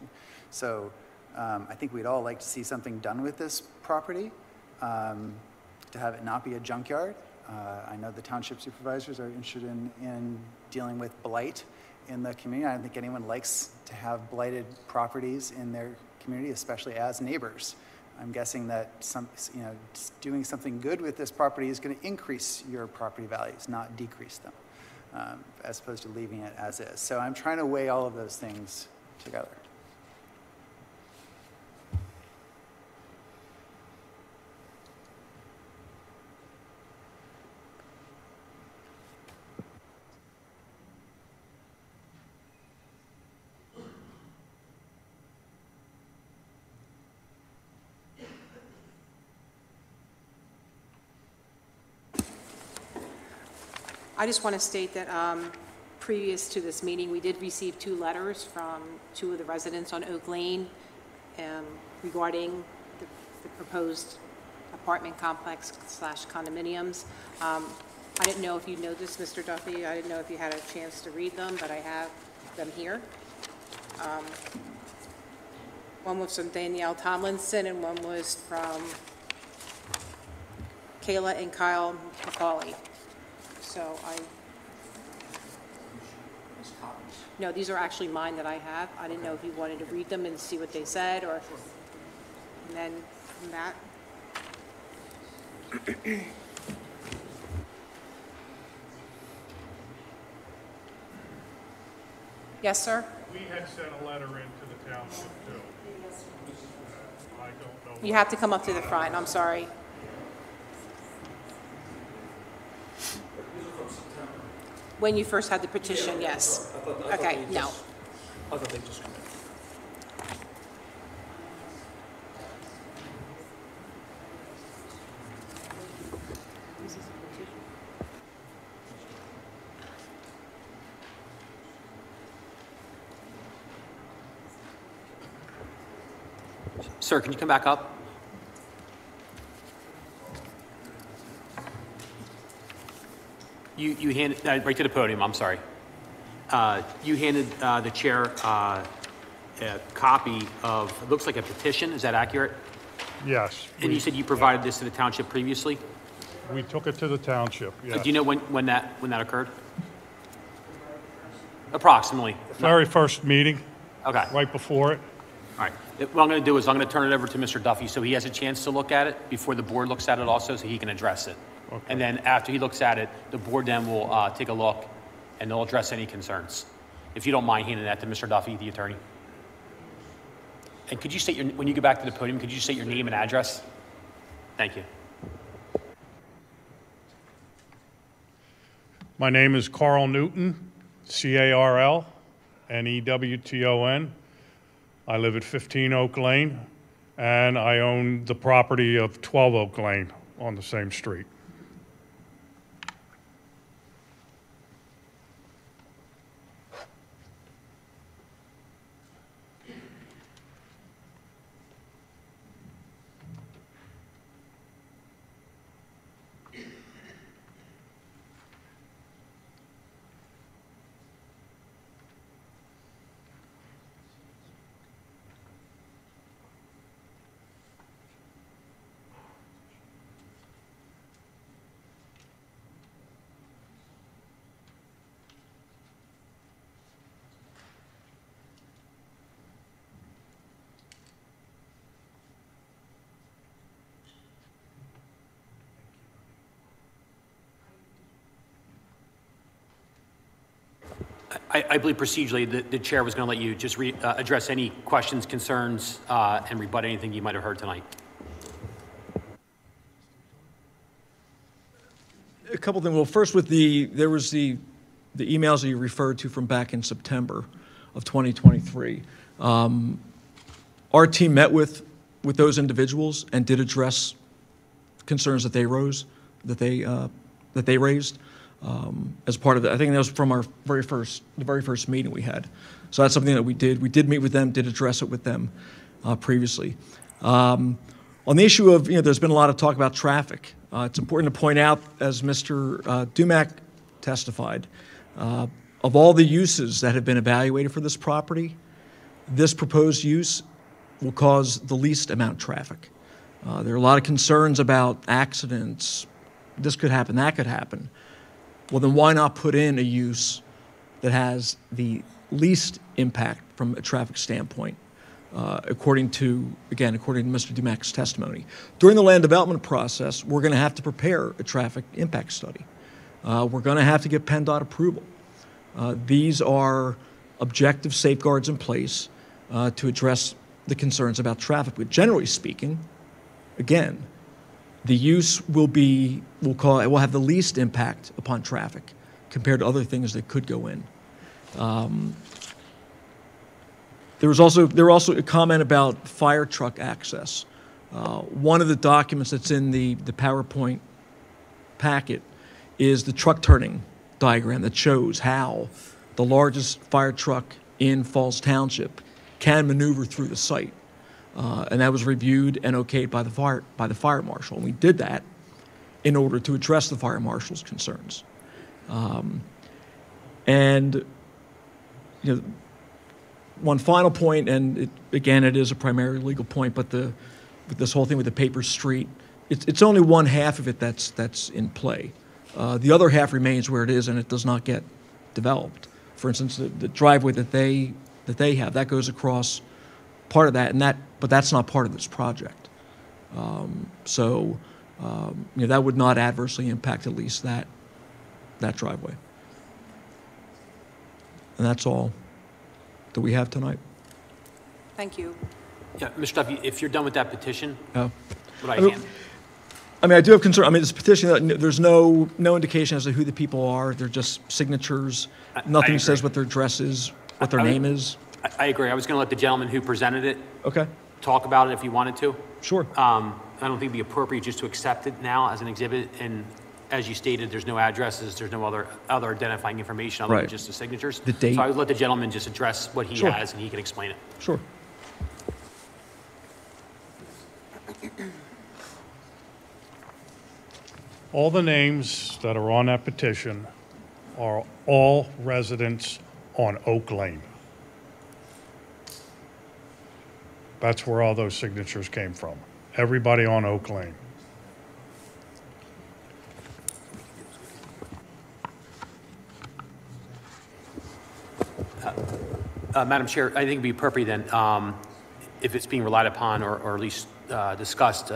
So I think we'd all like to see something done with this property, to have it not be a junkyard. I know the township supervisors are interested in dealing with blight in the community. I don't think anyone likes to have blighted properties in their community, especially as neighbors. I'm guessing that doing something good with this property is going to increase your property values, not decrease them, as opposed to leaving it as is. So I'm trying to weigh all of those things together. I just want to state that previous to this meeting, we did receive 2 letters from 2 of the residents on Oak Lane regarding the proposed apartment complex / condominiums. I didn't know if you noticed, Mr. Duffy. I didn't know if you had a chance to read them, but I have them here. One was from Danielle Tomlinson, and one was from Kayla and Kyle McCauley. So no, these are actually mine that I have. I didn't know if you wanted to read them and see what they said, or, and then from that. Yes, sir? We had sent a letter into the township too. I don't know. You have to come up to the front, I'm sorry. When you first had the petition, yes. Okay, no. I thought they just come in. Sir, can you come back up? You handed, right to the podium, I'm sorry. You handed the chair a copy of, it looks like a petition, is that accurate? Yes. And you said you provided this to the township previously? We took it to the township, yes. Do you know when that occurred? Approximately. Very first meeting. Okay. Right before it. All right. What I'm going to do is I'm going to turn it over to Mr. Duffy so he has a chance to look at it before the board looks at it also, so he can address it. Okay. And then after he looks at it, the board then will take a look and they'll address any concerns. If you don't mind handing that to Mr. Duffy, the attorney. And could you state your, when you get back to the podium, could you state your name and address? Thank you. My name is Carl Newton, C-A-R-L-N-E-W-T-O-N. I live at 15 Oak Lane, and I own the property of 12 Oak Lane on the same street. I believe procedurally the chair was going to let you just address any questions, concerns, and rebut anything you might have heard tonight. A couple things. Well, first with there was the emails that you referred to from back in September of 2023. Our team met with those individuals and did address concerns that they raised. As part of it. I think that was from the very first meeting we had. So that's something that we did. We did meet with them, did address it with them previously. On the issue of, there's been a lot of talk about traffic. It's important to point out, as Mr. Dumack testified, of all the uses that have been evaluated for this property, this proposed use will cause the least amount of traffic. There are a lot of concerns about accidents. This could happen, that could happen. Well, then why not put in a use that has the least impact from a traffic standpoint, according to Mr. Dumack's testimony. During the land development process, we're going to have to prepare a traffic impact study. We're going to have to get PennDOT approval. These are objective safeguards in place to address the concerns about traffic. But generally speaking, again, the use will have the least impact upon traffic compared to other things that could go in. There was also a comment about fire truck access. One of the documents that's in the PowerPoint packet is the truck turning diagram that shows how the largest fire truck in Falls Township can maneuver through the site. And that was reviewed and okayed by the fire marshal. And we did that in order to address the fire marshal's concerns. One final point, and it is a primary legal point, but this whole thing with the paper street, it's only one half of it that's in play. The other half remains where it is, and it does not get developed. For instance, the driveway that they have, that goes across part of that, but that's not part of this project. That would not adversely impact at least that driveway. And that's all that we have tonight. Thank you. Yeah, Mr. Duffy, if you're done with that petition, Oh. would I hand? I do have concern. This petition, there's no indication as to who the people are. They're just signatures. Nothing says what their address is, what their name is. I agree. I was going to let the gentleman who presented it Okay. talk about it if he wanted to. Sure. I don't think it'd be appropriate just to accept it now as an exhibit. And as you stated, there's no addresses, there's no other identifying information other than just the signatures. The date. So I would let the gentleman just address what he Sure. has and he can explain it. Sure. All the names that are on that petition are all residents on Oak Lane. That's where all those signatures came from. Everybody on Oak Lane. Madam Chair, I think it'd be appropriate then, if it's being relied upon or at least discussed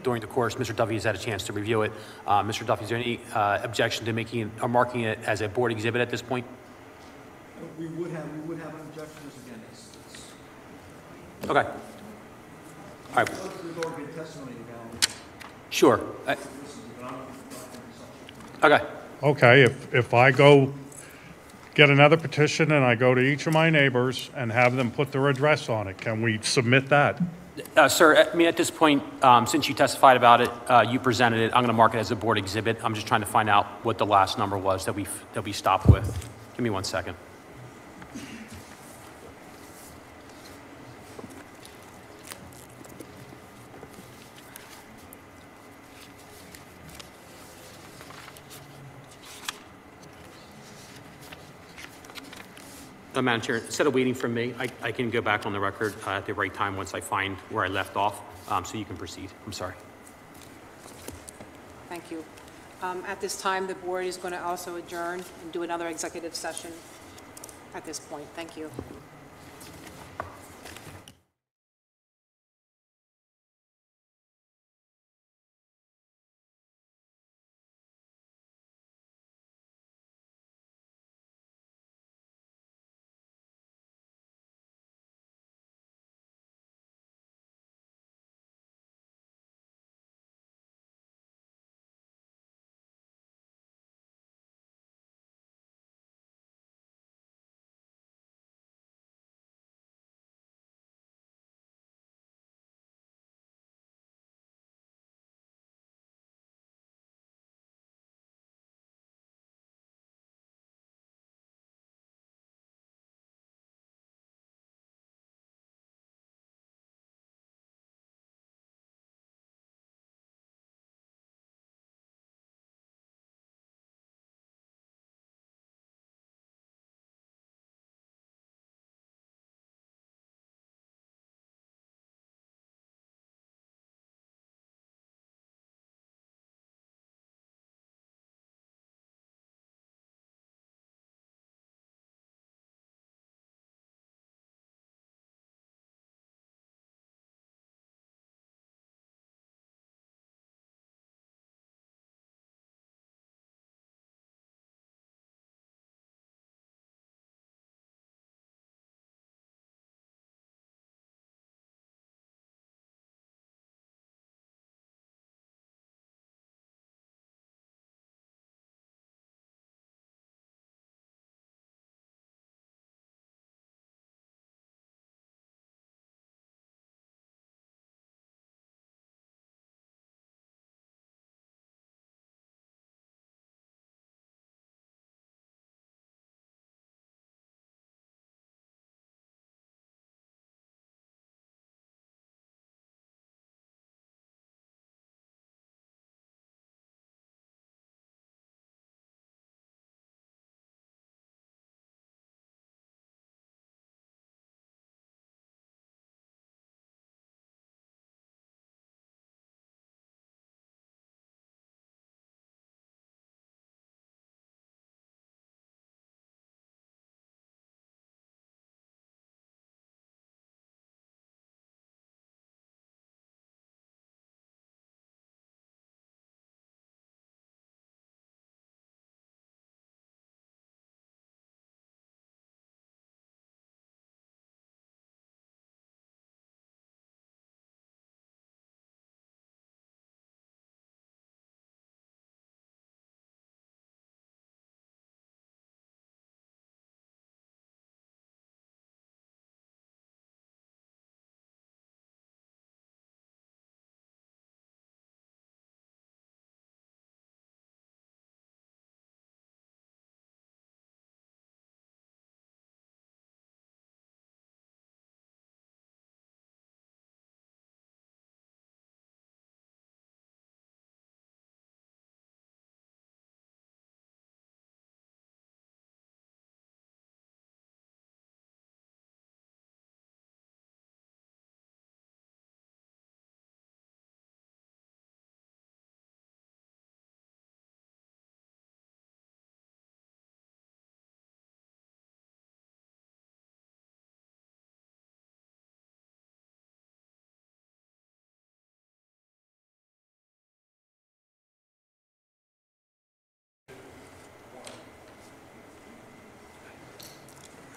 during the course, Mr. Duffy has had a chance to review it. Mr. Duffy, is there any objection to making it or marking it as a board exhibit at this point? We would have an objection again. Okay. All right. Sure. Okay. Okay, if I go get another petition and I go to each of my neighbors and have them put their address on it, can we submit that? Sir, at this point, since you testified about it, you presented it, I'm going to mark it as a board exhibit. I'm just trying to find out what the last number was that we stopped with. Give me 1 second. Madam Chair, instead of waiting for me, I can go back on the record at the right time once I find where I left off, so you can proceed. I'm sorry. Thank you. At this time, the board is going to also adjourn and do another executive session at this point. Thank you.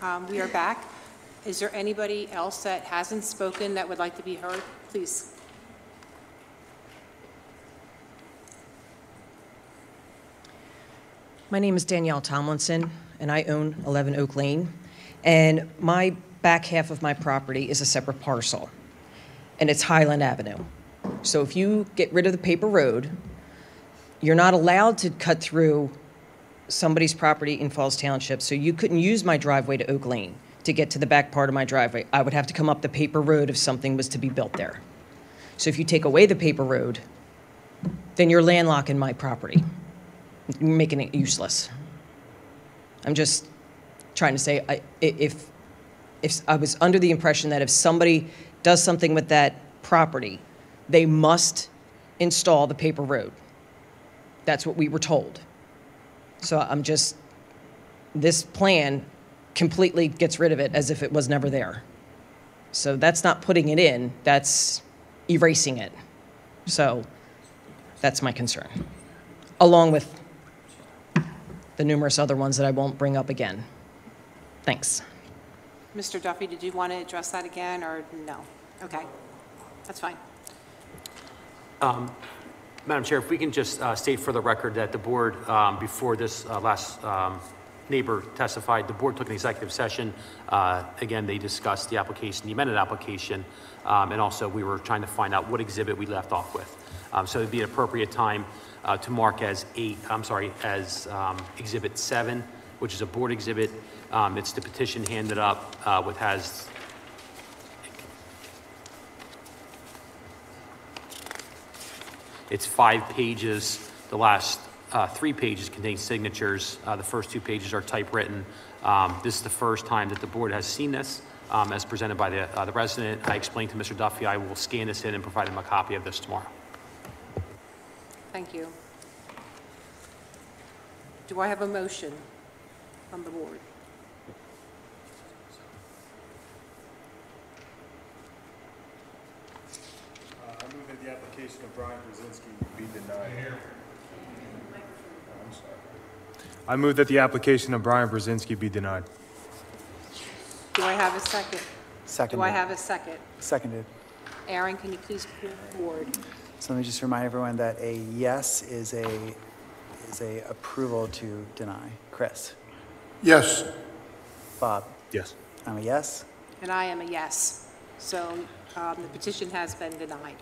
We are back. Is there anybody else that hasn't spoken that would like to be heard? Please. My name is Danielle Tomlinson, and I own 11 Oak Lane. And my back half of my property is a separate parcel, and it's Highland Avenue. So if you get rid of the paper road, you're not allowed to cut through somebody's property in Falls Township, so you couldn't use my driveway to Oak Lane to get to the back part of my driveway. I would have to come up the paper road if something was to be built there. So if you take away the paper road, then you're landlocking my property. You're making it useless. I'm just trying to say, if I was under the impression that if somebody does something with that property, they must install the paper road. That's what we were told. So this plan completely gets rid of it as if it was never there. So that's not putting it in, that's erasing it. So that's my concern, along with the numerous other ones that I won't bring up again. Thanks. Mr. Duffy, did you want to address that again, or no? Okay, that's fine. Madam Chair, if we can just state for the record that the board, before this last neighbor testified, the board took an executive session. Again, they discussed the application, the amended application, and also we were trying to find out what exhibit we left off with. So it'd be an appropriate time to mark as Exhibit 7, which is a board exhibit. It's the petition handed up It's 5 pages. The last 3 pages contain signatures. The first 2 pages are typewritten. This is the first time that the board has seen this as presented by the resident. I explained to Mr. Duffy I will scan this in and provide him a copy of this tomorrow. Thank you. Do I have a motion from the board? I move that the application of Brian Brzezinski be denied. I'm sorry. I move that the application of Brian Brzezinski be denied. Do I have a second? Seconded. Do I have a second? Seconded. Aaron, can you please pull the board? So let me just remind everyone that a yes is a approval to deny. Chris? Yes. Bob? Yes. I'm a yes. And I am a yes. So the petition has been denied.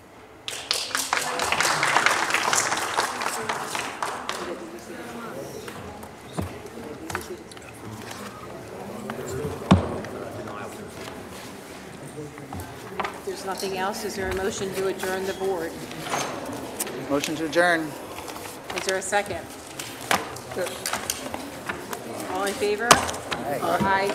If there's nothing else, is there a motion to adjourn the board? Motion to adjourn. Is there a second? Yes. All in favor? Aye. Aye.